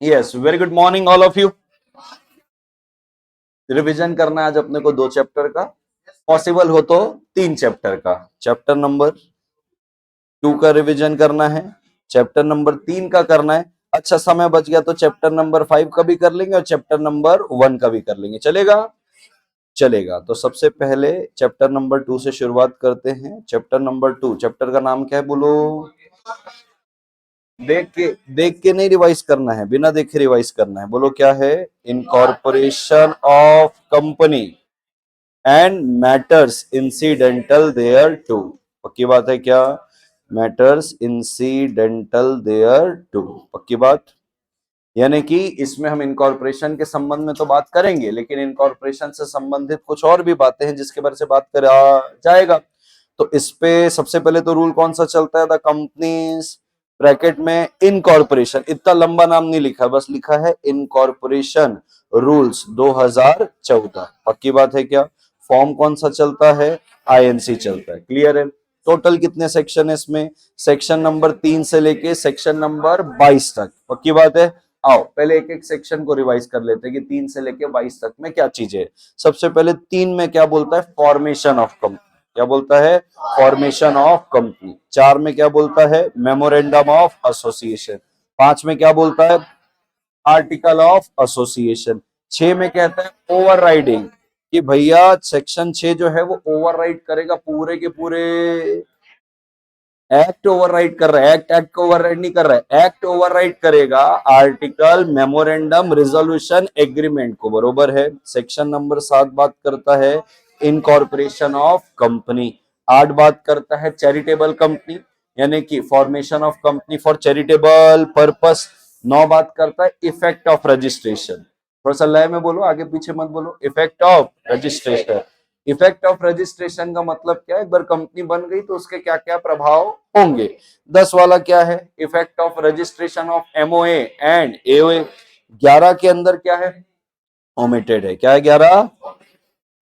Yes, very good morning all of you. Revision करना है आज अपने को 2 चैप्टर का, पॉसिबल हो तो 3 चैप्टर का। चैप्टर नंबर 2 का रिवीजन करना है, चैप्टर नंबर 3 का करना है। अच्छा समय बच गया तो चैप्टर नंबर 5 का भी कर लेंगे और चैप्टर नंबर 1 का भी कर लेंगे, चलेगा? चलेगा। तो सबसे पहले चैप्टर नंबर 2 से शुरुआत करते हैं। चैप्टर नंबर 2, चैप्टर का नाम क्या है बोलो? देख के नहीं रिवाइज करना है, बिना देखे रिवाइज करना है। बोलो क्या है? Incorporation of company and matters incidental thereto. पक्की बात है क्या? मैटर्स इंसिडेंटल देयर टू, पक्की बात। यानी कि इसमें हम इनकॉर्पोरेशन के संबंध में तो बात करेंगे, लेकिन इनकॉर्पोरेशन से संबंधित कुछ और भी बातें हैं जिसके बारे से बात करा जाएगा। तो इस पे सबसे पहले तो रूल कौन सा चलता है? द कंपनीज ब्रैकेट में इनकॉर्पोरेशन, इतना लंबा नाम नहीं लिखा, बस लिखा है इनकॉर्पोरेशन रूल्स 2014। पक्की बात है क्या? फॉर्म कौन सा चलता है? आईएनसी चलता है। क्लियर है? टोटल कितने सेक्शन है इसमें? सेक्शन नंबर 3 से लेके सेक्शन नंबर 22 तक। पक्की बात है? आओ पहले एक एक सेक्शन को रिवाइज कर लेते हैं कि 3 से लेके 22 तक में क्या चीजें है। सबसे पहले 3 में क्या बोलता है? Formation of company. क्या बोलता है? Formation of company. 4 में क्या बोलता है? Memorandum of association. 5 में क्या बोलता है? Article of association. 6 में कहता है ओवरराइडिंग, कि भैया सेक्शन 6 जो है वो ओवरराइड करेगा पूरे के पूरे एक्ट। ओवरराइड कर रहा है, एक्ट को ओवरराइड नहीं कर रहा है, एक्ट ओवरराइड करेगा आर्टिकल, मेमोरेंडम, रिजोल्यूशन, एग्रीमेंट को। बरोबर है। सेक्शन नंबर 7 बात करता है इनकॉर्पोरेशन ऑफ कंपनी। 8 बात करता है चैरिटेबल कंपनी, यानी कि formation of company for charitable purpose. 9 बात करता है इफेक्ट ऑफ रजिस्ट्रेशन। थोड़ा सा लय में बोलो, आगे पीछे मत बोलो। Effect of registration. Effect of registration का मतलब क्या है? एक बार कंपनी बन गई तो उसके क्या क्या प्रभाव होंगे। 10 वाला क्या है? Effect of registration of MOA and AOA. 11 के अंदर क्या है? ओमिटेड है। क्या है 11?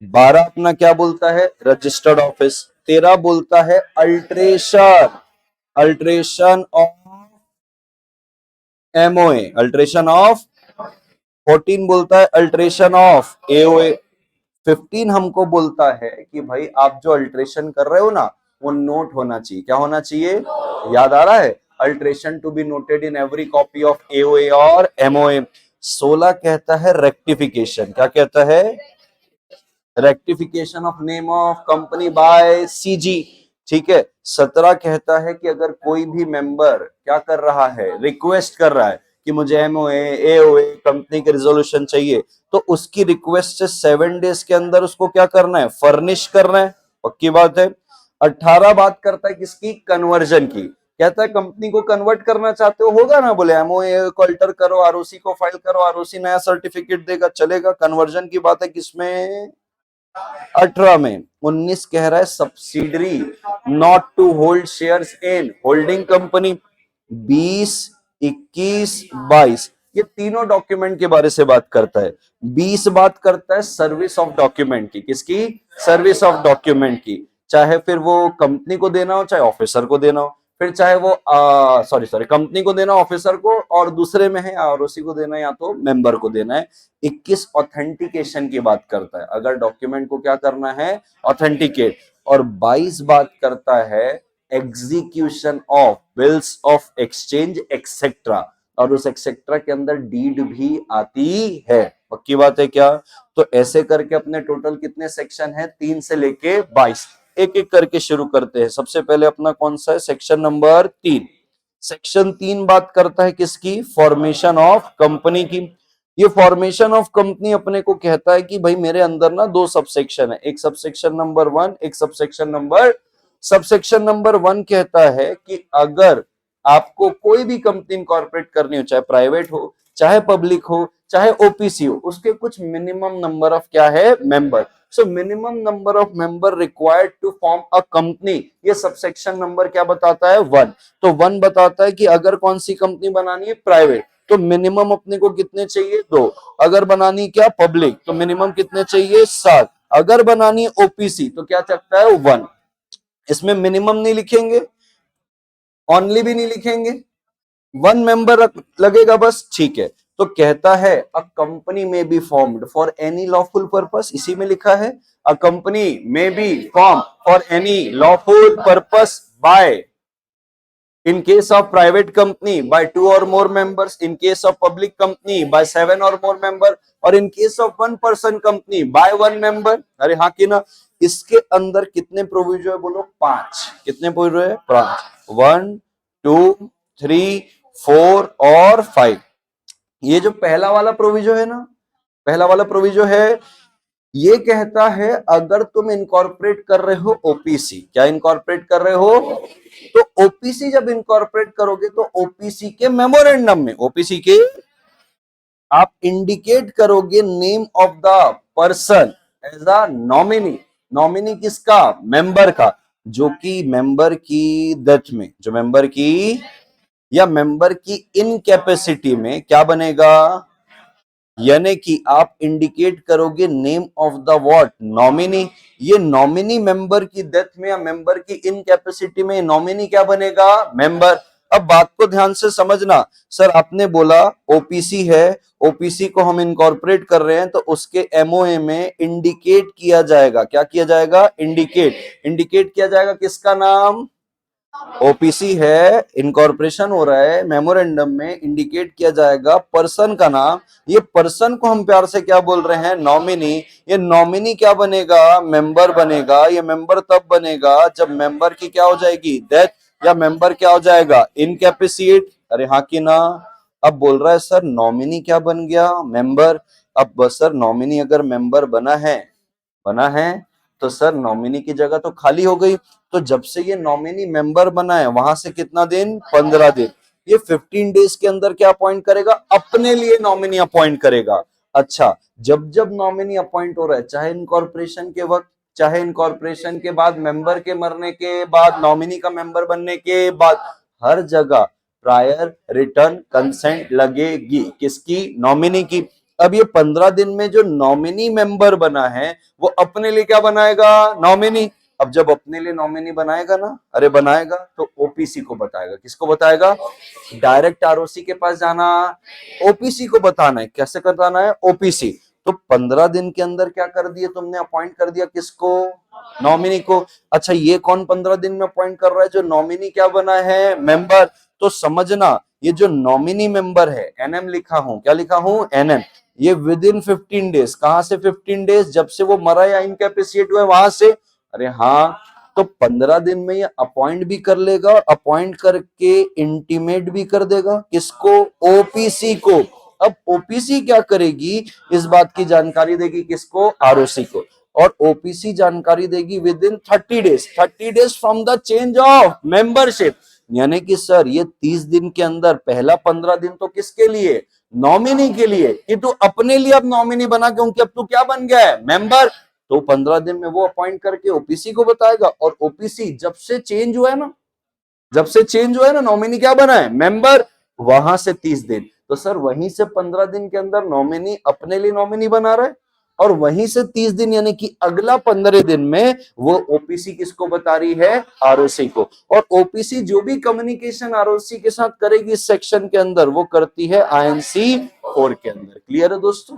12 अपना क्या बोलता है? Registered office. 13 बोलता है alteration, alteration of MOA, alteration of. 14 बोलता है अल्ट्रेशन ऑफ एओए। 15 हमको बोलता है कि भाई आप जो अल्ट्रेशन कर रहे हो ना, वो नोट होना चाहिए। क्या होना चाहिए? याद आ रहा है? Alteration to be noted in every copy of AOA और एमओए। 16 कहता है रेक्टिफिकेशन। क्या कहता है? Rectification of name of company by CG. ठीक है। 17 कहता है कि अगर कोई भी मेंबर क्या कर रहा है? रिक्वेस्ट कर रहा है कि मुझे एमओए एओए कंपनी के रिजोल्यूशन चाहिए, तो उसकी रिक्वेस्ट से 7 डेज के अंदर उसको क्या करना है? फर्निश करना है। पक्की बात है। 18 बात करता है किसकी? कन्वर्जन की। कहता है कंपनी को कन्वर्ट करना चाहते हो, होगा ना? बोले एमओए को अल्टर करो, आरओसी को फाइल करो, आरओसी नया सर्टिफिकेट देगा, चलेगा। कन्वर्जन की बात है किसमें? 18 में। 19 कह रहा है subsidiary not to hold shares in holding company. 20, 21, 22 ये तीनों डॉक्यूमेंट के बारे से बात करता है। 20 बात करता है सर्विस ऑफ डॉक्यूमेंट की। किसकी? सर्विस ऑफ डॉक्यूमेंट की। चाहे फिर वो कंपनी को देना हो, चाहे ऑफिसर को देना हो। फिर चाहे वो सॉरी कंपनी को देना, ऑफिसर को, और दूसरे में है आरओसी को देना या तो मेंबर को देना है। 21 ऑथेंटिकेशन की बात करता है, अगर डॉक्यूमेंट को क्या करना है? ऑथेंटिकेट। और 22 बात करता है execution of bills of exchange etcetera, और उस एक्सेट्रा के अंदर डीड भी आती है। पक्की बात है क्या? तो ऐसे करके अपने टोटल कितने सेक्शन है? 3 से लेके 22। एक एक करके शुरू करते हैं। सबसे पहले अपना कौन सा है? Section number 3। सेक्शन 3 बात करता है किसकी? फॉर्मेशन ऑफ कंपनी की। ये फॉर्मेशन ऑफ कंपनी अपने को कहता है कि भाई मेरे अंदर ना 2 सबसेक्शन है, एक सबसेक्शन नंबर 1, एक सबसेक्शन नंबर। सबसेक्शन नंबर 1 कहता है कि अगर आपको कोई भी कंपनी इनकॉर्पोरेट करनी हो, चाहे प्राइवेट हो, चाहे पब्लिक हो, चाहे ओपीसी हो, उसके कुछ मिनिमम नंबर ऑफ क्या है? Member. So minimum number of member required to form a company, ये सबसेक्शन नंबर क्या बताता है? 1। तो 1 बताता है कि अगर कौन सी कंपनी बनानी है? प्राइवेट, तो मिनिमम अपने को कितने चाहिए? 2। अगर बनानी क्या? पब्लिक, तो मिनिमम कितने चाहिए? 7। अगर बनानी ओपीसी तो क्या चलता है? 1। इसमें मिनिमम नहीं लिखेंगे, ओनली भी नहीं लिखेंगे, 1 मेंबर लगेगा बस। ठीक है। तो कहता है a company may be formed for any lawful purpose, इसी में लिखा है a company may be form for any lawful purpose by, in case of private company by 2 or more members, in case of public company by 7 or more member, और in case of one person company by 1 member। अरे हाँ कि ना, इसके अंदर कितने proviso है बोलो? 5। कितने प्रोविजो है? 5। 1 2 3 4 और 5। ये जो पहला वाला प्रोविजो है ना, पहला वाला प्रोविजो है, ये कहता है अगर तुम इनकॉर्पोरेट कर रहे हो ओपीसी, क्या इनकॉर्पोरेट कर रहे हो? तो ओपीसी जब इनकॉर्पोरेट करोगे तो ओपीसी के मेमोरेंडम में, ओपीसी के आप इंडिकेट करोगे name of the person as a nominee. Nominee किसका? मेंबर का, जो कि मेंबर की डेथ में, जो मेंबर की या मेंबर की इनकैपेसिटी में क्या बनेगा? यानी कि आप इंडिकेट करोगे name of the what? Nominee. ये नॉमिनी मेंबर की डेथ में या मेंबर की इनकैपेसिटी में नॉमिनी क्या बनेगा? मेंबर। अब बात को ध्यान से समझना, सर आपने बोला ओपीसी है, ओपीसी को हम इनकॉर्पोरेट कर रहे हैं तो उसके एमओए में इंडिकेट किया जाएगा, क्या किया जाएगा? इंडिकेट। इंडिकेट किया जाएगा किसका नाम? ओपीसी है, इनकॉर्पोरेशन हो रहा है, मेमोरेंडम में इंडिकेट किया जाएगा पर्सन का नाम। ये पर्सन को हम प्यार से क्या बोल रहे हैं? नॉमिनी। ये नॉमिनी क्या बनेगा? मेंबर बनेगा। ये मेंबर तब बनेगा जब मेंबर की क्या हो जाएगी? डेथ, या मेंबर क्या हो जाएगा? इनकैपेसिएट। अरे हाँ कि ना? अब बोल रहा है सर नॉमिनी क्या बन गया? मेंबर। अब सर नॉमिनी अगर मेंबर बना है तो सर नॉमिनी की जगह तो खाली हो गई। तो जब से ये नॉमिनी मेंबर बना है वहां से कितना दिन? 15 दिन। ये 15 डेज के अंदर क्या अपॉइंट करेगा? अपने लिए नॉमिनी अपॉइंट करेगा। अच्छा, जब जब नॉमिनी अपॉइंट हो रहा है, चाहे इनकॉर्पोरेशन के वक्त, चाहे इनकॉर्पोरेशन के बाद, मेंबर के मरने के बाद, नॉमिनी का मेंबर बनने के बाद, हर जगह प्रायर रिटर्न कंसेंट लगेगी। किसकी? नॉमिनी की। अब ये 15 दिन में जो नॉमिनी मेंबर बना है वो अपने लिए क्या बनाएगा? नॉमिनी। अब जब अपने लिए नॉमिनी बनाएगा ना, अरे बनाएगा, तो ओपीसी को बताएगा। किसको बताएगा? डायरेक्ट आरओसी के पास जाना, ओपीसी को बताना है। कैसे बताना है? ओपीसी। तो 15 दिन के अंदर क्या कर दिए तुमने? अपॉइंट कर दिया किसको? नॉमिनी को। अच्छा, ये कौन 15 दिन में अपॉइंट कर रहा है? जो नॉमिनी क्या बना है? मेंबर। तो समझना, ये जो नॉमिनी मेंबर है, एनएम लिखा हूं, क्या लिखा हूं? एनएम। ये विद इन 15 डेज, कहां से 15 डेज? जब से वो मरा या इनकैपेसिएट हुआ वहां से। अरे हाँ, तो 15 दिन में ये अपॉइंट भी कर लेगा और अपॉइंट करके इंटीमेट भी कर देगा। किसको? ओपीसी को। अब ओपीसी क्या करेगी? इस बात की जानकारी देगी किसको? आरओसी को। और ओपीसी जानकारी देगी with in 30 days, 30 days from the change of membership. यानी कि सर ये 30 दिन के अंदर पहला 15 दिन तो किसके लिए? नॉमिनी के लिए, कि तू अपने लिए अब नॉमिनी बना, क्योंकि अब तू क्या बन गया है? मेंबर। तो 15 दिन में वो अपॉइंट करके ओपीसी को बताएगा। और ओपीसी जब से चेंज हुआ है ना, जब से चेंज हुआ है ना, नॉमिनी क्या बना है? मेंबर। वहां से 30 दिन। तो सर वहीं से 15 दिन के अंदर नॉमिनी अपने लिए नॉमिनी बना रहा है, और वहीं से 30 दिन यानी कि अगला 15 दिन में वो ओपीसी किसको बता रही है? आरओसी को। और ओपीसी जो भी कम्युनिकेशन आरओसी के साथ करेगी इस सेक्शन के अंदर, वो करती है आईएनसी 4 के अंदर। क्लियर है दोस्तों?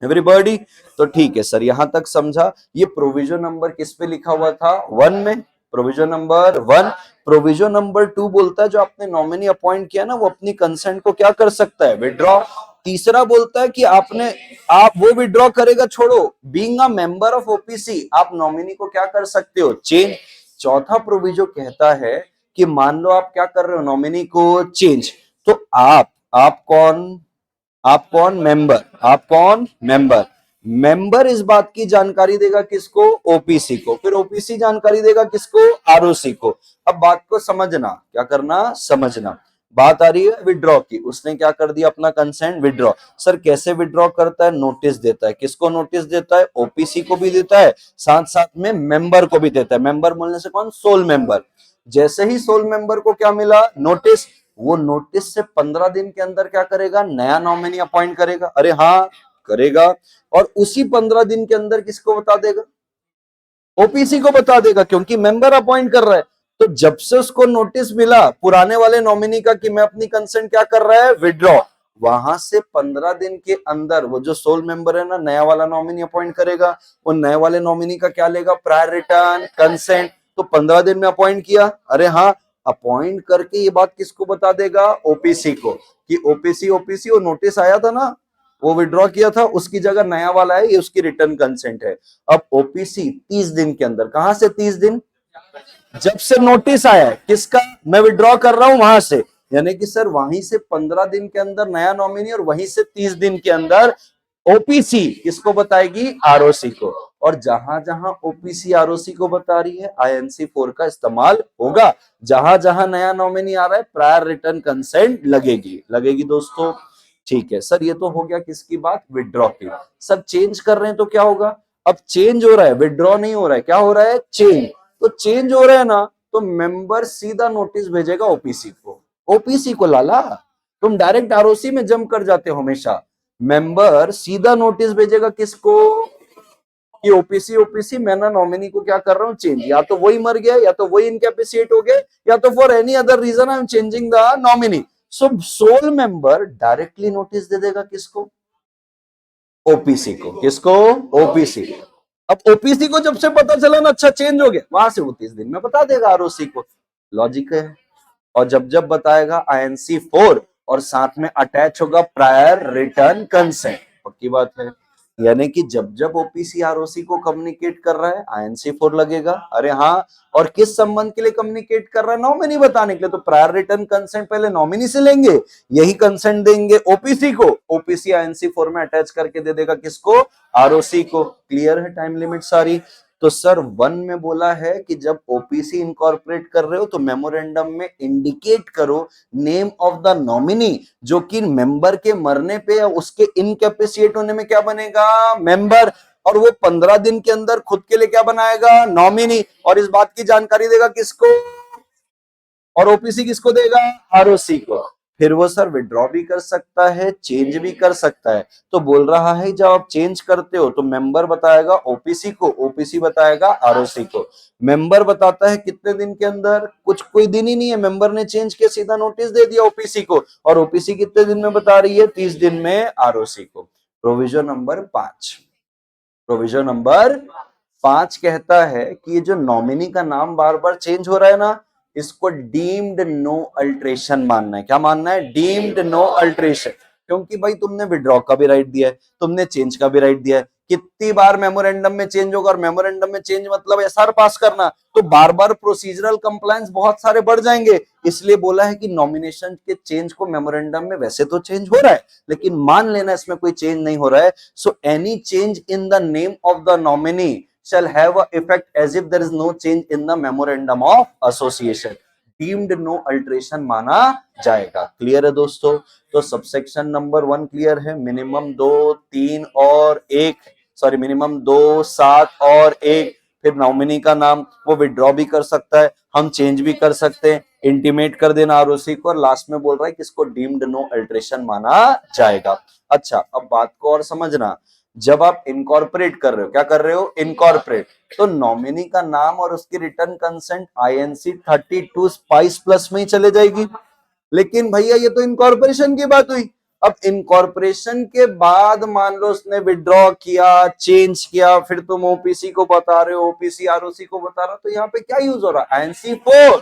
एवरीबॉडी? तो ठीक है सर, यहां तक समझा। ये प्रोविजन नंबर किस पे लिखा हुआ था? 1 में। Provision number 1। प्रोविजन नंबर 2 बोलता है जो आपने नॉमिनी अपॉइंट किया ना, वो अपनी कंसेंट को क्या कर सकता है? विड्रॉ। तीसरा बोलता है कि आप वो विड्रॉ करेगा, छोड़ो, being a member of OPC आप नॉमिनी को क्या कर सकते हो? चेंज। चौथा प्रोविजन कहता है कि मान लो आप क्या कर रहे हो? नॉमिनी को चेंज। तो आप कौन? आप कौन? मेंबर। आप कौन? मेंबर। मेंबर इस बात की जानकारी देगा किसको? ओपीसी को। फिर ओपीसी जानकारी देगा किसको? आरओसी को। अब बात को समझना, क्या करना? समझना। बात आ रही है विड्रॉ की। उसने क्या कर दिया? अपना कंसेंट विड्रॉ। सर कैसे विड्रॉ करता है? नोटिस देता है। किसको नोटिस देता है? ओपीसी को भी देता है, साथ साथ में मेंबर को भी देता है। मेंबर बोलने से कौन? Sole member. जैसे ही सोल मेंबर को क्या मिला? नोटिस। वो नोटिस से 15 दिन के अंदर क्या करेगा? नया नॉमिनी अपॉइंट करेगा। अरे हाँ, करेगा। और उसी 15 दिन के अंदर किसको बता देगा? ओपीसी को बता देगा, क्योंकि मेंबर अपॉइंट कर रहा है। तो जब से उसको नोटिस मिला पुराने वाले नॉमिनी का कि मैं अपनी कंसेंट क्या कर रहा है? विड्रॉ, वहां से 15 दिन के अंदर वो जो सोल मेंबर है ना, नया वाला नॉमिनी अपॉइंट करेगा, वो नए वाले नॉमिनी का क्या लेगा, प्रायर रिटर्न कंसेंट। तो 15 दिन में अपॉइंट किया, अरे हाँ, अपॉइंट करके ये बात किसको बता देगा, ओपीसी को, कि ओपीसी ओपीसी वो नोटिस आया था ना, वो विड्रॉ किया था, उसकी जगह नया वाला है, ये उसकी रिटर्न कंसेंट है। अब ओपीसी 30 दिन के अंदर, कहां से 30 दिन, जब से नोटिस आया है किसका, मैं विड्रॉ कर रहा हूं वहां से, यानी कि सर वहीं से 15 दिन के अंदर नया नॉमिनी, और वहीं से 30 दिन के अंदर ओपीसी किसको बताएगी, आरओसी को। और जहां जहां ओपीसी आरओसी को बता रही है, आईएनसी 4 का इस्तेमाल होगा। जहां जहां नया नॉमिनी आ रहा है, प्रायर रिटर्न कंसेंट लगेगी, लगेगी दोस्तों। ठीक है सर, ये तो हो गया किसकी बात, विड्रॉ की। सर चेंज कर रहे हैं तो क्या होगा, अब चेंज हो रहा है, विड्रॉ नहीं हो रहा है, क्या हो रहा है, चेंज। तो चेंज हो रहा है ना, तो मेंबर सीधा नोटिस भेजेगा ओपीसी को, ओपीसी को लाला, तुम डायरेक्ट आरओसी में जंप कर जाते हो हमेशा। मेंबर सीधा नोटिस भेजेगा किसको, कि ओपीसी ओपीसी मैं ना नॉमिनी को क्या कर रहा हूं, चेंज, या तो वही मर गया, या तो वही इनकैपेसिएट हो गए, या तो for any other reason I am changing the nominee. So sole member directly notice दे देगा किसको, ओपीसी को, किसको, ओपीसी को। अब ओपीसी को जब से पता चला ना, अच्छा चेंज हो गया, वहां से वो 30 दिन में बता देगा आरओसी को, लॉजिक है। और जब जब बताएगा आईएनसी 4, और साथ में अटैच होगा प्रायर रिटर्न कंसेंट, पक्की बात है। यानी कि जब जब ओपीसी आरओसी को कम्युनिकेट कर रहा है, आईएनसी 4 लगेगा, अरे हाँ। और किस संबंध के लिए कम्युनिकेट कर रहा है, नॉमिनी बताने के लिए, तो प्रायर रिटर्न कंसेंट पहले नॉमिनी से लेंगे, यही कंसेंट देंगे ओपीसी को, ओपीसी आईएनसी 4 में अटैच करके दे देगा किसको, आरओसी को। क्लियर है टाइम लिमिट सारी। तो सर 1 में बोला है कि जब ओपीसी इनकॉर्पोरेट कर रहे हो तो मेमोरेंडम में इंडिकेट करो नेम ऑफ द नॉमिनी, जो कि मेंबर के मरने पे या उसके इनकैपेसिएट होने में क्या बनेगा, मेंबर। और वो 15 दिन के अंदर खुद के लिए क्या बनाएगा, नॉमिनी, और इस बात की जानकारी देगा किसको, और ओपीसी किसको देगा, आरओसी को। फिर वो सर विड्रॉ भी कर सकता है, चेंज भी कर सकता है। तो बोल रहा है जब आप चेंज करते हो तो मेंबर बताएगा ओपीसी को, ओपीसी बताएगा आरओसी को। मेंबर बताता है कितने दिन के अंदर, कुछ कोई दिन ही नहीं है, मेंबर ने चेंज किया सीधा नोटिस दे दिया ओपीसी को, और ओपीसी कितने दिन में बता रही है, 30 दिन में आरओसी को। प्रोविजन नंबर 5, प्रोविजन नंबर 5 कहता है कि ये जो नॉमिनी का नाम बार बार चेंज हो रहा है ना, इसको डीम्ड नो अल्ट्रेशन मानना है। क्या मानना है, डीम्ड नो अल्ट्रेशन। क्योंकि भाई तुमने विड्रॉ का भी राइट दिया है, तुमने चेंज का भी राइट दिया है, कितनी बार मेमोरेंडम में चेंज होगा, और मेमोरेंडम में चेंज मतलब एसआर पास करना, तो बार बार प्रोसीजरल कंप्लायंस बहुत सारे बढ़ जाएंगे। इसलिए बोला है कि नॉमिनेशन के चेंज को मेमोरेंडम में वैसे तो चेंज हो रहा है, लेकिन मान लेना इसमें कोई चेंज नहीं हो रहा है। So any change in the name of the nominee shall have a effect as if there is no change in the memorandum of association, deemed no alteration माना जाएगा। क्लियर है दोस्तों। तो सबसेक्शन नंबर 1 क्लियर है, minimum 2, 3 और 1, sorry minimum 2, 7 और 1। फिर nominee का नाम वो विड्रॉ भी कर सकता है, हम चेंज भी कर सकते हैं, इंटीमेट कर देना आरओसी को, और लास्ट में बोल रहा है कि इसको डीम्ड नो अल्ट्रेशन माना जाएगा। अच्छा अब बात को और समझना, जब आप इनकॉर्पोरेट कर रहे हो, क्या कर रहे हो, इनकॉर्पोरेट, तो नॉमिनी का नाम और उसकी return consent INC 32 spice plus में ही चले जाएगी। लेकिन भैया ये तो इनकॉर्पोरेशन की बात हुई, अब इनकॉर्पोरेशन के बाद मान लो उसने विड्रॉ किया, चेंज किया, फिर तुम ओपीसी को बता रहे हो, ओपीसी आरओसी को बता रहे हो, तो यहाँ पे क्या यूज हो रहा है, आईएनसी 4,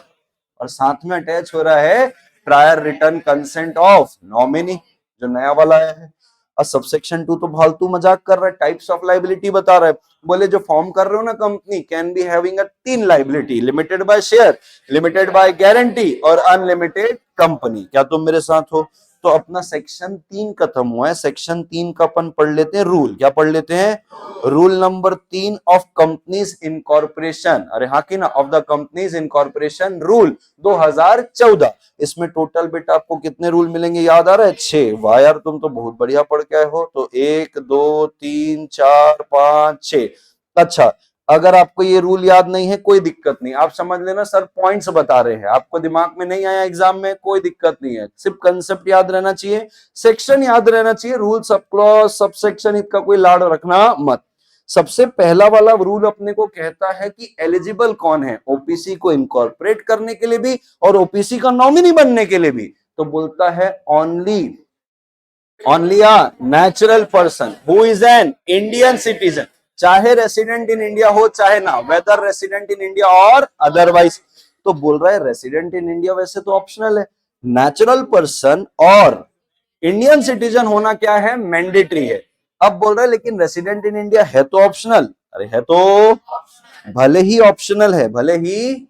और साथ में अटैच हो रहा है prior written consent of nominee, जो नया वाला है। और सबसेक्शन 2 तो फालतू मजाक कर रहा है, टाइप्स ऑफ लाइबिलिटी बता रहा है। बोले जो फॉर्म कर रहे हो ना company, can be having 3 liability, limited by share, limited by guarantee और अनलिमिटेड कंपनी। क्या तुम मेरे साथ हो। तो अपना सेक्शन 3 खत्म हुआ है, सेक्शन 3 का अपन पढ़ लेते हैं रूल। क्या पढ़ लेते हैं, rule number 3 of companies incorporation, अरे हाँ की ना, of the companies incorporation rule 2014। इसमें टोटल बेटा आपको कितने रूल मिलेंगे, याद आ रहा है, 6। वाह यार तुम तो बहुत बढ़िया पढ़ के आए हो। तो 1 2 3 4 5 6। अच्छा अगर आपको ये रूल याद नहीं है कोई दिक्कत नहीं, आप समझ लेना सर पॉइंट्स बता रहे हैं, आपको दिमाग में नहीं आया एग्जाम में कोई दिक्कत नहीं है, सिर्फ कंसेप्ट याद रहना चाहिए, सेक्शन याद रहना चाहिए, rule sub clause sub section इसका कोई लाड़ रखना मत। सबसे पहला वाला रूल अपने को कहता है कि एलिजिबल कौन है, ओपीसी को इनकॉर्पोरेट करने के लिए भी और ओपीसी का नॉमिनी बनने के लिए भी। तो बोलता है only only a natural person who is an Indian citizen, चाहे रेसिडेंट इन इंडिया हो चाहे ना, वेदर रेसिडेंट इन इंडिया और अदरवाइज। तो बोल रहा है रेसिडेंट इन इंडिया वैसे तो ऑप्शनल है, नेचुरल पर्सन और इंडियन सिटीजन होना क्या है, मैंडेटरी है। अब बोल रहे हैं लेकिन रेसिडेंट इन इंडिया है तो ऑप्शनल, अरे है तो भले ही ऑप्शनल है, भले ही,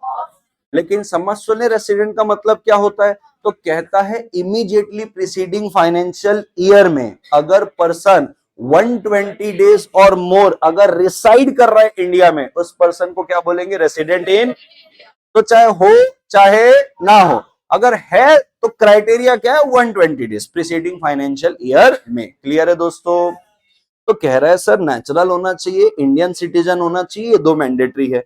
लेकिन समझ सुने रेसिडेंट का मतलब क्या होता है। तो कहता है इमीडिएटली प्रीसीडिंग फाइनेंशियल ईयर में अगर पर्सन 120 डेज और मोर अगर रिसाइड कर रहा है इंडिया में, उस पर्सन को क्या बोलेंगे, रेसिडेंट इन। तो चाहे हो चाहे ना हो, अगर है तो क्राइटेरिया क्या है, 120 डेज प्रीसीडिंग फाइनेंशियल ईयर में। क्लियर है दोस्तों। तो कह रहा है सर नेचुरल होना चाहिए, इंडियन सिटीजन होना चाहिए, ये दो मैंडेटरी है।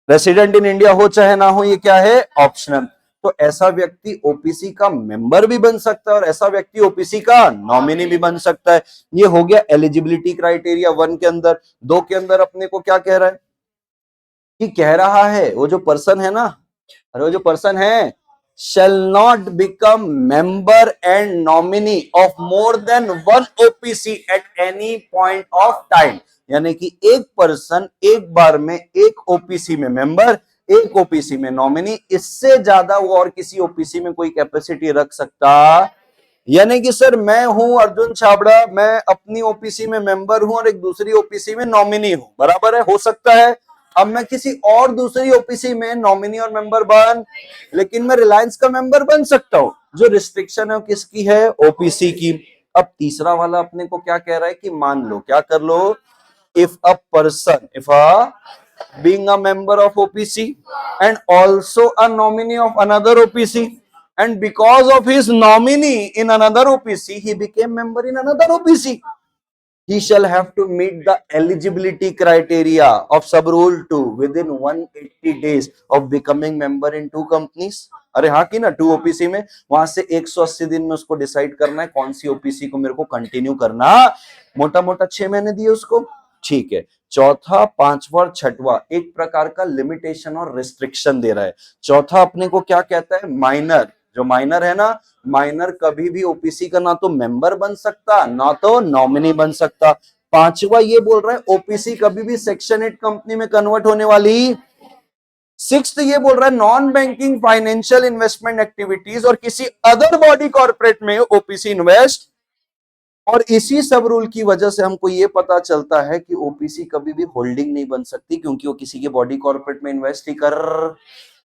रेसिडेंट इन इंडिया हो चाहे ना हो, ये क्या है, ऑप्शनल। तो ऐसा व्यक्ति ओपीसी का मेंबर भी बन सकता है और ऐसा व्यक्ति ओपीसी का नॉमिनी भी बन सकता है। ये हो गया एलिजिबिलिटी क्राइटेरिया 1 के अंदर। 2 के अंदर अपने को क्या कह रहा है, कि कह रहा है वो जो पर्सन है ना, अरे वो जो पर्सन है, shall not become member and nominee of more than one OPC at any point of time। यानी कि एक पर्सन एक बार में एक ओपीसी में मेंबर, एक ओपीसी में नॉमिनी, इससे ज्यादा वो और किसी ओपीसी में कोई कैपेसिटी रख सकता। यानी कि सर मैं हूं अर्जुन छाबड़ा, मैं अपनी ओपीसी में मेंबर हूं और एक दूसरी ओपीसी में नॉमिनी हूं, बराबर है, हो सकता है। अब मैं किसी और दूसरी ओपीसी में नॉमिनी और मेंबर बन, लेकिन मैं रिलायंस का मेंबर बन सकता हूं। जो रिस्ट्रिक्शन है वो किसकी है, ओपीसी की। अब तीसरा वाला अपने को क्या कह रहा है, कि मान लो, क्या कर लो, if a person, if a being a member of OPC and also a nominee of another OPC, and because of his nominee in another OPC he became member in another OPC, he shall have to meet the eligibility criteria of sub rule 2 within 180 days of becoming member in two companies। अरे हाँ की ना, 2 OPC में, वहां से 180 दिन में उसको डिसाइड करना है कौन सी ओपीसी को मेरे को कंटिन्यू करना, मोटा मोटा 6 महीने दिए उसको। ठीक है। चौथा, पांचवा और छठवा एक प्रकार का लिमिटेशन और रिस्ट्रिक्शन दे रहा है। चौथा अपने को क्या कहता है, माइनर। जो माइनर है ना, माइनर कभी भी ओपीसी का ना तो मेंबर बन सकता ना तो नॉमिनी बन सकता। पांचवा ये बोल रहा है ओपीसी कभी भी सेक्शन 8 कंपनी में कन्वर्ट होने वाली। सिक्स्थ ये बोल रहा है non banking financial investment activities और किसी अदर बॉडी कॉर्पोरेट में ओपीसी इन्वेस्ट। और इसी सब रूल की वजह से हमको ये पता चलता है कि ओपीसी कभी भी होल्डिंग नहीं बन सकती, क्योंकि वो किसी के बॉडी कॉर्पोरेट में इन्वेस्ट ही कर।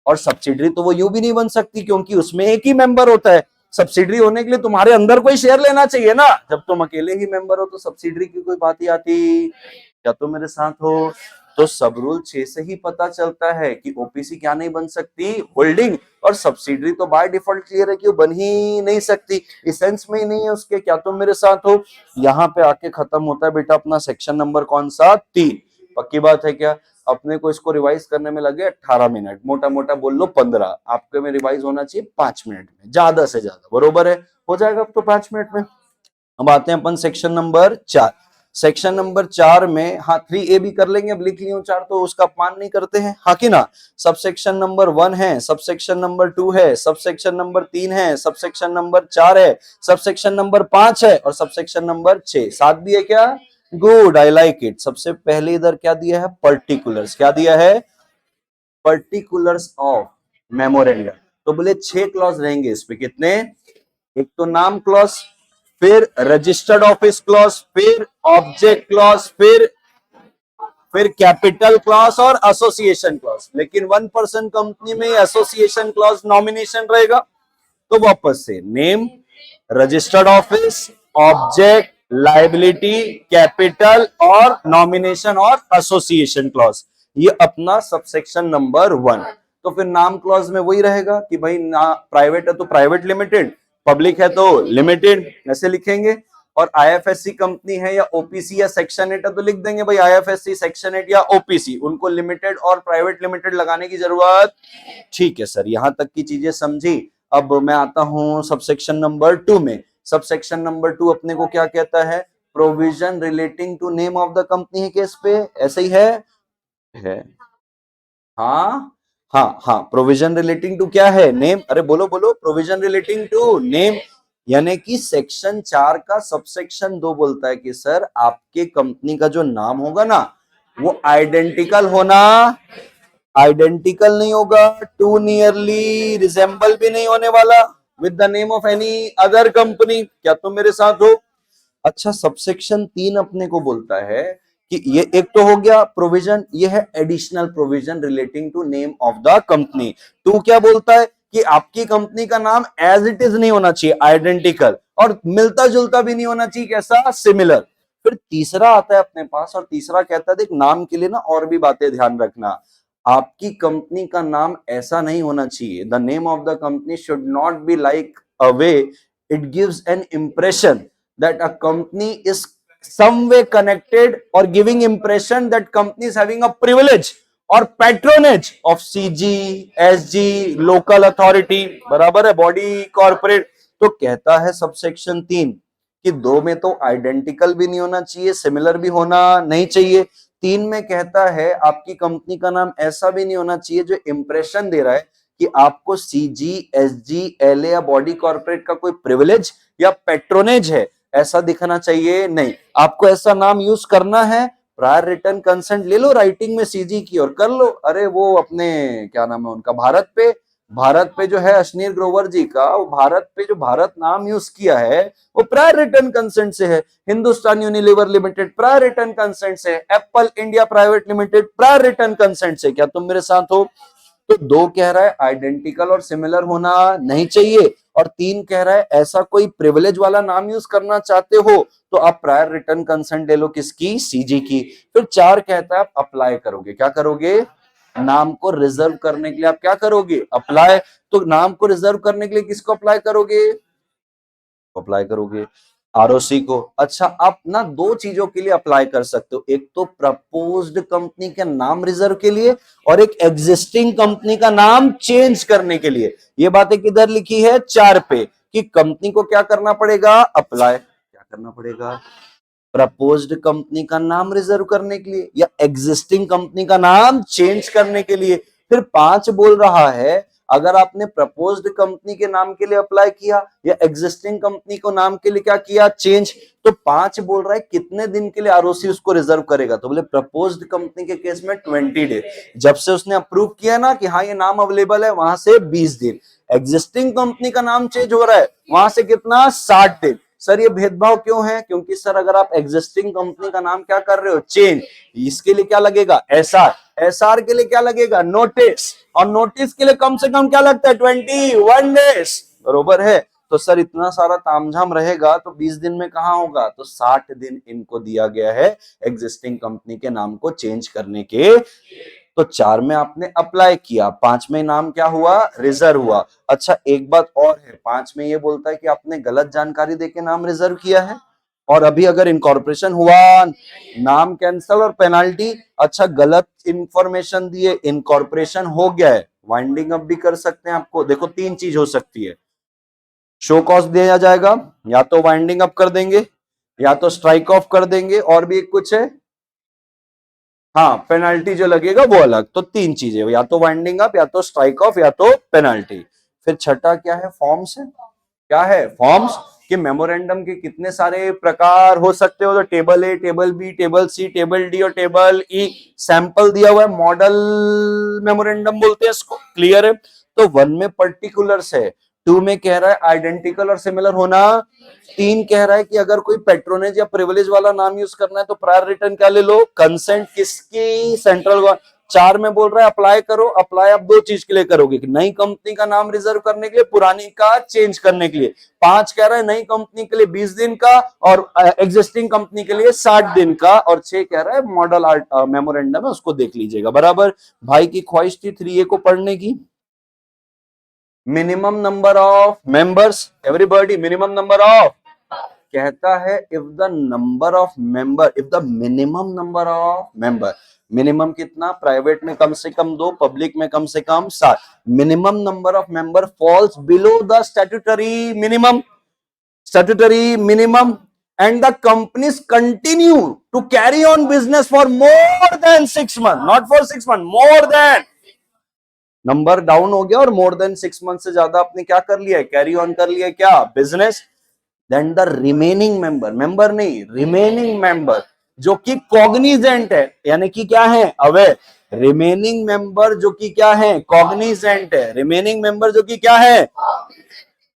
और सब्सिडरी तो वो यूं भी नहीं बन सकती, क्योंकि उसमें एक ही मेंबर होता है। सब्सिडरी होने के लिए तुम्हारे अंदर कोई शेयर लेना चाहिए ना, जब तुम अकेले ही मेंबर हो तो सब्सिडरी की कोई बात ही आती। क्या तुम मेरे साथ हो। तो सब रूल 6 से ही पता चलता है कि ओपीसी क्या नहीं बन सकती, होल्डिंग। और सब्सिडरी तो बाय डिफॉल्ट क्लियर है कि वो बन ही नहीं सकती, इसेंस में ही नहीं है उसके। क्या तुम मेरे साथ हो। यहाँ पे आके खत्म होता है बेटा अपना सेक्शन नंबर कौन सा, 3। पक्की बात है क्या। अपने को इसको रिवाइज करने में लगे 18 मिनट, मोटा मोटा बोल लो 15, आपके में रिवाइज होना चाहिए 5 मिनट में, ज्यादा से ज्यादा, बरोबर है, हो जाएगा अब तो 5 मिनट में। अब आते हैं अपन सेक्शन नंबर 4। सेक्शन नंबर 4 में, हाँ 3A भी कर लेंगे, अब लिख लियो 4 तो उसका अपमान नहीं करते हैं, हाँ कि ना। सब सेक्शन नंबर 1 है, सब सेक्शन नंबर 2 है, सब सेक्शन नंबर 3 है, सब सेक्शन नंबर 4 है, सब सेक्शन नंबर 5 है और सब सेक्शन नंबर 6। 7 भी है क्या, गुड, आई लाइक इट। सबसे पहले इधर क्या दिया है, पर्टिकुलर्स। क्या दिया है, पर्टिकुलर्स ऑफ मेमोरेंडम। तो बोले 6 क्लॉज रहेंगे इस पे, कितने, एक तो नाम क्लॉज, फिर रजिस्टर्ड ऑफिस क्लॉज, फिर ऑब्जेक्ट क्लॉज, फिर कैपिटल क्लॉज और एसोसिएशन क्लॉज। लेकिन 1% कंपनी में एसोसिएशन क्लॉज नॉमिनेशन रहेगा। तो वापस से name, registered office, object, liability, capital और नॉमिनेशन और एसोसिएशन क्लॉज, ये अपना सबसेक्शन नंबर 1। तो फिर नाम क्लॉज में वही रहेगा कि भाई ना, प्राइवेट है तो प्राइवेट लिमिटेड, पब्लिक है तो लिमिटेड, ऐसे लिखेंगे। और आईएफएससी कंपनी है या ओपीसी या सेक्शन 8 है तो लिख देंगे भाई आईएफएससी, सेक्शन 8 या ओपीसी, उनको लिमिटेड और प्राइवेट लिमिटेड लगाने की जरूरत। ठीक है सर, यहां तक की चीजें समझी। अब मैं आता हूं सबसेक्शन नंबर 2 में। सबसेक्शन नंबर 2 अपने को क्या कहता है, provision relating to name of the company case पे, ऐसे ही है। हाँ हाँ हाँ, प्रोविजन रिलेटिंग टू क्या है, नेम। अरे बोलो बोलो, प्रोविजन रिलेटिंग टू नेम यानी कि सेक्शन 4 का सबसेक्शन 2 बोलता है कि सर आपके कंपनी का जो नाम होगा ना वो आइडेंटिकल होना, आइडेंटिकल नहीं होगा, टू नियरली रिजेंबल भी नहीं होने वाला with the name of any other company. क्या तुम मेरे साथ हो? अच्छा, सबसेक्शन 3 अपने को बोलता है कि ये एक तो हो गया प्रोविजन, ये है additional provision relating to name of the company. Two क्या बोलता है कि आपकी कंपनी का नाम एज इट इज नहीं होना चाहिए आइडेंटिकल, और मिलता जुलता भी नहीं होना चाहिए, कैसा, सिमिलर। फिर तीसरा आता है अपने पास, और तीसरा कहता है देख नाम के लिए ना और भी बातें ध्यान रखना। आपकी कंपनी का नाम ऐसा नहीं होना चाहिए, the name of the company should not be like a way it gives an impression that a company is some way connected or giving impression that company is having a privilege or patronage of CG, SG, local authority, बराबर है, body corporate. तो कहता है subsection 3 कि 2 में तो identical भी नहीं होना चाहिए, सिमिलर भी होना नहीं चाहिए। 3 में कहता है आपकी कंपनी का नाम ऐसा भी नहीं होना चाहिए जो इंप्रेशन दे रहा है कि आपको सीजी, एसजी, एलए या बॉडी कॉर्पोरेट का कोई प्रिविलेज या पेट्रोनेज है, ऐसा दिखना चाहिए नहीं। आपको ऐसा नाम यूज करना है, प्रायर रिटर्न कंसेंट ले लो राइटिंग में सीजी की और कर लो। अरे वो अपने क्या नाम है उनका, भारत पे जो है अश्नीर ग्रोवर जी का, वो भारत पे जो भारत नाम यूज किया है वो प्रायर रिटर्न कंसेंट से है। Hindustan Unilever limited prior written consent से, Apple India private limited prior written consent से। क्या तुम मेरे साथ हो? तो 2 कह रहा है आइडेंटिकल और सिमिलर होना नहीं चाहिए, और 3 कह रहा है ऐसा कोई प्रिविलेज वाला नाम यूज करना चाहते हो तो आप प्रायर रिटर्न कंसेंट ले लो, किसकी, सीजी की। फिर 4 कहता है आप अप्लाई करोगे, क्या करोगे, नाम को रिजर्व करने के लिए आप क्या करोगे, अप्लाई। तो नाम को रिजर्व करने के लिए किसको अप्लाई करोगे, अप्लाई करोगे आरओसी को। अच्छा, आप ना 2 चीजों के लिए अप्लाई कर सकते हो, एक तो प्रपोज्ड कंपनी का नाम रिजर्व के लिए, और एक एग्जिस्टिंग कंपनी का नाम चेंज करने के लिए। ये बातें किधर लिखी है, 4 पे, कि कंपनी को क्या करना पड़ेगा, अप्लाई, क्या करना पड़ेगा, प्रपोज्ड कंपनी का नाम रिजर्व करने के लिए या एग्जिस्टिंग कंपनी का नाम चेंज करने के लिए। फिर 5 बोल रहा है अगर आपने प्रपोज्ड कंपनी के नाम के लिए अप्लाई किया या एग्जिस्टिंग कंपनी को नाम के लिए क्या किया, चेंज, तो 5 बोल रहा है कितने दिन के लिए आरओसी उसको रिजर्व करेगा। तो बोले प्रपोज्ड कंपनी के केस में 20 डे, जब से उसने अप्रूव किया ना कि हाँ ये नाम अवेलेबल है वहां से 20 दिन। एग्जिस्टिंग कंपनी का नाम चेंज हो रहा है वहां से कितना, 60 दिन। सर ये भेदभाव क्यों है, क्योंकि सर अगर आप एग्जिस्टिंग कंपनी का नाम क्या कर रहे हो, चेंज, इसके लिए क्या लगेगा, एसआर, एसआर के लिए क्या लगेगा, नोटिस, और नोटिस के लिए कम से कम क्या लगता है, 21 डेज, बरोबर है। तो सर इतना सारा तामझाम रहेगा तो 20 दिन में कहां होगा, तो 60 दिन इनको दिया गया है एग्जिस्टिंग कंपनी के नाम को चेंज करने के। तो 4 में आपने अप्लाई किया, 5 में नाम क्या हुआ, रिजर्व हुआ। अच्छा एक बात और है, 5 में ये बोलता है कि आपने गलत जानकारी देके नाम रिजर्व किया है, और अभी अगर इनकॉर्पोरेशन हुआ, नाम कैंसल और पेनाल्टी। अच्छा गलत इंफॉर्मेशन दिए, इनकॉर्पोरेशन हो गया है, वाइंडिंग अप भी कर सकते हैं आपको। देखो 3 चीज हो सकती है, शो कॉज दिया जाएगा, या तो वाइंडिंग अप कर देंगे, या तो स्ट्राइक ऑफ कर देंगे, और भी एक कुछ है, हाँ पेनाल्टी जो लगेगा वो अलग। तो 3 चीजें, या तो वाइंडिंग अप, या तो स्ट्राइक ऑफ, या तो पेनाल्टी। फिर छठा क्या है, फॉर्म्स है, क्या है, फॉर्म्स, कि मेमोरेंडम के कितने सारे प्रकार हो सकते हो, तो टेबल ए, टेबल बी, टेबल सी, टेबल डी और टेबल ई। सैंपल दिया हुआ है, मॉडल मेमोरेंडम बोलते हैं इसको, क्लियर है। तो 1 में पर्टिकुलर्स है, 2 में कह रहा है आइडेंटिकल और सिमिलर होना, 3 कह रहा है कि अगर कोई पेट्रोनेज या प्रिविलेज वाला नाम यूज करना है तो प्रायर रिटर्न क्या ले लो, कंसेंट किसकी, सेंट्रल गवर्नमेंट। 4 में बोल रहा है अप्लाई करो, अप्लाई आप 2 चीज के लिए करोगे, कि नई कंपनी का नाम रिजर्व करने के लिए, पुरानी का चेंज करने के लिए। 5 कह रहा है नई कंपनी के लिए 20 दिन का और एग्जिस्टिंग कंपनी के लिए 60 दिन का, और 6 कह रहा है मॉडल मेमोरेंडम है उसको देख लीजिएगा, बराबर। भाई की ख्वाहिश थी 3A को पढ़ने की। Minimum number of members, everybody, minimum number of, कहता है if the number of member, if the minimum number of member, minimum कितना, प्राइवेट में कम से कम 2, पब्लिक में कम से कम 7, minimum number of member falls below the statutory minimum and the companies continue to carry on business for more than 6 months, not for 6 months, more than, number down हो गया और more than 6 month से ज्यादा आपने क्या कर लिया है, कैरी ऑन कर लिया है, क्या, business. Then the remaining member, member नहीं रिमेनिंग मेंबर, जो कि कॉग्निजेंट है, यानी कि क्या है, अवेयर। रिमेनिंग मेंबर जो कि क्या है, कॉग्निजेंट है। रिमेनिंग मेंबर जो कि क्या है,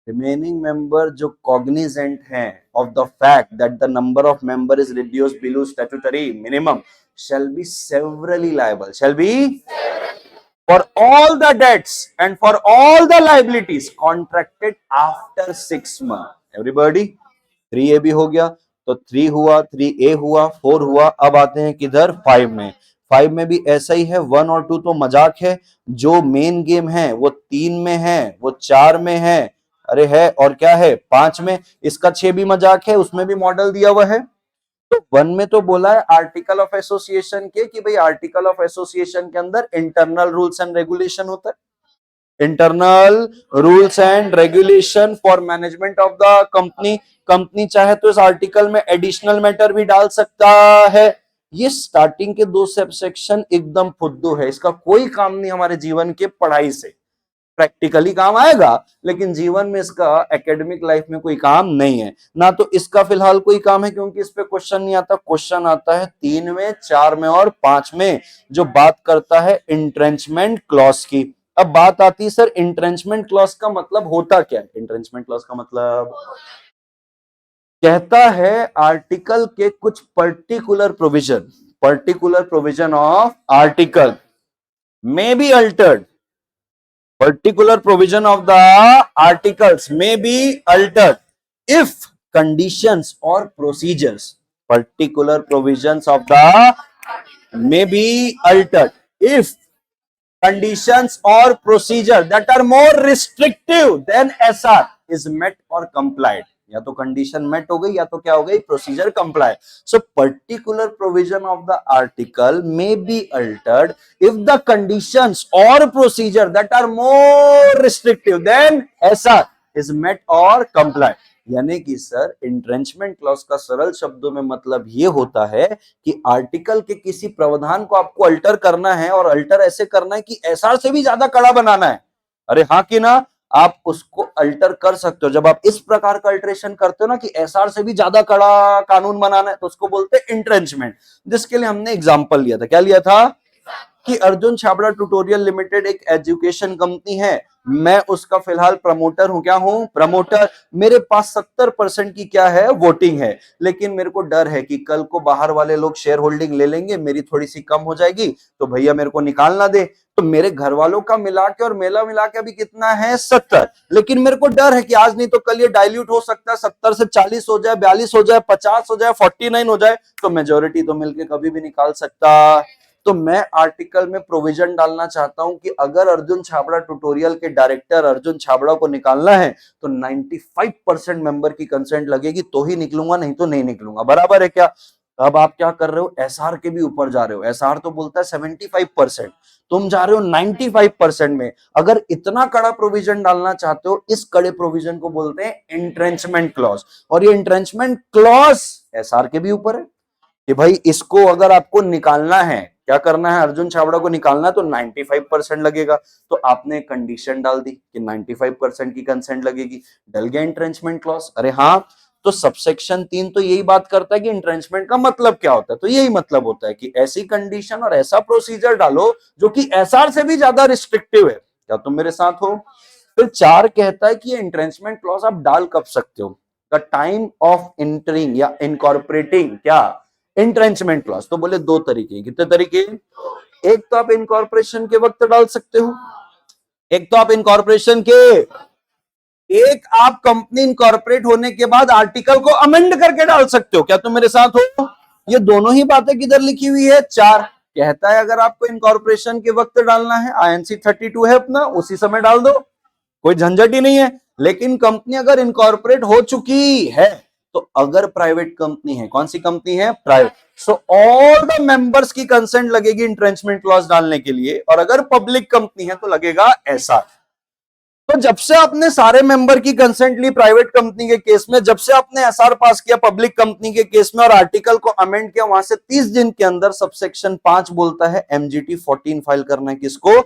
रिमेनिंग मेंबर जो कॉग्निजेंट हैं of the fact that the number of member is reduced below statutory minimum shall be severally liable, shall be for all the debts and for all the liabilities contracted after 6 months. Everybody, 3A भी हो गया, तो 3 हुआ, 3A हुआ, 4 हुआ। अब आते हैं किधर, 5 में। 5 में भी ऐसा ही है, 1 और 2 तो मजाक है, जो मेन गेम है वो 3 में है, वो 4 में है, अरे है, और क्या है, 5 में। इसका 6 भी मजाक है, उसमें भी मॉडल दिया हुआ है। तो 1 में तो बोला है आर्टिकल ऑफ एसोसिएशन के, कि भाई आर्टिकल ऑफ एसोसिएशन के अंदर इंटरनल रूल्स एंड रेगुलेशन होता है, internal rules and regulation for management of the company. Company चाहे तो इस आर्टिकल में एडिशनल मैटर भी डाल सकता है। ये स्टार्टिंग के 2 सब सेक्शन एकदम फुद्दू है, इसका कोई काम नहीं हमारे जीवन के पढ़ाई से, प्रैक्टिकली काम आएगा, लेकिन जीवन में इसका एकेडमिक लाइफ में कोई काम नहीं है। ना तो इसका फिलहाल कोई काम है, क्योंकि इस पे क्वेश्चन नहीं आता। क्वेश्चन आता है 3 में, 4 में और 5 में, जो बात करता है इंट्रेंचमेंट क्लॉज की। अब बात आती है, सर इंट्रेंचमेंट क्लॉज का मतलब होता क्या है? इंट्रेंचमेंट क्लॉज का मतलब कहता है आर्टिकल के कुछ particular provision of article may be altered, particular provision of the articles may be altered if conditions or procedures, particular provisions of the may be altered if conditions or procedure that are more restrictive than SR is met or complied। या तो condition met हो गई, या तो क्या हो गई, procedure comply. So particular provision of the article may be altered if the conditions और procedure that are more restrictive than SR is met और कंप्लाई। यानी कि सर इंट्रेंचमेंट क्लॉज का सरल शब्दों में मतलब ये होता है कि आर्टिकल के किसी प्रावधान को आपको अल्टर करना है, और अल्टर ऐसे करना है कि एसआर से भी ज्यादा कड़ा बनाना है। अरे हाँ कि ना, आप उसको अल्टर कर सकते हो। जब आप इस प्रकार का अल्टरेशन करते हो ना, कि एसआर से भी ज्यादा कड़ा कानून बनाना है, तो उसको बोलते हैं इंट्रेंचमेंट। जिसके लिए हमने एग्जांपल लिया था, क्या लिया था, कि अर्जुन छाबड़ा ट्यूटोरियल लिमिटेड एक एजुकेशन कंपनी है, मैं उसका फिलहाल प्रमोटर हूं। क्या हूं, प्रमोटर। मेरे पास 70% की क्या है, वोटिंग है। लेकिन मेरे को डर है कि कल को बाहर वाले लोग शेयर होल्डिंग ले लेंगे, मेरी थोड़ी सी कम हो जाएगी, तो भैया मेरे को निकाल ना दे। तो मेरे घर वालों का मिला के और मेला मिला के अभी कितना है, 70। लेकिन मेरे को डर है कि आज नहीं तो कल ये डाइल्यूट हो सकता है, 70 से 40 हो जाए, 42 हो जाए, 50 हो जाए, 49 हो जाए, तो मेजोरिटी तो मिलके कभी भी निकाल सकता। तो मैं आर्टिकल में प्रोविजन डालना चाहता हूं कि अगर अर्जुन छाबड़ा ट्यूटोरियल के डायरेक्टर अर्जुन छाबड़ा को निकालना है, तो 95% मेंबर की कंसेंट लगेगी, तो ही निकलूंगा, नहीं तो नहीं निकलूंगा। बराबर है क्या? अब आप क्या कर रहे हो, एसआर के भी ऊपर जा रहे हो। एसआर तो बोलता है 75%, तुम जा रहे हो 95% में। अगर इतना कड़ा प्रोविजन डालना चाहते हो, इस कड़े प्रोविजन को बोलते हैं इंट्रेंचमेंट क्लॉज। और ये इंट्रेंचमेंट क्लॉज एसआर के भी ऊपर है, कि भाई इसको अगर आपको निकालना है, क्या करना है, अर्जुन छाबड़ा को निकालना है, तो 95% लगेगा। तो आपने कंडीशन डाल दी कि 95% की कंसेंट लगेगी, डल गया इंट्रेंचमेंट क्लॉज। अरे हाँ, तो सबसेक्शन 3 तो यही बात करता है कि इंट्रेंचमेंट का मतलब क्या होता है। तो यही मतलब होता है कि ऐसी कंडीशन और ऐसा प्रोसीजर डालो जो कि एसआर से भी ज्यादा रिस्ट्रिक्टिव है। क्या तुम मेरे साथ हो? फिर 4 कहता है कि ये इंट्रेंचमेंट क्लॉज आप डाल कब सकते हो, द टाइम ऑफ इंटरिंग या इनकॉर्पोरेटिंग क्या, इंट्रेंचमेंट क्लॉज। तो बोले 2 तरीके। कितने तरीके? एक तो आप इनकॉर्पोरेशन के वक्त डाल सकते हो, एक तो आप इनकॉर्पोरेशन के, एक आप कंपनी इनकॉर्पोरेट होने के बाद आर्टिकल को अमेंड करके डाल सकते हो। क्या तुम मेरे साथ हो? ये दोनों ही बातें किधर लिखी हुई है, 4 कहता है अगर आपको इनकॉर्पोरेशन के वक्त डालना है, INC 32 है अपना, उसी समय डाल दो, कोई झंझट ही नहीं है। लेकिन कंपनी अगर इनकॉर्पोरेट हो चुकी है, तो अगर प्राइवेट कंपनी है, कौन सी कंपनी है, private, so all the members की कंसेंट लगेगी इंट्रेंचमेंट क्लॉज डालने के लिए। और अगर पब्लिक कंपनी है तो लगेगा एसआर। तो जब से आपने सारे मेंबर की कंसेंट ली प्राइवेट कंपनी के केस में, जब से आपने एसआर पास किया पब्लिक कंपनी के केस में, और आर्टिकल को अमेंड किया, वहां से 30 दिन के अंदर सबसेक्शन 5 बोलता है MGT 14 फाइल करना है। किसको?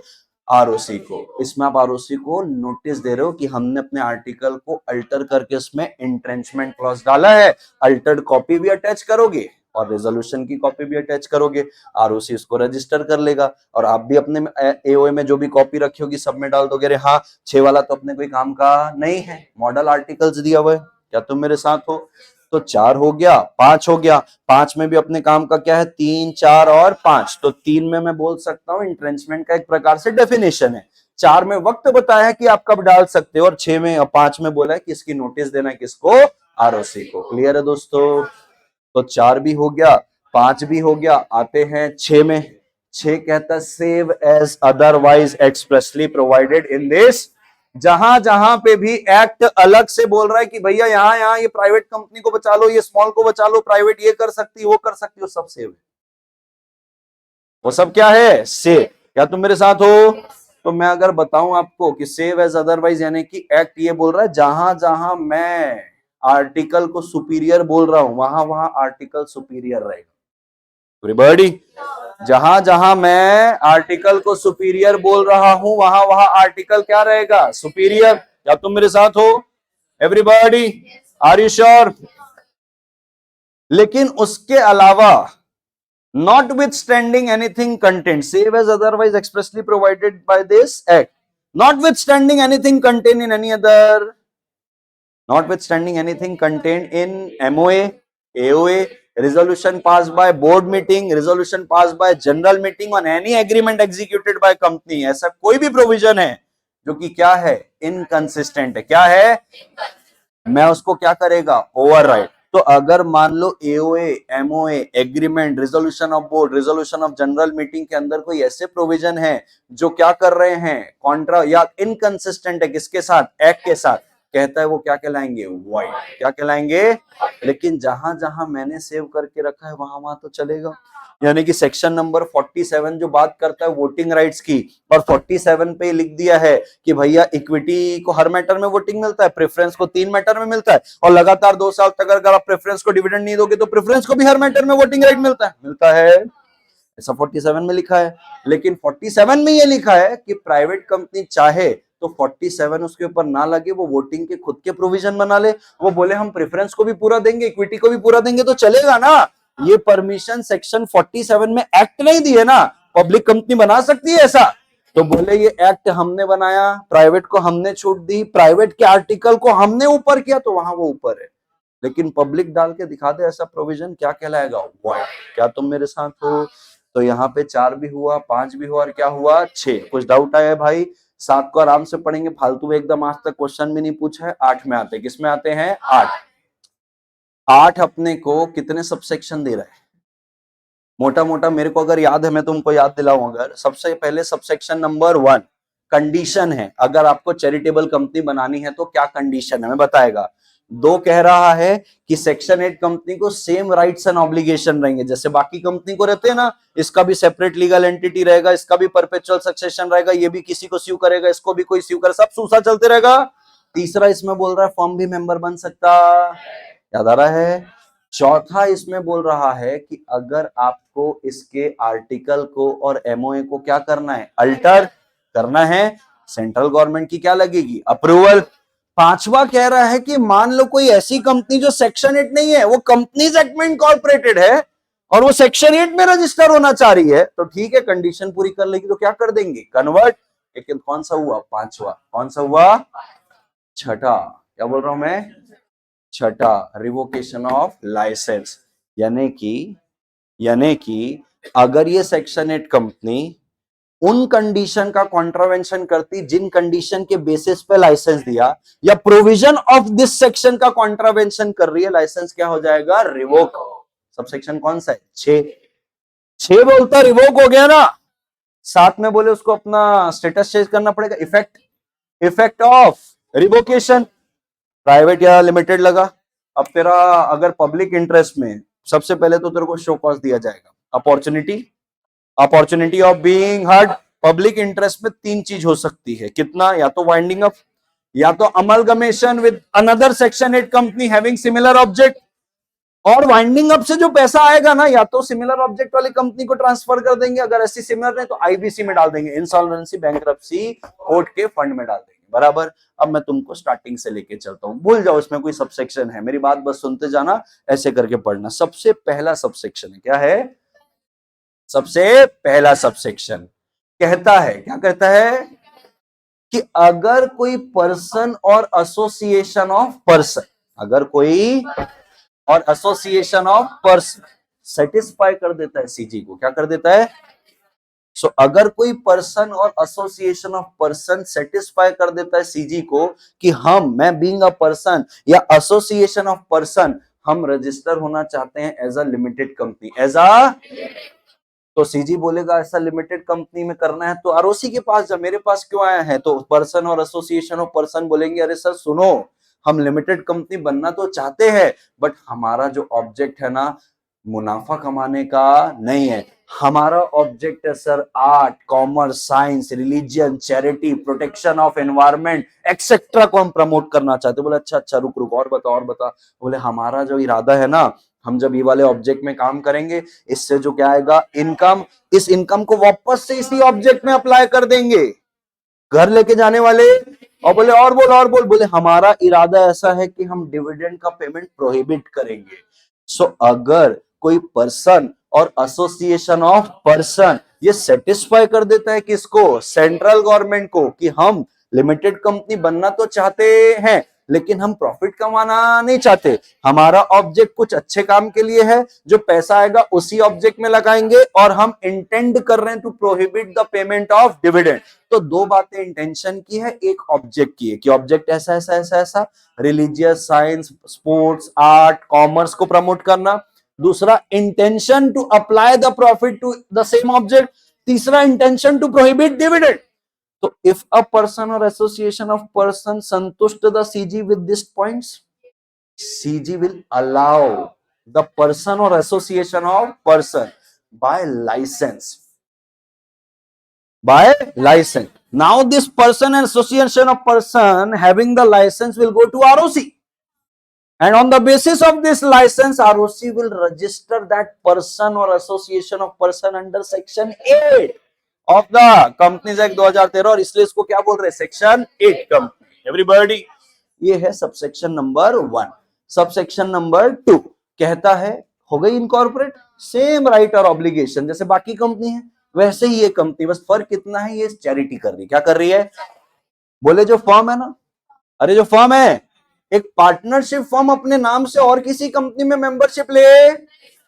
आरओसी को। इसमें आप आरओसी को नोटिस दे रहे हो कि हमने अपने आर्टिकल को अल्टर करके उसमें इंट्रेंचमेंट क्लॉज डाला है, अल्टर्ड कॉपी भी अटैच करोगे और रेजोल्यूशन की कॉपी भी अटैच करोगे, आरओसी उसको रजिस्टर कर लेगा और आप भी अपने एओए में जो भी कॉपी रखी होगी सब में डाल दोगे। अरे हाँ, 6 वाला तो अपने कोई काम का नहीं है, मॉडल आर्टिकल्स दिया हुआ है, क्या तुम मेरे साथ हो? तो 4 हो गया, 5 हो गया, 5 में भी अपने काम का क्या है, 3, 4 और 5। तो 3 में मैं बोल सकता हूं इंट्रेंचमेंट का एक प्रकार से डेफिनेशन है, 4 में वक्त बताया है कि आप कब डाल सकते हो और 6 में 5 में बोला है कि इसकी नोटिस देना है किसको, आरओसी को। क्लियर है दोस्तों? तो 4 भी हो गया, 5 भी हो गया, आते हैं 6 में। 6 कहता है save as otherwise expressly provided in this. जहां जहां पे भी एक्ट अलग से बोल रहा है कि भैया यहां यहां ये प्राइवेट कंपनी को बचा लो, ये स्मॉल को बचा लो, प्राइवेट ये कर सकती है वो कर सकती है, वो सब सेव है, वो सब क्या है, सेव। क्या तुम मेरे साथ हो? तो मैं अगर बताऊं आपको कि सेव एज अदरवाइज यानी कि एक्ट ये बोल रहा है जहां जहां मैं आर्टिकल को सुपीरियर बोल रहा हूं वहां वहां आर्टिकल सुपीरियर रहेगा। एवरीबॉडी, जहां जहां मैं आर्टिकल को सुपीरियर बोल रहा हूं वहां वहां आर्टिकल क्या रहेगा, सुपीरियर। क्या तुम मेरे साथ हो? Everybody, are you sure? लेकिन उसके अलावा notwithstanding anything contained, save as otherwise expressly provided by this act, notwithstanding anything contained in any other, notwithstanding anything contained in MOA, AOA, resolution passed by board meeting, resolution passed by general meeting on any agreement executed by company, ऐसा कोई भी provision है जो कि क्या है, inconsistent है, क्या है, मैं उसको क्या करेगा, ओवरराइड। तो अगर मान लो AOA, MOA, agreement, resolution of board, resolution of general meeting के अंदर कोई ऐसे प्रोविजन है जो क्या कर रहे हैं, कॉन्ट्रा या इनकंसिस्टेंट है किसके साथ, एक्ट के साथ, कहता है वो क्या कहलाएंगे, वाइड। क्या कहलाएंगे? लेकिन जहां जहां मैंने सेव करके रखा है वहां वहां तो चलेगा। यानी कि सेक्शन नंबर 47 जो बात करता है वोटिंग राइट्स की, और 47 पे लिख दिया है कि भैया इक्विटी को हर मैटर में वोटिंग मिलता है, प्रेफरेंस को 3 मैटर में मिलता है, और लगातार 2 साल तक अगर आप प्रेफरेंस को डिविडेंड नहीं दोगे तो प्रेफरेंस को भी हर मैटर में वोटिंग राइट मिलता है, ऐसा 47 में लिखा है। लेकिन 47 में ये लिखा है कि प्राइवेट कंपनी चाहे तो 47 उसके ऊपर ना लगे, वो वोटिंग के खुद के प्रोविजन बना ले, वो बोले हम प्रेफरेंस को भी पूरा देंगे, इक्विटी को भी पूरा देंगे, तो चलेगा ना। ये परमिशन सेक्शन 47 में एक्ट नहीं दी है ना, पब्लिक कंपनी बना सकती है ऐसा। तो बोले ये एक्ट हमने बनाया, प्राइवेट को हमने छूट दी, प्राइवेट के आर्टिकल को हमने ऊपर किया तो वहां वो ऊपर है, लेकिन पब्लिक डाल के दिखा दे ऐसा प्रोविजन, क्या कहलाएगा, वाइड। क्या तुम मेरे साथ हो? तो यहाँ पे 4 भी हुआ, 5 भी हुआ और क्या हुआ, 6। कुछ डाउट आया है भाई? 7 को आराम से पढ़ेंगे, फालतू में एकदम आज तक क्वेश्चन भी नहीं पूछा है। 8 में आते, किस में आते हैं, 8। 8 अपने को कितने सबसेक्शन दे रहा है, मोटा मोटा मेरे को अगर याद है, मैं तुमको याद दिलाऊं, अगर सबसे पहले सबसेक्शन नंबर 1 कंडीशन है, अगर आपको चैरिटेबल कंपनी बनानी है तो क्या कंडीशन है, मैं बताएगा। 2 कह रहा है कि सेक्शन 8 कंपनी को सेम राइट्स एंड ऑब्लिगेशन रहेंगे जैसे बाकी कंपनी को रहते हैं ना, इसका भी सेपरेट लीगल एंटिटी रहेगा, इसका भी परपेचुअल सक्सेशन रहेगा, ये भी किसी को स्यू करेगा, इसको भी कोई स्यू करे, सब सूसा चलते रहेगा। तीसरा इसमें बोल रहा है फर्म भी मेंबर बन सकता, याद आ रहा है। चौथा इसमें बोल रहा है कि अगर आपको इसके आर्टिकल को और एमओए को क्या करना है, अल्टर करना है, सेंट्रल गवर्नमेंट की क्या लगेगी, अप्रूवल। पांचवा कह रहा है कि मान लो कोई ऐसी कंपनी जो सेक्शन 8 नहीं है, वो कंपनीज एक्ट में इनकॉर्पोरेटेड है और वो सेक्शन 8 में रजिस्टर होना चाह रही है, तो ठीक है, कंडीशन पूरी कर लेगी तो क्या कर देंगे, कन्वर्ट। लेकिन कौन सा हुआ, पांचवा। कौन सा हुआ, छठा। क्या बोल रहा हूं मैं, छठा, रिवोकेशन ऑफ लाइसेंस। यानी कि अगर ये सेक्शन 8 कंपनी उन कंडीशन का कॉन्ट्रावेंशन करती जिन कंडीशन के बेसिस पे लाइसेंस दिया, या प्रोविजन ऑफ दिस सेक्शन का कॉन्ट्रावेंशन कर रही है, लाइसेंस क्या हो जाएगा, रिवोक। सब सेक्शन कौन सा है, 6 बोलता रिवोक हो गया ना। 7 में बोले उसको अपना स्टेटस चेंज करना पड़ेगा, इफेक्ट ऑफ रिवोकेशन, प्राइवेट या लिमिटेड लगा। अब तेरा अगर पब्लिक इंटरेस्ट में, सबसे पहले तो तेरे को शो कॉज दिया जाएगा, opportunity of being heard. Public interest में 3 चीज हो सकती है, कितना, या तो वाइंडिंग अप, या तो amalgamation with another section 8 company having similar object, और वाइंडिंग अप से जो पैसा आएगा ना, या तो सिमिलर ऑब्जेक्ट वाली कंपनी को ट्रांसफर कर देंगे, अगर ऐसी सिमिलर नहीं तो आईबीसी में डाल देंगे, इंसॉल्वेंसी बैंकरप्सी कोर्ट के फंड में डाल देंगे। बराबर। अब मैं तुमको स्टार्टिंग से लेके चलता हूं, भूल जाओ इसमें कोई सबसेक्शन है, मेरी बात बस सुनते जाना, ऐसे करके पढ़ना। सबसे पहला सबसेक्शन है, क्या है? सबसे पहला सबसेक्शन कहता है, क्या कहता है कि अगर कोई पर्सन और एसोसिएशन ऑफ पर्सन, अगर कोई और एसोसिएशन ऑफ पर्सन सेटिस्फाई कर देता है सीजी को, क्या कर देता है? सो अगर कोई पर्सन और एसोसिएशन ऑफ पर्सन सेटिस्फाई कर देता है सीजी को कि मैं बीइंग अ पर्सन या एसोसिएशन ऑफ पर्सन, हम रजिस्टर होना चाहते हैं as a limited company, as a, तो सीजी बोलेगा ऐसा लिमिटेड कंपनी में करना है तो आरओसी के पास जा, मेरे पास क्यों आया है? तो पर्सन और एसोसिएशन ऑफ पर्सन बोलेंगे अरे सर सुनो, हम लिमिटेड कंपनी बनना तो चाहते हैं, बट हमारा जो ऑब्जेक्ट है ना मुनाफा कमाने का नहीं है, हमारा ऑब्जेक्ट है sir art, commerce, science, religion, charity, protection of environment etcetera को हम प्रमोट करना चाहते। बोले अच्छा अच्छा रुक रुक और बता और बता। बोले हमारा जो इरादा है ना, हम जब ये वाले ऑब्जेक्ट में काम करेंगे, इससे जो क्या आएगा इनकम, इस इनकम को वापस से इसी ऑब्जेक्ट में अप्लाई कर देंगे, घर लेके जाने वाले। और बोले और बोल और बोल। बोले हमारा इरादा ऐसा है कि हम डिविडेंड का पेमेंट प्रोहिबिट करेंगे। सो अगर कोई पर्सन और एसोसिएशन ऑफ पर्सन ये सेटिस्फाई कर देता है किसको? सेंट्रल गवर्नमेंट को, कि हम लिमिटेड कंपनी बनना तो चाहते हैं लेकिन हम प्रॉफिट कमाना नहीं चाहते, हमारा ऑब्जेक्ट कुछ अच्छे काम के लिए है, जो पैसा आएगा उसी ऑब्जेक्ट में लगाएंगे, और हम इंटेंड कर रहे हैं to prohibit the payment of dividend. तो दो बातें इंटेंशन की है, एक ऑब्जेक्ट की है कि ऑब्जेक्ट ऐसा ऐसा ऐसा ऐसा, religious, science, sports, art, commerce को प्रमोट करना। दूसरा intention to apply the profit to the same object. तीसरा intention to prohibit dividend. So if a person or association of persons संतुष्ट the CG with these points, CG will allow the person or association of person by license. By license. Now this person and association of person having the license will go to ROC. And on the basis of this license, ROC will register that person or association of person under section 8 of the companies act 2013, और इसलिए इसको क्या बोल रहे हैं? Section 8 company. Everybody, ये है subsection number 1। Subsection number 2 कहता है, हो गई इनकॉर्पोरेट, सेम राइट और ऑब्लिगेशन जैसे बाकी कंपनी है वैसे ही ये कंपनी, बस फर्क कितना है, ये चैरिटी कर रही है। क्या कर रही है? बोले जो फर्म है ना, अरे जो फर्म है, एक पार्टनरशिप फर्म अपने नाम से और किसी कंपनी में मेंबरशिप ले,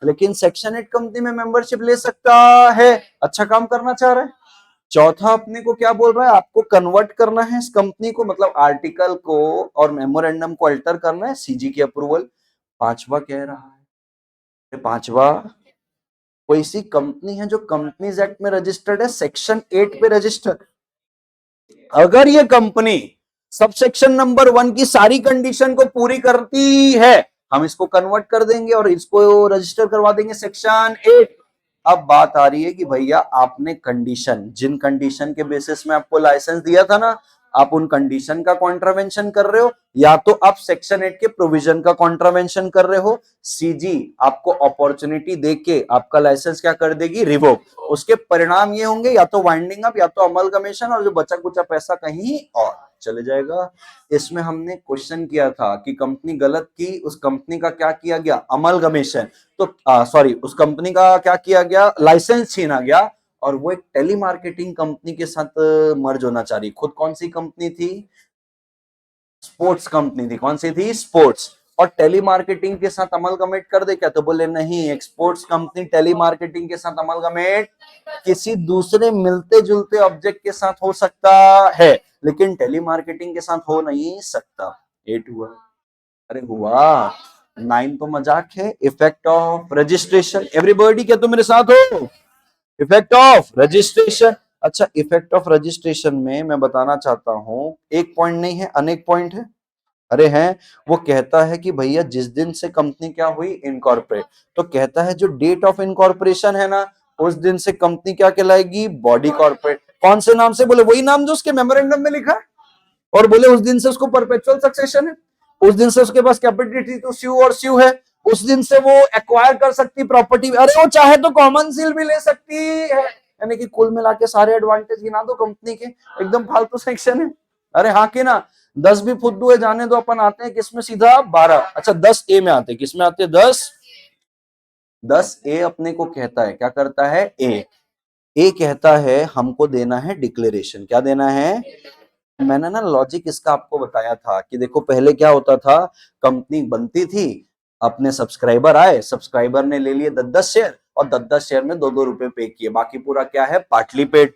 लेकिन सेक्शन 8 कंपनी में मेंबरशिप ले सकता है, अच्छा काम करना चाह रहा है। चौथा अपने को क्या बोल रहा है? आपको कन्वर्ट करना है इस कंपनी को, मतलब आर्टिकल को और मेमोरेंडम को अल्टर करना है, सीजी की अप्रूवल। पांचवा कह रहा है, पांचवा कोई सी कंपनी है जो कंपनीज एक्ट में रजिस्टर्ड है, सेक्शन 8 पे रजिस्टर्ड, अगर ये कंपनी सब सेक्शन नंबर 1 की सारी कंडीशन को पूरी करती है, हम इसको कन्वर्ट कर देंगे और इसको रजिस्टर करवा देंगे सेक्शन 8। अब बात आ रही है कि भैया आपने कंडीशन, जिन कंडीशन के बेसिस में आपको लाइसेंस दिया था ना, आप उन कंडीशन का कॉन्ट्रावेंशन कर रहे हो, या तो आप सेक्शन 8 के प्रोविजन का कॉन्ट्रावेंशन कर रहे हो। सीजी आपको अपॉर्चुनिटी देके आपका लाइसेंस क्या कर देगी? रिवोक। उसके परिणाम ये होंगे या तो वाइंडिंग अप या तो अमलगमेशन, और जो बचा कुचा पैसा कहीं और चले जाएगा। इसमें हमने क्वेश्चन किया था कि कंपनी गलत की, उस कंपनी का क्या किया गया? अमलगमेशन। तो सॉरी, उस कंपनी का क्या किया गया? लाइसेंस छीना गया, और वो एक टेलीमार्केटिंग कंपनी के साथ मर्ज होना चाह रही। खुद कौन सी कंपनी थी? स्पोर्ट्स कंपनी थी। कौन सी थी? स्पोर्ट्स। और टेलीमार्केटिंग के साथ अमलगमेट कर दे क्या? तो बोले नहीं, एक स्पोर्ट्स कंपनी टेलीमार्केटिंग के साथ अमलगमेट किसी दूसरे मिलते जुलते ऑब्जेक्ट के साथ हो सकता है, लेकिन टेलीमार्केटिंग के साथ हो नहीं सकता। 8 हुआ। अरे हुआ। 9 तो मजाक है। इफेक्ट ऑफ रजिस्ट्रेशन, एवरीबॉडी क्या तुम मेरे साथ हो? Effect of registration. अच्छा, इफेक्ट ऑफ रजिस्ट्रेशन में मैं बताना चाहता हूं, एक पॉइंट नहीं है, अनेक पॉइंट है। अरे हैं, वो कहता है कि भैया जिस दिन से कंपनी क्या हुई? इनकॉर्पोरेट। तो कहता है जो डेट ऑफ इनकॉर्पोरेशन है ना, उस दिन से कंपनी क्या कहलाएगी? Body corporate. कौन से नाम से? बोले वही नाम जो उसके मेमोरेंडम में लिखा है। और बोले उस दिन से उसको परपेचुअल सक्सेशन है, उस दिन से उसके पास कैपेबिलिटी टू स्यू और स्यू है, उस दिन से वो एक्वायर कर सकती प्रॉपर्टी, अरे वो चाहे तो कॉमन सील भी ले सकती है। यानी कि कुल मिला के सारे एडवांटेज गिना दो कंपनी के, एकदम फालतू सेक्शन है। अरे हाँ कि ना, 10 भी फुद्दू है, जाने दो, अपन आते हैं किसमें सीधा 12, अच्छा 10A में आते हैं, किसमें आते हैं 10A अपने को कहता है, क्या करता है, ए कहता है हमको देना है डिक्लेरेशन, क्या देना है। मैंने ना लॉजिक इसका आपको बताया था कि देखो पहले क्या होता था, कंपनी बनती थी, अपने सब्सक्राइबर आए, सब्सक्राइबर ने ले लिए 10-10 शेयर और 10-10 शेयर में 2-2 रुपए पे किए, बाकी पूरा क्या है, पार्टली पेड।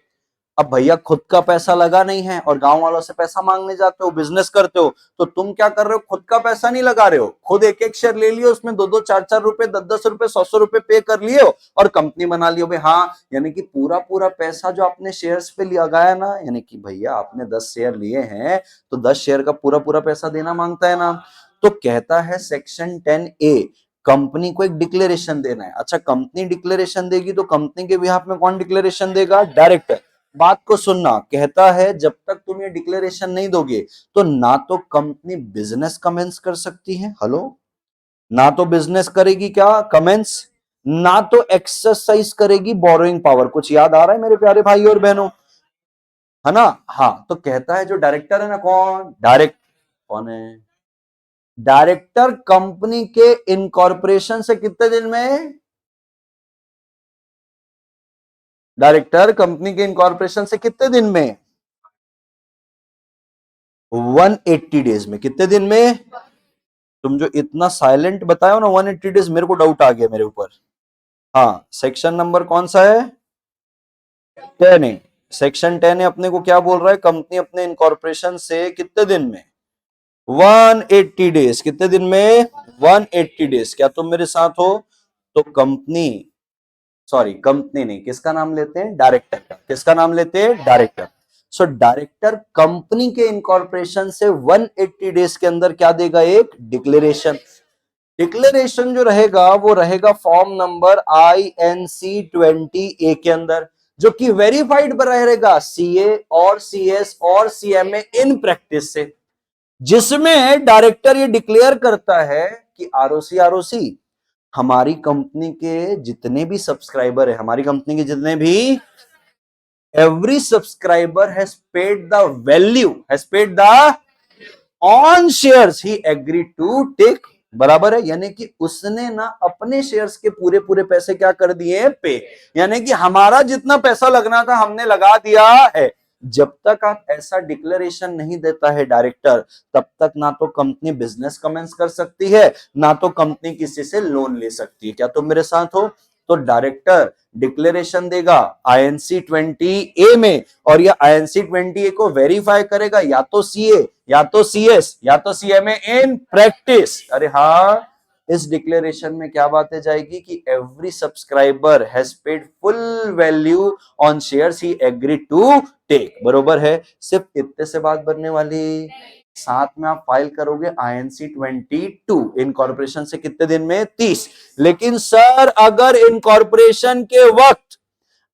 अब भैया खुद का पैसा लगा नहीं है और गांव वालों से पैसा मांगने जाते हो, बिजनेस करते हो, तो तुम क्या कर रहे हो, खुद का पैसा नहीं लगा रहे हो, खुद एक एक शेयर ले लियो, उसमें 2-2 4-4 रुपए 10-10 रुपए 100-100 रुपए पे कर लिए हो और कंपनी बना लियो भाई। हाँ, यानी कि पूरा पूरा पैसा जो आपने शेयर्स पे लगाया ना, यानी कि भैया आपने 10 शेयर लिए हैं तो 10 शेयर का पूरा पूरा पैसा देना मांगता है ना। तो कहता है सेक्शन 10A, कंपनी को एक डिक्लेरेशन देना है। अच्छा, कंपनी डिक्लेरेशन देगी तो कंपनी के बिहाफ में कौन डिक्लेरेशन देगा, डायरेक्टर। बात को सुनना, कहता है जब तक तुम ये डिक्लेरेशन नहीं दोगे तो ना तो कंपनी बिजनेस कमेंस कर सकती है, हेलो, ना तो बिजनेस करेगी क्या कमेंस, ना तो एक्सरसाइज करेगी बोरोइंग पावर। कुछ याद आ रहा है मेरे प्यारे भाई और बहनों, है ना। हाँ, तो कहता है जो डायरेक्टर है ना, कौन डायरेक्ट, कौन है डायरेक्टर, कंपनी के इनकॉर्पोरेशन से कितने दिन में, डायरेक्टर कंपनी के इनकॉर्पोरेशन से कितने दिन में, 180 डेज में, कितने दिन में। तुम जो इतना साइलेंट बताए हो ना 180 डेज, मेरे को डाउट आ गया मेरे ऊपर। हाँ, सेक्शन नंबर कौन सा है, 10A। सेक्शन 10A अपने को क्या बोल रहा है, कंपनी अपने इनकॉर्पोरेशन से कितने दिन में, 180 डेज, कितने दिन में, 180 डेज। क्या तुम मेरे साथ हो। तो कंपनी, सॉरी कंपनी नहीं, किसका नाम लेते हैं, डायरेक्टर का, किसका नाम लेते हैं, डायरेक्टर। सो डायरेक्टर कंपनी के इनकॉर्पोरेशन से 180 डेज के अंदर क्या देगा, एक डिक्लेरेशन। डिक्लेरेशन जो रहेगा वो रहेगा फॉर्म नंबर INC-20A के अंदर, जो कि वेरीफाइड पर रहेगा CA और CS और CMA इन प्रैक्टिस से, जिसमें डायरेक्टर ये डिक्लेयर करता है कि आरओसी हमारी कंपनी के जितने भी सब्सक्राइबर है, हमारी कंपनी के जितने भी, every subscriber has paid the value, has paid the on shares he agree to take, बराबर है, यानी कि उसने ना अपने शेयर्स के पूरे पूरे पैसे क्या कर दिए, पे, यानी कि हमारा जितना पैसा लगना था हमने लगा दिया है। जब तक आप ऐसा डिक्लेरेशन नहीं देता है डायरेक्टर, तब तक ना तो कंपनी बिजनेस कमेंस कर सकती है, ना तो कंपनी किसी से लोन ले सकती है। क्या तुम मेरे साथ हो। तो डायरेक्टर डिक्लेरेशन देगा INC-20A में, और ये INC-20A को वेरीफाई करेगा या तो CA या तो CS या तो CMA इन प्रैक्टिस। अरे हाँ, इस डिक्लेरेशन में क्या बातें जाएगी कि every subscriber has paid full value on shares he agree to take, बरोबर है। सिर्फ इतने से बात बनने वाली, साथ में आप फाइल करोगे INC-22 इनकॉर्पोरेशन से कितने दिन में, 30। लेकिन सर अगर इनकॉर्पोरेशन के वक्त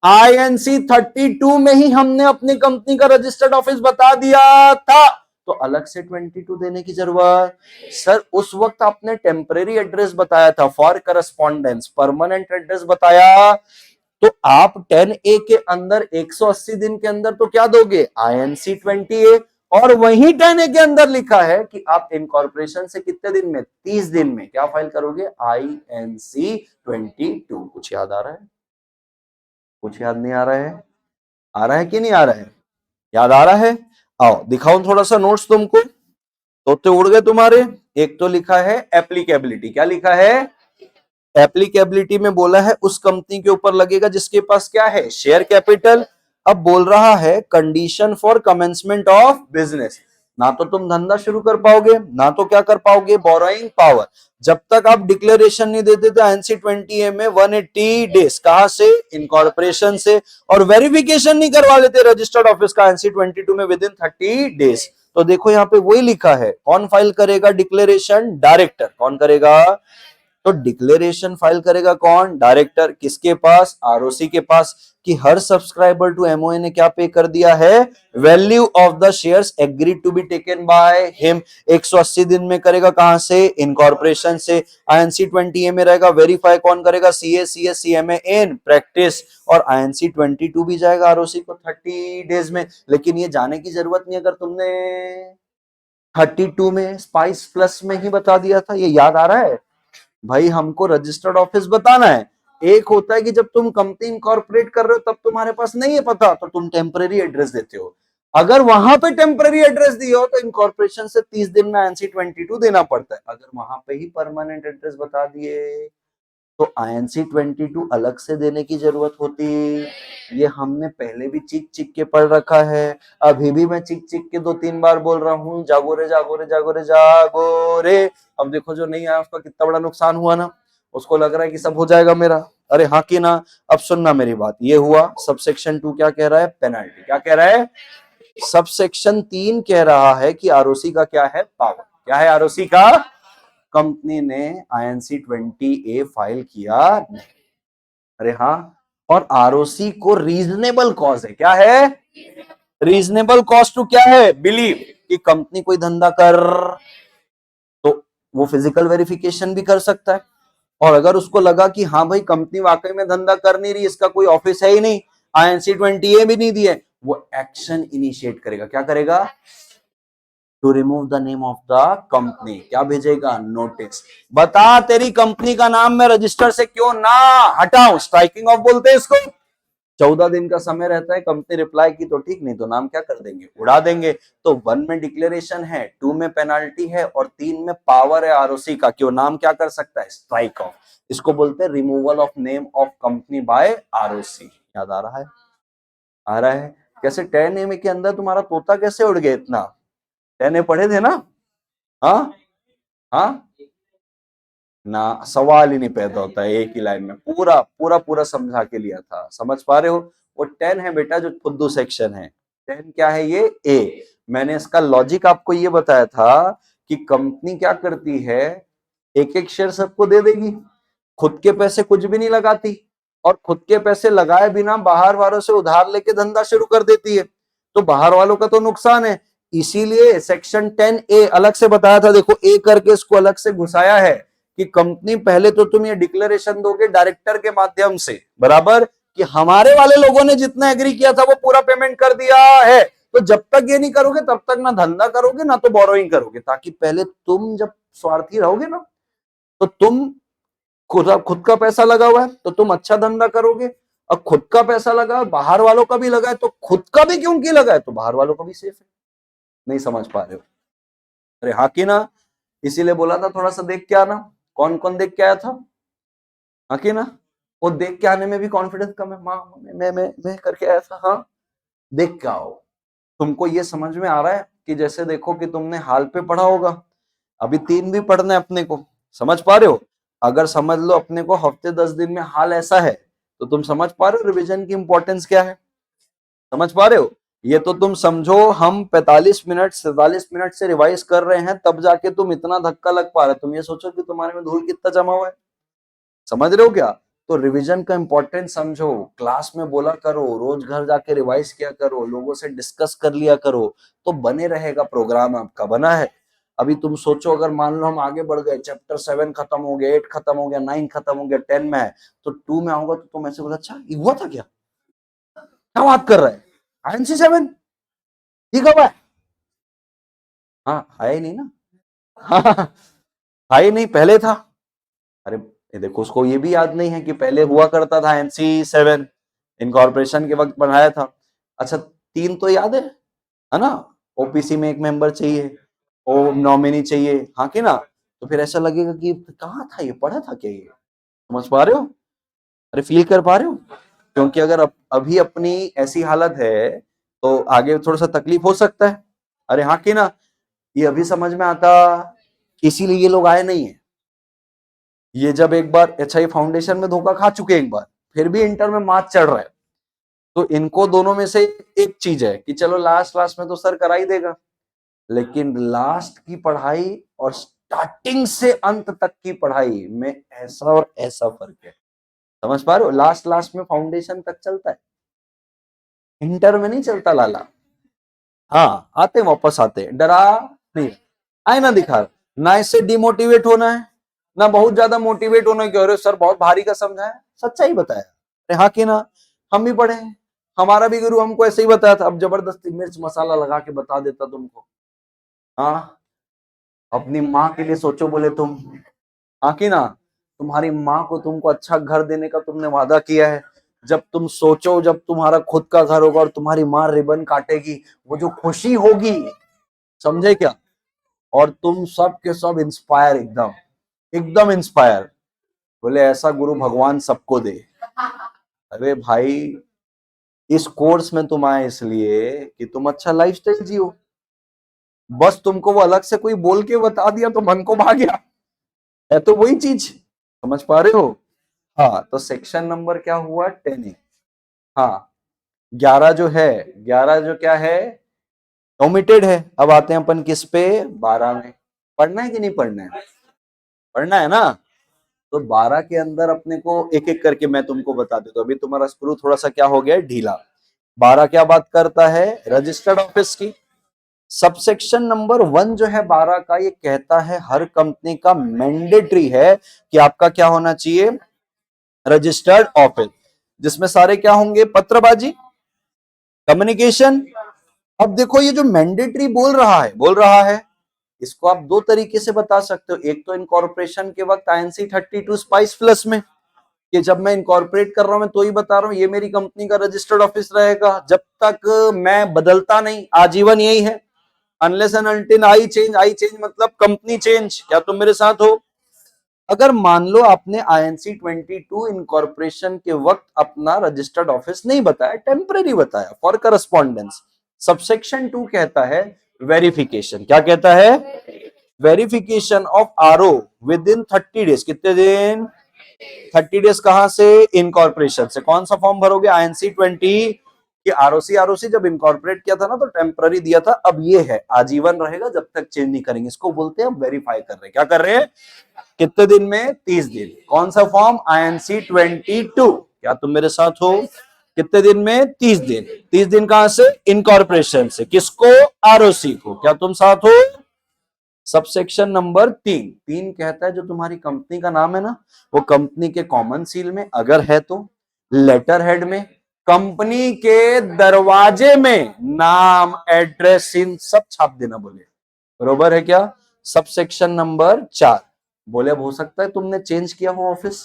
INC-32 में ही हमने अपनी कंपनी का रजिस्टर्ड ऑफिस बता दिया था, तो अलग से 22 देने की जरूरत। सर उस वक्त आपने टेम्परेरी एड्रेस बताया था फॉर करस्पॉन्डेंस, परमानेंट एड्रेस बताया, तो आप 10A के अंदर 180 दिन के अंदर तो क्या दोगे, INC-20A, और वही 10A के अंदर लिखा है कि आप इनकॉर्पोरेशन से कितने दिन में, 30 दिन में क्या फाइल करोगे, INC-22। कुछ याद आ रहा है, कुछ याद नहीं आ रहा है, आ रहा है कि नहीं आ रहा है, याद आ रहा है। आओ दिखाओ थोड़ा सा नोट्स तुमको, तोते उड़ गए तुम्हारे। एक तो लिखा है एप्लीकेबिलिटी, क्या लिखा है, एप्लीकेबिलिटी में बोला है उस कंपनी के ऊपर लगेगा जिसके पास क्या है, शेयर कैपिटल। अब बोल रहा है condition for commencement of business, ना तो तुम धंधा शुरू कर पाओगे, ना तो क्या कर पाओगे, बोरोइंग पावर। जब तक आप डिक्लेरेशन नहीं देते थे INC-20A में 180 डेज, कहां से, इनकॉर्पोरेशन से, और वेरिफिकेशन नहीं करवा लेते रजिस्टर्ड ऑफिस का INC-22 में विद इन 30 डेज। तो देखो यहाँ पे वही लिखा है, कौन फाइल करेगा डिक्लेरेशन, डायरेक्टर। कौन करेगा, तो डिक्लेरेशन फाइल करेगा कौन? डायरेक्टर। किसके पास? आरओसी के पास, कि हर सब्सक्राइबर टू एमओए ने क्या पे कर दिया है? Value of the shares agreed to be taken by him. 180 दिन में करेगा, कहां से? इनकॉर्पोरेशन से। आईएनसी 20A में रहेगा, वेरीफाई कौन करेगा? CA, CS, CMA in practice. और आईएनसी 22 भी जाएगा आरओसी को 30 डेज में। लेकिन ये जाने की जरूरत नहीं अगर तुमने 32 में स्पाइस प्लस में ही बता दिया था। ये याद आ रहा है भाई? हमको रजिस्टर्ड ऑफिस बताना है। एक होता है कि जब तुम कंपनी इनकॉर्पोरेट कर रहे हो तब तुम्हारे पास नहीं है पता, तो तुम टेम्पररी एड्रेस देते हो। अगर वहां पे टेम्पररी एड्रेस दिए हो तो इनकॉर्पोरेशन से 30 दिन में आईएनसी 22 देना पड़ता है। अगर वहां पे ही परमानेंट एड्रेस बता दिए तो आईएनसी 22 अलग से देने की जरूरत होती। ये हमने पहले भी चीख चीख के पढ़ रखा है, अभी भी मैं चीख चीख के 2-3 बार बोल रहा हूँ, जागो रे जागो रे जागो रे जागो रे। अब देखो जो नहीं आया उसका कितना बड़ा नुकसान हुआ ना, उसको लग रहा है कि सब हो जाएगा मेरा। अरे हाँ कि ना? अब सुनना मेरी बात, ये हुआ। सबसेक्शन 2 क्या कह रहा है? पेनाल्टी। क्या कह रहा है? सबसेक्शन 3 कह रहा है कि आरओसी का क्या है? पावर। क्या है आरओसी का? कंपनी ने आईएनसी 20A फाइल किया, अरे हाँ, और आरओसी को रीजनेबल कॉज है। क्या है? रीजनेबल कॉस्ट टू क्या है? बिलीव कि कंपनी कोई धंधा कर, तो वो फिजिकल वेरिफिकेशन भी कर सकता है। और अगर उसको लगा कि हाँ भाई कंपनी वाकई में धंधा कर नहीं रही, इसका कोई ऑफिस है ही नहीं, आईएनसी 20A भी नहीं दिए, वो एक्शन इनिशिएट करेगा। क्या करेगा? To remove the name of the company. क्या भेजेगा? नोटिस। बता तेरी कंपनी का नाम मैं रजिस्टर से क्यों ना हटाऊं? स्ट्राइकिंग ऑफ बोलते हैं इसको। 14 दिन का समय रहता है, कंपनी रिप्लाई की तो ठीक, नहीं तो नाम क्या कर देंगे? उड़ा देंगे। तो 1 में डिक्लेरेशन है, 2 में पेनाल्टी है और 3 में पावर है आरओसी का, क्यों नाम क्या कर सकता है? Strike off. इसको बोलते हैं removal of name of company bye ROC. याद आ रहा है? आ रहा है? कैसे 10A के अंदर तुम्हारा तोता कैसे उड़ गया इतना? 10A पढ़े थे ना? हाँ हाँ ना, सवाल ही नहीं पैदा होता है एक ही लाइन में, पूरा पूरा पूरा समझा के लिया था। समझ पा रहे हो? वो 10 है बेटा जो फुद्दू सेक्शन है। 10 क्या है? ये ए। मैंने इसका लॉजिक आपको ये बताया था कि कंपनी क्या करती है, एक एक शेयर सबको दे देगी, खुद के पैसे कुछ भी नहीं लगाती, और खुद के पैसे लगाए बिना बाहर वालों से उधार लेके धंधा शुरू कर देती है। तो बाहर वालों का तो नुकसान है। इसीलिए सेक्शन 10A अलग से बताया था, देखो ए करके इसको अलग से घुसाया है कि कंपनी पहले तो तुम ये डिक्लेरेशन दोगे डायरेक्टर के माध्यम से, बराबर, कि हमारे वाले लोगों ने जितना एग्री किया था वो पूरा पेमेंट कर दिया है। तो जब तक ये नहीं करोगे तब तक ना धंधा करोगे ना तो बोरोइंग करोगे, ताकि पहले तुम जब स्वार्थी रहोगे ना तो तुम खुद का पैसा लगा हुआ है तो तुम अच्छा धंधा करोगे, और खुद का पैसा लगा है, बाहर वालों का भी लगा है, तो खुद का भी क्योंकि लगा है तो बाहर वालों का भी सेफ है। नहीं समझ पा रहे हो? अरे हाँ कि ना? इसीलिए बोला था थोड़ा सा देख के आना। कौन कौन देख के आया था? हाँ कि ना? वो देख के आने में भी कॉन्फिडेंस कम है। माँ मैं करके आया था। हाँ, देख के आओ। तुमको ये समझ में आ रहा है कि जैसे देखो कि तुमने हाल पे पढ़ा होगा, अभी 3 भी पढ़ना है अपने को। समझ पा रहे हो? अगर समझ लो अपने को हफ्ते 10 दिन में हाल ऐसा है, तो तुम समझ पा रहे हो रिवीजन की इंपॉर्टेंस क्या है? समझ पा रहे हो? ये तो तुम समझो हम 45 मिनट 47 मिनट से रिवाइज कर रहे हैं, तब जाके तुम इतना धक्का लग पा रहे हो। तुम ये सोचो कि तुम्हारे में धूल कितना जमा हुआ है। समझ रहे हो क्या? तो रिवीजन का इंपॉर्टेंस समझो, क्लास में बोला करो, रोज घर जाके रिवाइज किया करो, लोगों से डिस्कस कर लिया करो, तो बने रहेगा प्रोग्राम आपका। बना है? अभी तुम सोचो अगर मान लो हम आगे बढ़ गए, चैप्टर 7 खत्म हो गया, 8 खत्म हो गया, 9 खत्म हो गया, 10 में है, तो 2 में आऊंगा तो तुम ऐसे बोला अच्छा ये हुआ था क्या? क्या बात कर रहा है? आईएनसी 7 ये कब है? हाँ है ही नहीं ना। हाँ, है ही नहीं, पहले था। अरे ये देखो उसको ये भी याद नहीं है कि पहले हुआ करता था एनसी 7, इनकॉर्पोरेशन के वक्त बनाया था। अच्छा 3 तो याद है ना? ओपीसी में एक मेंबर चाहिए, ओ नॉमिनी चाहिए, हाँ कि ना? तो फिर ऐसा लगेगा कि कहाँ था ये, पढ़ा था क्या ये? समझ पा रहे हो? अरे फील कर पा रहे हो? क्योंकि अगर अभी अपनी ऐसी हालत है तो आगे थोड़ा सा तकलीफ हो सकता है। अरे हाँ कि ना? ये अभी समझ में आता, इसीलिए ये लोग आए नहीं है। ये जब एक बार अच्छा ये फाउंडेशन में धोखा खा चुके एक बार, फिर भी इंटर में मार्क्स चढ़ रहा है, तो इनको दोनों में से एक चीज है कि चलो लास्ट लास्ट में तो सर करा ही देगा, लेकिन लास्ट की पढ़ाई और स्टार्टिंग से अंत तक की पढ़ाई में ऐसा और ऐसा फर्क है। समझ पा रहे हो? लास्ट लास्ट में फाउंडेशन तक चलता है, इंटर में नहीं चलता लाला। हाँ, आते वापस आते, डरा नहीं, आए ना दिखा, ना इससे डिमोटिवेट होना है, ना बहुत ज्यादा मोटिवेट होना है कि अरे सर बहुत भारी का समझाया, सच्चाई बताया। अरे हाँ कि ना, हम भी पढ़े हैं, हमारा भी गुरु हमको ऐसे ही बताया था। अब जबरदस्ती मिर्च मसाला लगा के बता देता तुमको। हाँ, अपनी माँ के लिए सोचो बोले तुम, हाँ कि ना, तुम्हारी माँ को तुमको अच्छा घर देने का तुमने वादा किया है। जब तुम सोचो, जब तुम्हारा खुद का घर होगा और तुम्हारी माँ रिबन काटेगी, वो जो खुशी होगी, समझे क्या? और तुम सब के सब इंस्पायर, एकदम एकदम इंस्पायर, बोले ऐसा गुरु भगवान सबको दे। अरे भाई, इस कोर्स में तुम आए इसलिए कि तुम अच्छा लाइफस्टाइल जियो, बस तुमको वो अलग से कोई बोल के बता दिया तो मन को भा गया, है तो वही चीज। समझ पा रहे हो? हाँ, तो सेक्शन नंबर क्या हुआ? 10। हाँ, 11 जो है, 11 जो क्या है, ओमिटेड है। अब आते हैं अपन किस पे? 12 में। पढ़ना है कि नहीं पढ़ना है? पढ़ना है ना। तो 12 के अंदर अपने को एक एक करके मैं तुमको बता देता हूं। अभी तुम्हारा स्क्रू थोड़ा सा क्या हो गया, ढीला। 12 क्या बात करता है? रजिस्टर्ड ऑफिस की। सबसेक्शन नंबर 1 जो है 12 का, ये कहता है हर कंपनी का मैंडेटरी है कि आपका क्या होना चाहिए? रजिस्टर्ड ऑफिस, जिसमें सारे क्या होंगे? पत्रबाजी, कम्युनिकेशन। अब देखो, ये जो मैंडेटरी बोल रहा है, इसको आप दो तरीके से बता सकते हो। एक तो इनकॉर्पोरेशन के वक्त INC 32 स्पाइस प्लस में, कि जब मैं इनकॉर्पोरेट कर रहा हूं, मैं तो ही बता रहा हूं ये मेरी कंपनी का रजिस्टर्ड ऑफिस रहेगा, जब तक मैं बदलता नहीं, आजीवन यही है। Unless and until I change मतलब कंपनी चेंज। क्या तुम मेरे साथ हो? अगर मान लो आपने INC 22 इनकॉर्पोरेशन के वक्त अपना रजिस्टर्ड ऑफिस नहीं बताया, टेम्परेरी बताया फॉर करस्पॉन्डेंस, सबसेक्शन 2 कहता है वेरिफिकेशन। क्या कहता है? Verification of RO with in 30 days. कितने दिन? 30 डेज। कहां से? इनकॉर्पोरेशन से। कौन सा फॉर्म भरोगे? INC 20 कि ROC जब इनकॉर्पोरेट किया था ना तो टेम्पररी दिया था, अब ये है आजीवन रहेगा जब तक चेंज नहीं करेंगे। इसको बोलते हैं वेरीफाई कर रहे हैं। क्या कर रहे हैं? कितने दिन में? 30 दिन। कौन सा फॉर्म? INC 22। क्या तुम मेरे साथ हो? कितने दिन में? 30 दिन। 30 दिन कहां से? इनकॉर्पोरेशन से। किसको? ROC को। क्या तुम साथ हो? सबसेक्शन नंबर 3 कहता है जो तुम्हारी कंपनी का नाम है ना, वो कंपनी के कॉमन सील में अगर है तो, लेटर हेड में, कंपनी के दरवाजे में नाम, एड्रेस, इन सब छाप देना। बोले बरोबर है क्या? Subsection number 4। बोले अब हो सकता है तुमने चेंज किया हो ऑफिस,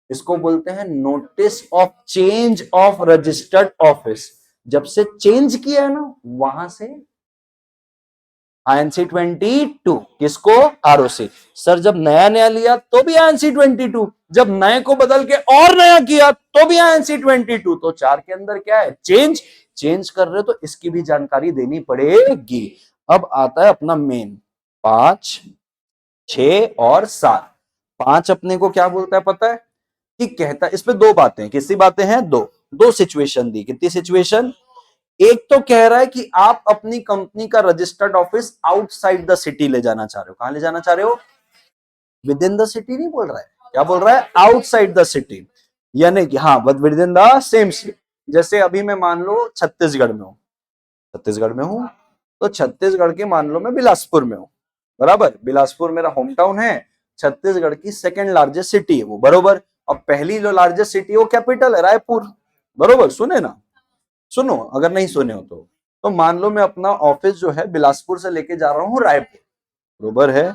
इसको बोलते हैं notice of change of registered office. जब से चेंज किया है ना, वहां से INC 22। किसको? ROC। सर जब नया नया लिया तो भी INC 22, जब नए को बदल के और नया किया तो भी INC 22। तो 4 के अंदर क्या है? चेंज कर रहे हो तो इसकी भी जानकारी देनी पड़ेगी। अब आता है अपना मेन 5, 6 और 7। 5 अपने को क्या बोलता है पता है? कि कहता है, इस पे दो बातें, किसी बातें हैं दो, दो सिचुएशन दी। कितनी सिचुएशन? एक तो कह रहा है कि आप अपनी कंपनी का registered office outside the city ले जाना चाह रहे हो। कहां ले जाना चाह रहे हो? विद इन द सिटी नहीं बोल रहा है, क्या बोल रहा है? आउटसाइड द सिटी, यानी कि हाँ but with in the same city. जैसे अभी मैं मान लो छत्तीसगढ़ में हूं, तो छत्तीसगढ़ के मान लो मैं बिलासपुर में हूं, बराबर। बिलासपुर मेरा होम टाउन है, छत्तीसगढ़ की सेकंड लार्जेस्ट सिटी है वो, बरोबर। अब पहली जो लार्जेस्ट सिटी है वो कैपिटल है रायपुर, बरोबर। सुने ना, सुनो अगर नहीं सुने हो तो मान लो मैं अपना ऑफिस जो है बिलासपुर से लेके जा रहा हूँ रायपुर, बरोबर है।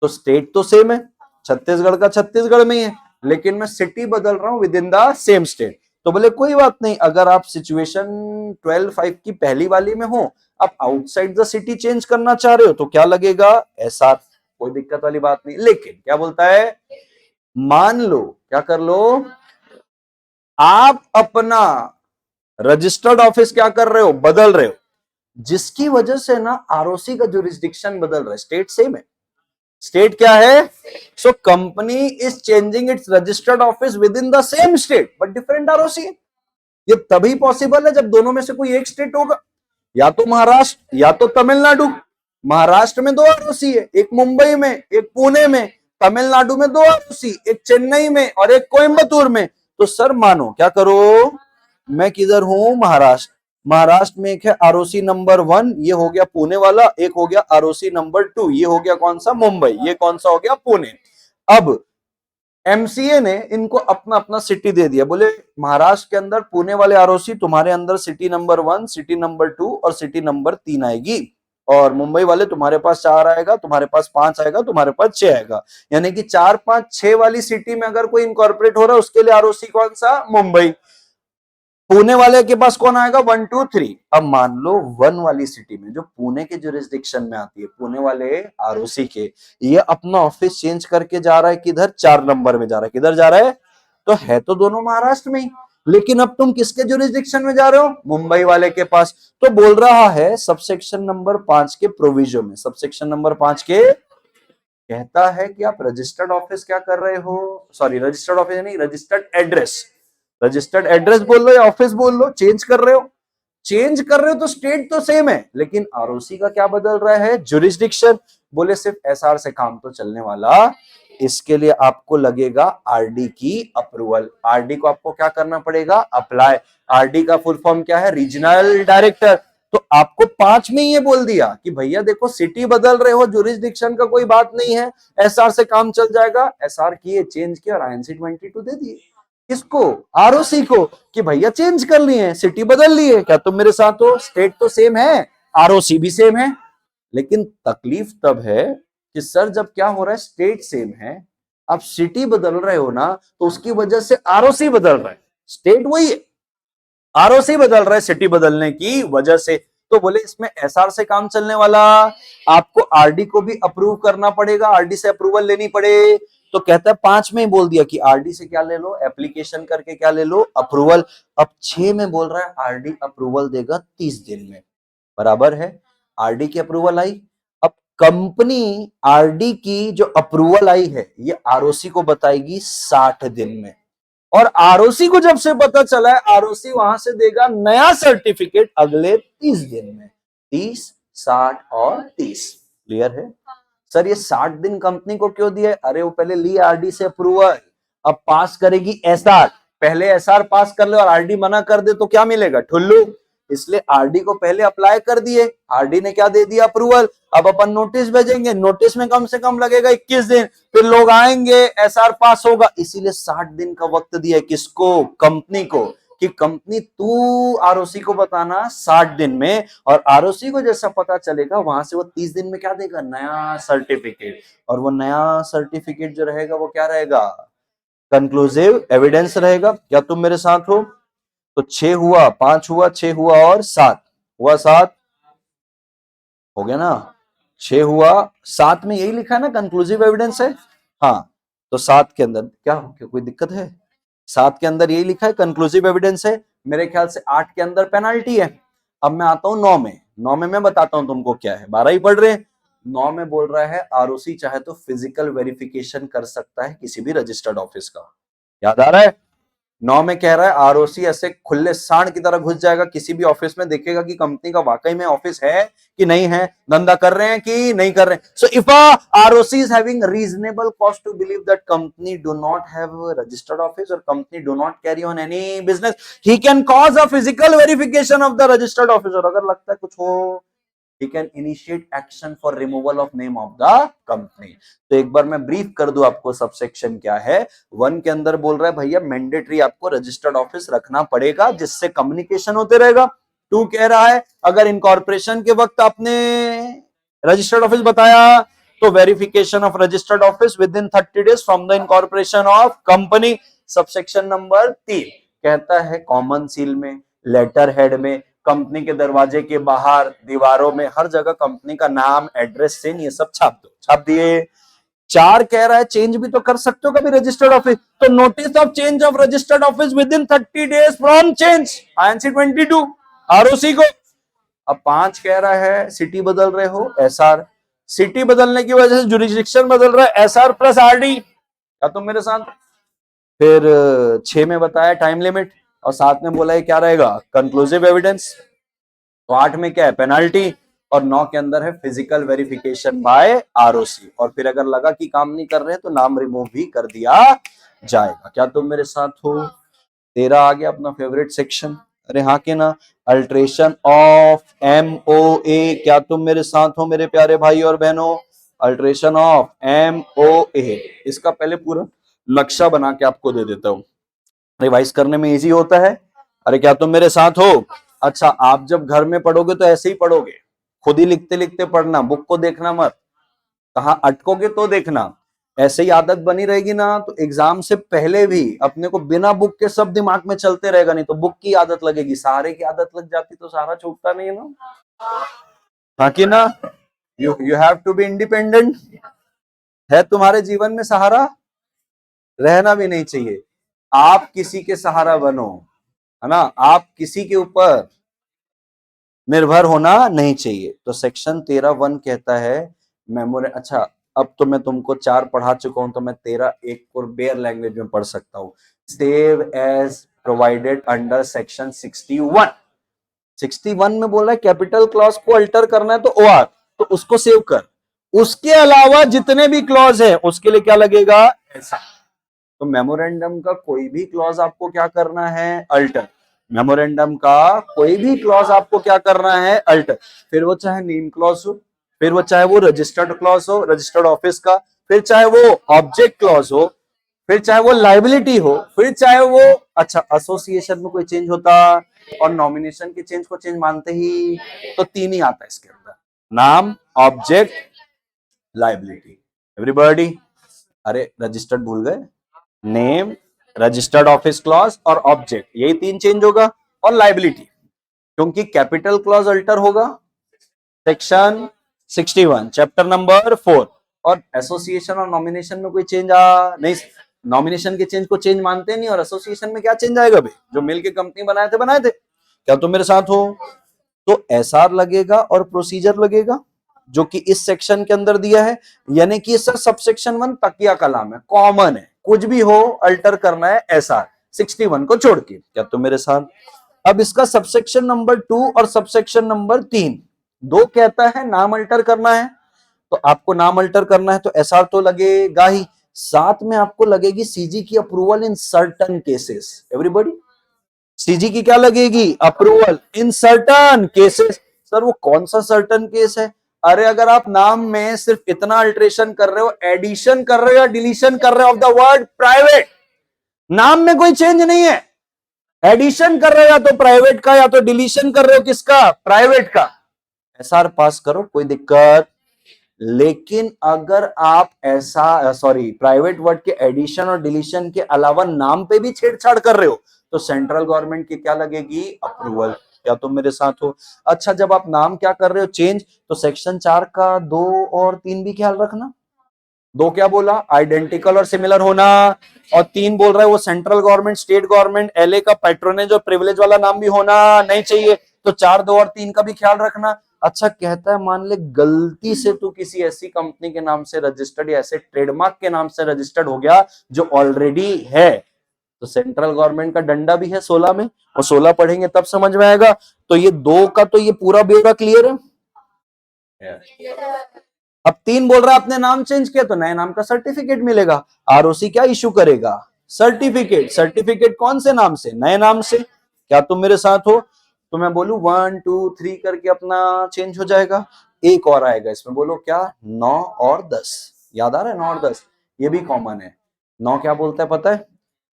तो स्टेट तो सेम है, छत्तीसगढ़ का छत्तीसगढ़ में ही है, लेकिन मैं सिटी बदल रहा हूं with in the same state. तो बोले कोई बात नहीं, अगर आप सिचुएशन 12(5) की पहली वाली में हो, आप आउटसाइड द सिटी चेंज करना चाह रहे हो तो क्या लगेगा? ऐसा, कोई दिक्कत वाली बात नहीं। लेकिन क्या बोलता है? मान लो, क्या कर लो, आप अपना रजिस्टर्ड ऑफिस क्या कर रहे हो? बदल रहे हो, जिसकी वजह से ना ROC का जुरिस्डिक्शन बदल रहा है। स्टेट सेम है, स्टेट क्या है? So company is changing it's registered office with in the same state but different ROC। ये तभी पॉसिबल है जब दोनों में से कोई एक स्टेट होगा, या तो महाराष्ट्र या तो तमिलनाडु। महाराष्ट्र में 2 आरओसी है, एक मुंबई में, एक पुणे में, तमिलनाडु में 2 आरओसी, एक चेन्नई में और एक कोयम्बतूर में। तो सर मानो क्या करो, मैं किधर हूं, महाराष्ट्र। महाराष्ट्र में एक है आरओसी नंबर 1, ये हो गया पुणे वाला, एक हो गया आरओसी नंबर 2, ये हो गया कौन सा, मुंबई, ये कौन सा हो गया, पुणे। अब एमसीए ने इनको अपना अपना सिटी दे दिया, बोले महाराष्ट्र के अंदर पुणे वाले आरओसी तुम्हारे अंदर सिटी नंबर 1, सिटी नंबर 2 और सिटी नंबर 3 आएगी, और मुंबई वाले तुम्हारे पास 4 आएगा, तुम्हारे पास 5 आएगा, तुम्हारे पास 6 आएगा। यानी कि 4, 5, 6 वाली सिटी में अगर कोई इनकॉर्पोरेट हो रहा है उसके लिए आरओसी कौन सा, मुंबई। पुणे वाले के पास कौन आएगा, 1, 2, 3। अब मान लो 1 वाली सिटी में जो पुणे के जुरिस्डिक्शन में आती है, पुणे वाले आरओसी के, ये अपना ऑफिस चेंज करके जा रहा है किधर, 4 नंबर में जा रहा है, किधर जा रहा है, तो है तो दोनों महाराष्ट्र में ही, लेकिन अब तुम किसके जुरिस्डिक्शन में जा रहे हो, मुंबई वाले के पास। तो बोल रहा है सबसेक्शन नंबर 5 के प्रोविजन में, सबसेक्शन नंबर 5 के कहता है कि आप रजिस्टर्ड ऑफिस क्या कर रहे हो, सॉरी रजिस्टर्ड ऑफिस नहीं, रजिस्टर्ड एड्रेस, रजिस्टर्ड एड्रेस बोल लो या ऑफिस बोल लो, चेंज कर रहे हो, चेंज कर रहे हो तो स्टेट तो सेम है, लेकिन आरओसी का क्या बदल रहा है, जुरिस्डिक्शन। बोले सिर्फ एसआर से काम तो चलने वाला, इसके लिए आपको लगेगा आरडी की अप्रूवल। आरडी को आपको क्या करना पड़ेगा, अप्लाई। आरडी का फुल फॉर्म क्या है, रीजनल डायरेक्टर। तो आपको 5 में ये बोल दिया कि भैया देखो सिटी बदल रहे हो, जुरिस्डिक्शन का कोई बात नहीं है, एसआर से काम चल जाएगा। एसआर किए, चेंज किया और आईएनसी 22 दे दिए किसको, आरओसी को, कि भैया चेंज कर लिए, सिटी बदल लिए, क्या तुम मेरे साथ हो, स्टेट तो सेम है, आरओसी भी सेम है। लेकिन तकलीफ तब है कि सर जब क्या हो रहा है, स्टेट सेम है, आप सिटी बदल रहे हो ना, तो उसकी वजह से आरओसी बदल रहा है, स्टेट वही है, आरओसी बदल रहा है सिटी बदलने की वजह से। तो बोले इसमें एसआर से काम चलने वाला, आपको आरडी को भी अप्रूव करना पड़ेगा, आरडी से अप्रूवल लेनी पड़े। तो कहता है 5 में ही बोल दिया कि आरडी से क्या ले लो, एप्लीकेशन करके क्या ले लो, अप्रूवल। अब 6 में बोल रहा है आरडी अप्रूवल देगा 30 दिन में, बराबर है, आरडी की अप्रूवल आई। अब कंपनी आरडी की जो अप्रूवल आई है ये आरओसी को बताएगी 60 दिन में, और आरओसी को जब से पता चला है, आरओसी वहां से देगा नया सर्टिफिकेट अगले 30 दिन में। 30, 60 और 30, क्लियर है। सर ये 60 दिन कंपनी को क्यों दिया है, अरे वो पहले ली आरडी से अप्रूवल, अब पास करेगी एसआर, पहले एसआर पास कर ले और आरडी मना कर दे तो क्या मिलेगा, ठुल्लू। इसलिए आरडी को पहले अप्लाई कर दिए, आरडी ने क्या दे दिया, अप्रूवल। अब अपन नोटिस भेजेंगे, नोटिस में कम से कम लगेगा 21 दिन, फिर लोग आएंगे, एसआर पास होगा, इसीलिए 60 दिन का वक्त दिया किसको, कंपनी को, कि कंपनी तू आरओसी को बताना 60 दिन में, और आरओसी को जैसा पता चलेगा वहां से वो 30 दिन में क्या देगा, नया सर्टिफिकेट। और वो नया सर्टिफिकेट जो रहेगा वो क्या रहेगा, कंक्लूसिव एविडेंस रहेगा। क्या तुम मेरे साथ हो। तो 6 हुआ, 5 हुआ, 6 हुआ और 7 हुआ, 7 हो गया ना, 6 हुआ, 7 में यही लिखा है ना, कंक्लूसिव एविडेंस है। हाँ, तो 7 के अंदर क्या कोई दिक्कत है, 7 के अंदर यही लिखा है, कंक्लूसिव एविडेंस है। मेरे ख्याल से 8 के अंदर पेनाल्टी है। अब मैं आता हूं 9 में, 9 में मैं बताता हूं तुमको क्या है, 12 ही पढ़ रहे हैं। 9 में बोल रहा है आरओसी चाहे तो फिजिकल वेरिफिकेशन कर सकता है किसी भी रजिस्टर्ड ऑफिस का, याद आ रहा है। 9 में कह रहा है आरओसी ऐसे खुले सांड की तरह घुस जाएगा किसी भी ऑफिस में, देखेगा कि कंपनी का वाकई में ऑफिस है कि नहीं है, धंधा कर रहे हैं कि नहीं कर रहे हैं। So if ROC is having reasonable cause to believe that company do not have registered office और company do not carry on any business, he can cause a physical verification of the registered office. और अगर लगता है कुछ हो, he can initiate action for removal of name of the company। तो एक बार मैं ब्रीफ कर दूं आपको, सबसेक्शन क्या है। 1 के अंदर बोल रहा है भैया मैंडेटरी आपको रजिस्टर्ड ऑफिस रखना पड़ेगा जिससे कम्युनिकेशन होते रहेगा। 2 कह रहा है अगर इनकॉर्पोरेशन के वक्त आपने रजिस्टर्ड ऑफिस बताया तो verification of registered office with in 30 days from the incorporation of company. Subsection number 3 कहता है कॉमन सील में, लेटर हेड में, कंपनी के दरवाजे के बाहर, दीवारों में, हर जगह कंपनी का नाम, एड्रेस, सिन, ये सब छाप दो, छाप दिए। 4 कह रहा है चेंज भी तो कर सकते हो कभी रजिस्टर्ड ऑफिस, तो notice of change of registered office with in 30 days from change, INC 22 ROC को। अब 5 कह रहा है सिटी बदल रहे हो, एसआर, सिटी बदलने की वजह से जुरिस्डिक्शन बदल रहा है, एसआर प्लस आरडी, क्या तुम मेरे साथ। फिर 6 में बताया टाइम लिमिट, और 7 में बोला है क्या रहेगा, कंक्लूसिव एविडेंस। तो 8 में क्या है, पेनाल्टी। और 9 के अंदर है फिजिकल वेरिफिकेशन बाय आरओसी। और फिर अगर लगा कि काम नहीं कर रहे हैं तो नाम रिमूव भी कर दिया जाएगा। क्या तुम मेरे साथ हो? 13 आ गया अपना फेवरेट सेक्शन। अरे हाँ के ना, अल्ट्रेशन ऑफ MOA। क्या तुम मेरे साथ हो मेरे प्यारे भाई और बहनों? अल्ट्रेशन ऑफ MOA, इसका पहले पूरा नक्शा बना के आपको दे देता हूं, रिवाइज करने में इजी होता है। अरे क्या तुम मेरे साथ हो? अच्छा, आप जब घर में पढ़ोगे तो ऐसे ही पढ़ोगे, खुद ही लिखते लिखते पढ़ना, बुक को देखना मत, कहाँ अटकोगे तो देखना। ऐसे ही आदत बनी रहेगी ना तो एग्जाम से पहले भी अपने को बिना बुक के सब दिमाग में चलते रहेगा, नहीं तो बुक की आदत लगेगी। सहारे की आदत लग जाती तो सहारा छूटता नहीं है ना। हाँ कि ना, you you have to be independent. है तुम्हारे जीवन में सहारा, रहना भी नहीं चाहिए। आप किसी के सहारा बनो, है ना, आप किसी के ऊपर निर्भर होना नहीं चाहिए। तो सेक्शन 13(1) कहता है मेमोरी। अच्छा, अब तो मैं तुमको 4 पढ़ा चुका हूं तो मैं 13 एक और बेयर लैंग्वेज में पढ़ सकता हूं। Save as provided under section 61। 61 में बोल रहा है कैपिटल क्लॉज को अल्टर करना है तो OR, तो उसको सेव कर। उसके अलावा जितने भी क्लॉज है उसके लिए क्या लगेगा? ऐसा। तो मेमोरेंडम का कोई भी क्लॉज आपको क्या करना है? अल्टर। मेमोरेंडम का कोई भी क्लॉज आपको क्या करना है? अल्टर। फिर वो चाहे नेम क्लॉज हो, फिर वो चाहे वो रजिस्टर्ड क्लॉज हो, रजिस्टर्ड ऑफिस का, फिर चाहे वो ऑब्जेक्ट क्लॉज हो, फिर चाहे वो लाइबिलिटी हो, फिर चाहे वो, अच्छा, एसोसिएशन में कोई चेंज होता और नॉमिनेशन के चेंज को चेंज मानते ही तो 3 ही आता है इसके अंदर, नाम, ऑब्जेक्ट, लाइबिलिटी। एवरीबॉडी, अरे रजिस्टर्ड भूल गए? नेम, रजिस्टर्ड ऑफिस क्लॉज और ऑब्जेक्ट, यही 3 चेंज होगा। और लाइबिलिटी, क्योंकि कैपिटल क्लॉज अल्टर होगा सेक्शन 61 चैप्टर नंबर 4। और एसोसिएशन और नॉमिनेशन में कोई चेंज नहीं, नॉमिनेशन के चेंज को चेंज मानते नहीं, और एसोसिएशन में क्या चेंज आएगा भाई? जो मिलके कंपनी बनाए थे। क्या तुम मेरे साथ हो? तो SR लगेगा और प्रोसीजर लगेगा जो कि इस सेक्शन के अंदर दिया है, यानी कि सर सबसेक्शन 1 तकिया कलाम है, कॉमन है, कुछ भी हो अल्टर करना है SR 61 को छोड़ के। क्या तुम मेरे साथ? अब इसका सबसेक्शन नंबर 2 और सबसेक्शन नंबर 3 दो कहता है नाम अल्टर करना है, तो आपको नाम अल्टर करना है तो SR तो लगेगा ही, साथ में आपको लगेगी CG की approval in certain cases. Everybody, CG की क्या लगेगी? Approval in certain cases. Sir वो कौन सा सर्टन केस है? अरे अगर आप नाम में सिर्फ इतना अल्ट्रेशन कर रहे हो, एडिशन कर रहे हो या डिलीशन कर रहे हो ऑफ द वर्ड प्राइवेट, नाम में कोई चेंज नहीं है, एडिशन कर रहे हो या तो प्राइवेट का, या तो डिलीशन कर रहे हो किसका? प्राइवेट का, SR पास करो, कोई दिक्कत। लेकिन अगर आप ऐसा प्राइवेट वर्ड के एडिशन और डिलीशन के अलावा नाम पे भी छेड़छाड़ कर रहे हो तो सेंट्रल गवर्नमेंट की क्या लगेगी? अप्रूवल। क्या तुम मेरे साथ हो? अच्छा, जब आप नाम क्या कर रहे हो? चेंज, तो सेक्शन 4 का 2 और 3 भी ख्याल रखना। 2 क्या बोला? आइडेंटिकल और सिमिलर होना, और 3 बोल रहा है वो central government, state government, LA का पैट्रोनेज और प्रिविलेज वाला नाम भी होना नहीं चाहिए। तो 4, 2 और 3 का भी ख्याल रखना। अच्छा, कहता है मान ले गलती से तू किसी ऐसी कंपनी के नाम से रजिस्टर्ड या ऐसे ट्रेडमार्क के नाम से रजिस्टर्ड हो गया जो ऑलरेडी है, तो सेंट्रल गवर्नमेंट का डंडा भी है 16 में, और 16 पढ़ेंगे तब समझ में आएगा। तो ये 2 का तो ये पूरा ब्यौरा क्लियर है। अब 3 बोल रहा है अपने नाम चेंज किया तो नए नाम का सर्टिफिकेट मिलेगा। ROC क्या इशू करेगा? सर्टिफिकेट। सर्टिफिकेट कौन से नाम से? नए नाम से। क्या तुम मेरे साथ हो? तो मैं बोलू 1 2 3 करके अपना चेंज हो जाएगा। एक और आएगा इसमें, बोलो क्या? 9 और 10। याद आ रहा है? 9 और 10 ये भी कॉमन है। 9 क्या बोलता है पता है?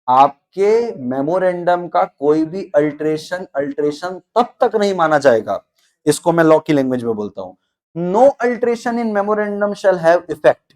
आपके मेमोरेंडम का कोई भी अल्ट्रेशन अल्ट्रेशन तब तक नहीं माना जाएगा, इसको मैं लॉ की लैंग्वेज में बोलता हूं, no alteration in memorandum shall have effect.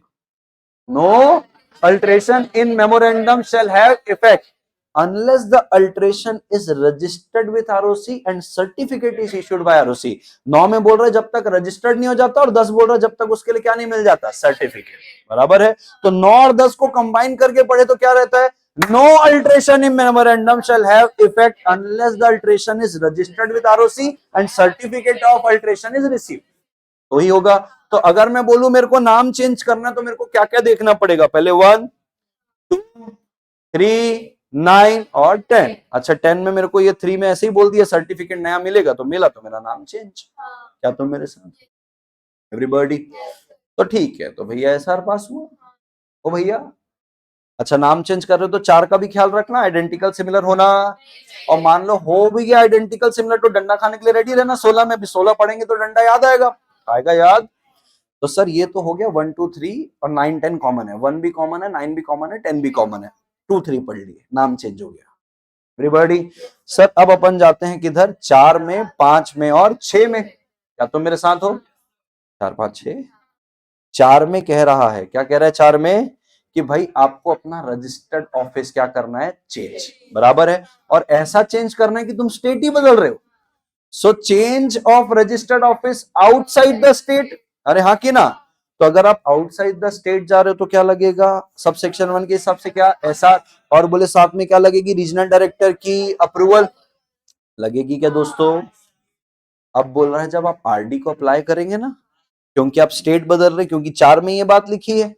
No alteration in memorandum shall have effect unless the alteration is registered with ROC and certificate is issued by ROC। 9 में बोल रहा है जब तक रजिस्टर्ड नहीं हो जाता, और 10 बोल रहा है जब तक उसके लिए क्या नहीं मिल जाता? सर्टिफिकेट। बराबर है? तो 9 और 10 को कंबाइन करके पढ़े तो क्या रहता है? No alteration in memorandum shall have effect unless the alteration is registered with ROC and certificate of alteration is received। तो ही होगा। तो अगर मैं बोलूं मेरे को नाम चेंज करना तो मेरे को क्या क्या देखना पड़ेगा? पहले 1 2 3 9 और 10। अच्छा, 10 में मेरे को ये 3 में ऐसे ही बोल दिया सर्टिफिकेट नया मिलेगा तो मिला, तो मेरा नाम चेंज। क्या तुम मेरे साथ, एवरीबॉडी? तो ठीक है, तो भैया एसआर पास हुआ। ओ भैया, अच्छा नाम चेंज कर रहे हो तो 4 का भी ख्याल रखना, आइडेंटिकल सिमिलर होना। और मान लो हो भी गया आइडेंटिकल सिमिलर, तो डंडा खाने के लिए रेडी रहना। 16 में भी 16 पढ़ेंगे तो डंडा याद आएगा, आएगा याद। तो सर ये तो हो गया 1 2 3 और 9 10 कॉमन है, 1 भी कॉमन है, 9 भी कॉमन है, 10 भी कॉमन है। 2 3 पढ़ लिए, नाम चेंज हो गया, एवरीबॉडी। सर अब अपन जाते हैं किधर, 4 में, 5 में और 6 में। क्या तुम मेरे साथ हो? 4 5 6। 4 में कह रहा है, क्या कह रहा है 4 में, कि भाई आपको अपना रजिस्टर्ड ऑफिस क्या करना है, चेंज, बराबर है। और ऐसा चेंज करना है कि तुम स्टेट ही बदल रहे हो। So change of registered office outside the state, अरे हाँ कि ना। तो अगर आप आउटसाइड द स्टेट जा रहे हो तो क्या लगेगा, सब सेक्शन 1 के हिसाब से क्या, ऐसा। और बोले साथ में क्या लगेगी, रीजनल डायरेक्टर की अप्रूवल लगेगी क्या दोस्तों। अब बोल रहा है जब आप आरडी को अप्लाई करेंगे ना, क्योंकि आप स्टेट बदल रहे, क्योंकि 4 में ये बात लिखी है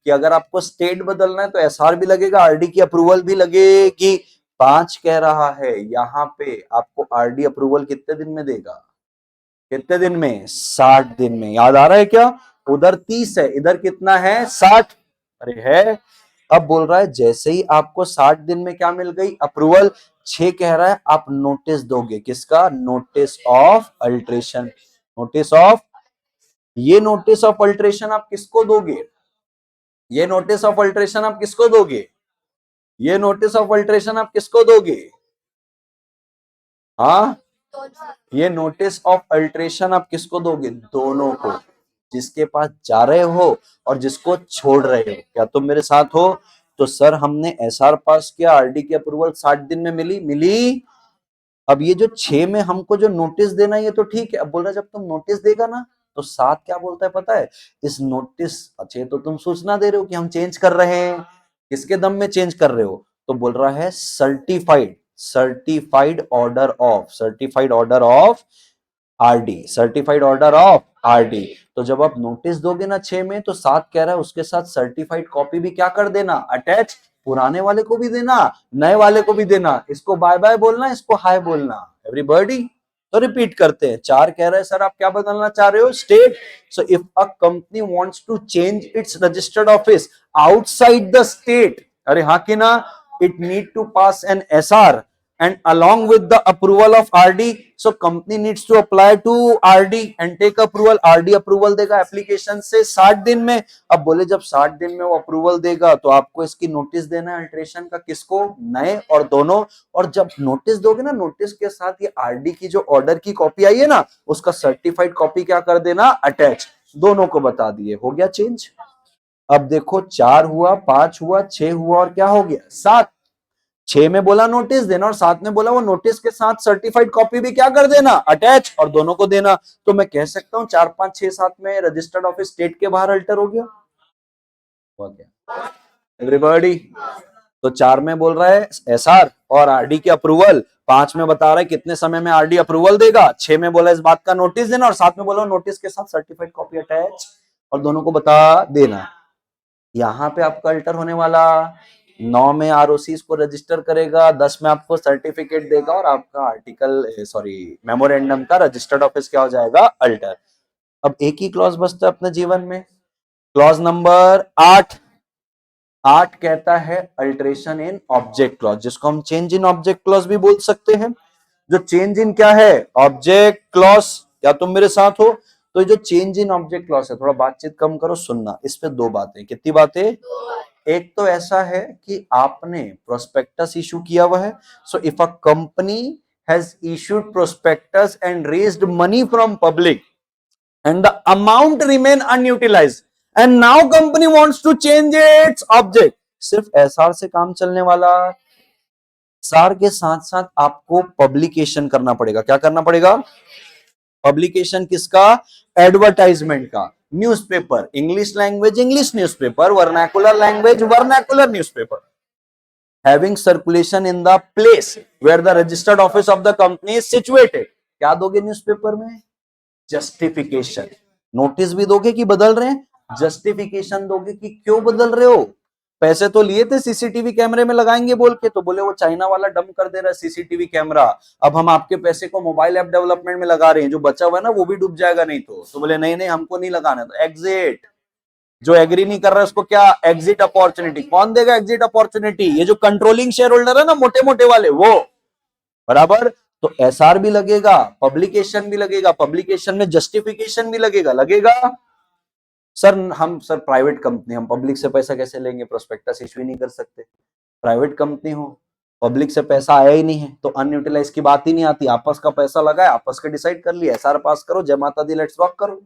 कि अगर आपको स्टेट बदलना है तो एसआर भी लगेगा, आरडी की अप्रूवल भी लगेगी। 5 कह रहा है यहाँ पे आपको आरडी अप्रूवल कितने दिन में देगा, कितने दिन में, 60 दिन में। याद आ रहा है क्या, उधर 30 है, इधर कितना है, 60। अरे है। अब बोल रहा है जैसे ही आपको 60 दिन में क्या मिल गई, अप्रूवल। 6 कह रहा है आप नोटिस दोगे, किसका, notice of alteration, notice of. ये नोटिस ऑफ अल्ट्रेशन आप किसको दोगे, ये नोटिस ऑफ अल्ट्रेशन आप किसको दोगे, ये नोटिस ऑफ अल्ट्रेशन आप किसको दोगे, हाँ, ये नोटिस ऑफ अल्ट्रेशन आप किसको दोगे, दोनों को, जिसके पास जा रहे हो और जिसको छोड़ रहे हो। क्या तुम मेरे साथ हो? तो सर हमने एसआर पास किया, आरडी की अप्रूवल 60 दिन में मिली, मिली। अब ये जो 6 में हमको जो नोटिस देना है, ये तो ठीक है। अब बोल रहा है जब तुम नोटिस देगा ना, तो 7 क्या बोलता है पता है, इस नोटिस, अच्छा तो तुम सूचना दे रहे हो कि हम चेंज कर रहे हैं, किसके दम में चेंज कर रहे हो, तो बोल रहा है certified, certified order of, certified order of RD, certified order of RD. तो जब आप नोटिस दोगे ना 6 में, तो 7 कह रहा है उसके साथ सर्टिफाइड कॉपी भी क्या कर देना, अटैच, पुराने वाले को भी देना, नए वाले को भी देना। इसको बाय बाय बोलना, इसको हाय बोलना, एवरीबॉडी। तो रिपीट करते हैं, 4 कह रहे हैं सर आप क्या बदलना चाह रहे हो, state. So if a company wants to change its registered office outside the state, अरे हाँ कि ना, it need to pass an SR and along with the approval of RD, so company needs to apply to RD and take approval। RD approval देगा application से 60 दिन में। अब बोले जब 60 दिन में वो अप्रूवल देगा तो आपको इसकी नोटिस देना है अल्ट्रेशन का, किसको, नए और दोनों। और जब नोटिस दोगे ना, नोटिस के साथ ये RD की जो ऑर्डर की कॉपी आई है ना, उसका सर्टिफाइड कॉपी क्या कर देना, अटैच, दोनों को बता दिए, हो गया चेंज। अब देखो 4 हुआ, 5 हुआ, 6 हुआ और क्या हो गया, 7। 6 में बोला नोटिस देना और 7 में बोला वो नोटिस के साथ सर्टिफाइड कॉपी भी क्या कर देना, अटैच, और दोनों को देना। तो मैं कह सकता हूं 4 5 6 7 में रजिस्टर्ड ऑफिस स्टेट के बाहर अल्टर हो गया, एवरीबॉडी। तो 4 में बोल रहा है एसआर और आरडी की अप्रूवल, 5 में बता रहा है कितने समय में आरडी अप्रूवल देगा, 6 में बोला इस बात का नोटिस देना और 7 में बोला नोटिस के साथ सर्टिफाइड कॉपी अटैच और दोनों को बता देना। यहाँ पे आपका अल्टर होने वाला, 9 में आरओसी को रजिस्टर करेगा, 10 में आपको सर्टिफिकेट देगा और आपका आर्टिकल, सॉरी, मेमोरेंडम का रजिस्टर्ड ऑफिस क्या हो जाएगा, अल्टर। अब एक ही क्लॉज बचता है अपने जीवन में, क्लॉज नंबर 8। 8 कहता है अल्टरेशन इन ऑब्जेक्ट क्लॉज, जिसको हम चेंज इन ऑब्जेक्ट क्लॉज भी बोल सकते हैं। जो चेंज इन क्या है, ऑब्जेक्ट क्लॉज। क्या तुम मेरे साथ हो? तो जो चेंज इन ऑब्जेक्ट क्लॉज है, थोड़ा बातचीत कम करो, सुनना, इस पे 2 बातें, कितनी बातें, एक तो ऐसा है कि आपने प्रोस्पेक्टस इशू किया हुआ है। सो if a company has issued prospectus and raised money from public and the amount remain unutilized and now company wants to change its object, सिर्फ एसआर से काम चलने वाला। एसआर के साथ साथ आपको पब्लिकेशन करना पड़ेगा, क्या करना पड़ेगा, पब्लिकेशन किसका, एडवर्टाइजमेंट का, newspaper, English language English newspaper, vernacular language vernacular newspaper, having circulation in the place where the registered office of the company is situated। क्या दोगे न्यूज़पेपर में, जस्टिफिकेशन। नोटिस भी दोगे कि बदल रहे हैं, जस्टिफिकेशन दोगे कि क्यों बदल रहे हो, पैसे तो लिए थे सीसीटीवी कैमरे में लगाएंगे बोल के, तो बोले वो चाइना वाला डम कर दे रहा है सीसीटीवी कैमरा, अब हम आपके पैसे को मोबाइल ऐप डेवलपमेंट में लगा रहे हैं, जो बचा हुआ है ना वो भी डूब जाएगा नहीं तो बोले नहीं नहीं हमको नहीं लगाना, तो एग्जिट। जो एग्री नहीं कर रहा है उसको क्या, एग्जिट अपॉर्चुनिटी। कौन देगा एग्जिट अपॉर्चुनिटी, ये जो कंट्रोलिंग शेयर होल्डर है ना मोटे मोटे वाले वो, बराबर। तो एसआर भी लगेगा, पब्लिकेशन भी लगेगा, पब्लिकेशन में जस्टिफिकेशन भी लगेगा, लगेगा। सर प्राइवेट कंपनी, हम पब्लिक से पैसा कैसे लेंगे, प्रोस्पेक्टस इश्यू नहीं कर सकते। प्राइवेट कंपनी हो, पब्लिक से पैसा आया ही नहीं है तो अनयूटिलाइज की बात ही नहीं आती, आपस का पैसा लगा है, आपस के डिसाइड कर लिया, एसआर पास करो, जय माता दी, लेट्स रॉक करो।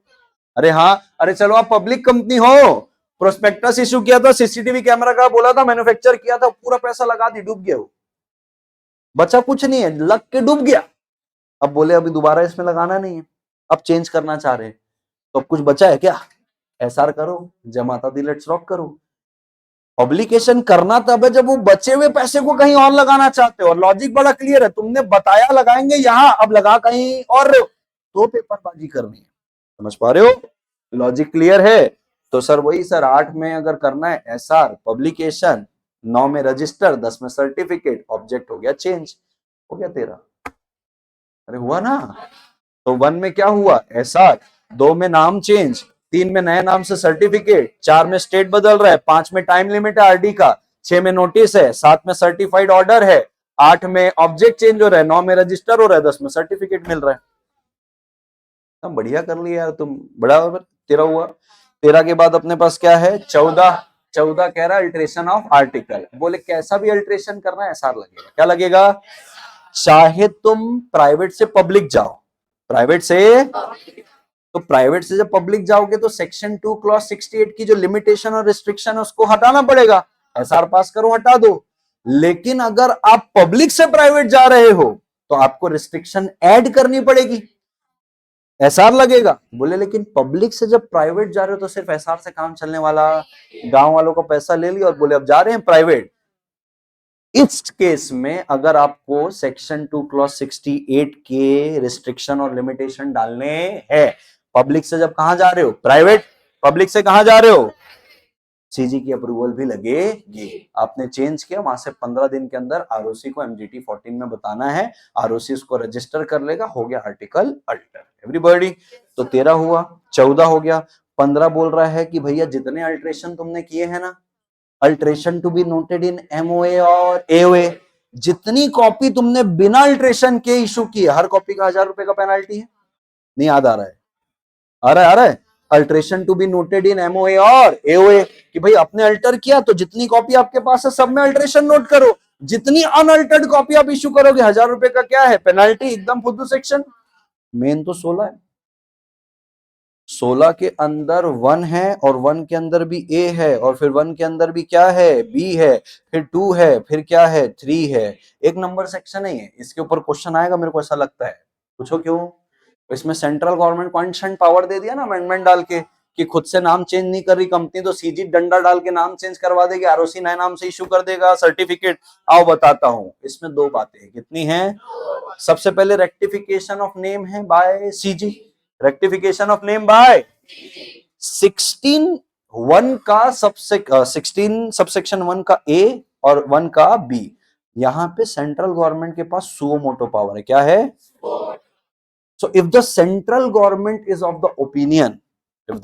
अरे हाँ, अरे चलो आप पब्लिक कंपनी हो, प्रोस्पेक्टस इश्यू किया था, सीसीटीवी कैमरा का बोला था, मैन्युफैक्चर किया था, पूरा पैसा लगा दी, डूब गया, बचा कुछ नहीं है, लग के डूब गया। अब बोले अभी दोबारा इसमें लगाना नहीं है, अब चेंज करना चाह रहे हैं, तो अब कुछ बचा है क्या, एसआर करो, जय माता दी, लेट्स रॉक करो। पब्लिकेशन करना तब है जब वो बचे हुए पैसे को कहीं और लगाना चाहते हो, और लॉजिक बड़ा क्लियर है, तुमने बताया लगाएंगे यहां, अब लगा कहीं और, तो पेपरबाजी करनी है, समझ पा रहे हो, लॉजिक क्लियर है। तो सर वही सर 8 में अगर करना है एसआर पब्लिकेशन, 9 में रजिस्टर, 10 में सर्टिफिकेट, ऑब्जेक्ट हो गया चेंज, हो गया तेरा। अरे हुआ ना। तो 1 में क्या हुआ, एसआर, 2 में नाम चेंज, 3 में नए नाम से सर्टिफिकेट, 4 में स्टेट बदल रहा है, 5 में टाइम लिमिट है आरडी का, 6 में नोटिस है, 7 में सर्टिफाइड ऑर्डर है, 8 में ऑब्जेक्ट चेंज हो रहा है, 9 में रजिस्टर हो रहा है, 10 में सर्टिफिकेट मिल रहा है। हम बढ़िया कर लिया यार तुम, बड़ा तेरा हुआ। 13 के बाद अपने पास क्या है, 14 कह रहा है अल्ट्रेशन ऑफ आर्टिकल, बोले कैसा भी अल्ट्रेशन करना है एसआर लगेगा, क्या लगेगा, चाहे तुम प्राइवेट से पब्लिक जाओ, प्राइवेट से, तो प्राइवेट से जब पब्लिक जाओगे तो सेक्शन 2 क्लॉज 68 की जो लिमिटेशन और रिस्ट्रिक्शन है उसको हटाना पड़ेगा, एसआर पास करो हटा दो। लेकिन अगर आप पब्लिक से प्राइवेट जा रहे हो तो आपको रिस्ट्रिक्शन ऐड करनी पड़ेगी, एसआर लगेगा। बोले लेकिन पब्लिक से जब प्राइवेट जा रहे हो तो सिर्फ एसआर से काम चलने वाला, गांव वालों का पैसा ले लिया और बोले अब जा रहे हैं प्राइवेट। इस केस में अगर आपको सेक्शन 2 क्लॉज 68 के रिस्ट्रिक्शन और लिमिटेशन डालने हैं, पब्लिक से जब कहां जा रहे हो, प्राइवेट, पब्लिक से कहां जा रहे हो, सीजी की अप्रूवल भी लगेगी। आपने चेंज किया, वहां से 15 दिन के अंदर आरओसी को एमजीटी 14 में बताना है, आरओसी उसको रजिस्टर कर लेगा, हो गया आर्टिकल अल्टर, एवरीबॉडी। तो 13 हुआ, 14 हो गया, 15 बोल रहा है कि भैया जितने अल्ट्रेशन तुमने किए हैं ना, alteration to be noted in MOA और एओए, जितनी कॉपी तुमने बिना अल्ट्रेशन के इशू की है, हर कॉपी का 1000 रुपए का पेनाल्टी है। नहीं याद आ रहा है, आ रहा है, alteration to be noted in MOA और एओए, कि भाई आपने अल्टर किया तो जितनी कॉपी आपके पास है सब में अल्ट्रेशन नोट करो, जितनी अनअल्टर्ड कॉपी आप इशू करोगे 1000 रुपए का क्या है पेनाल्टी, एकदम फुद्दू सेक्शन। मेन तो 16 है, 16 के अंदर 1 है और 1 के अंदर भी ए है, और फिर 1 के अंदर भी क्या है, बी है, फिर 2 है, फिर क्या है, 3 है, एक नंबर सेक्शन है ये, इसके ऊपर क्वेश्चन आएगा मेरे को ऐसा लगता है, पूछो क्यों। इसमें सेंट्रल गवर्नमेंट कॉन्स्टेंट पावर दे दिया ना अमेंडमेंट डाल के, कि खुद से नाम चेंज नहीं कर रही कंपनी तो सीजी डंडा डाल के नाम चेंज करवा देगी, आरओसी नए नाम से इशू कर देगा सर्टिफिकेट। आओ बताता हूं, इसमें 2 बातें हैं, कितनी हैं, सबसे पहले रेक्टिफिकेशन ऑफ नेम है bye CG, rectification of name bye 16(1) का 16 सबसेक्शन 1 का ए और 1 का बी, यहां पे सेंट्रल गवर्नमेंट के पास सुओ मोटो पावर है, क्या है। So if the central government is of the opinion, if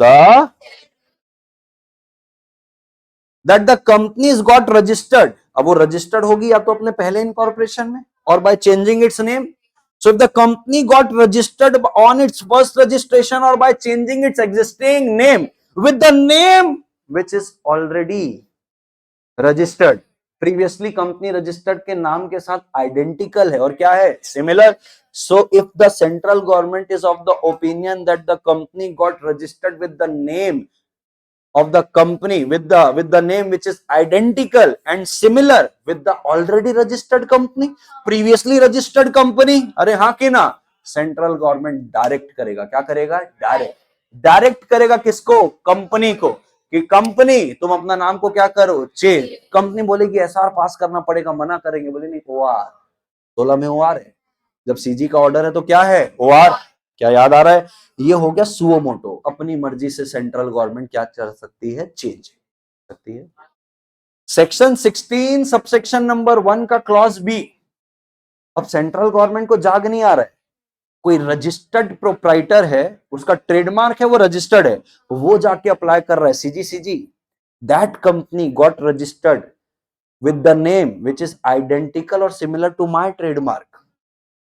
that the company is got registered, अब वो रजिस्टर्ड होगी या तो अपने पहले इनकॉर्पोरेशन में और by changing its name. So if the company got registered on its first registration or by changing its existing name with the name which is already registered, previously company registered के नाम के साथ identical है और क्या है, similar. So if the central government is of the opinion that the company got registered with the name of the company with the name which is identical and similar with the already registered company, previously registered company, अरे हाँ कि ना, central government direct करेगा, क्या करेगा, direct करेगा किसको, company को, कि कंपनी तुम अपना नाम को क्या करो, चेंज। कंपनी बोलेगी एसआर पास करना पड़ेगा, मना करेंगे, बोले नहीं ओआर, 16 में ओआर है, जब सीजी का ऑर्डर है तो क्या है, ओआर, क्या याद आ रहा है, ये हो गया सुओ मोटो, अपनी मर्जी से सेंट्रल गवर्नमेंट क्या कर सकती है, चेंज सकती है। सेक्शन 16 सबसेक्शन नंबर 1 का क्लॉज बी। अब सेंट्रल गवर्नमेंट को जाग नहीं आ रहा है, कोई रजिस्टर्ड प्रोप्राइटर है, उसका ट्रेडमार्क है, वो रजिस्टर्ड है, वो जाके अप्लाई कर रहा है CG, that company got registered with the name which is identical और सिमिलर टू माय ट्रेडमार्क।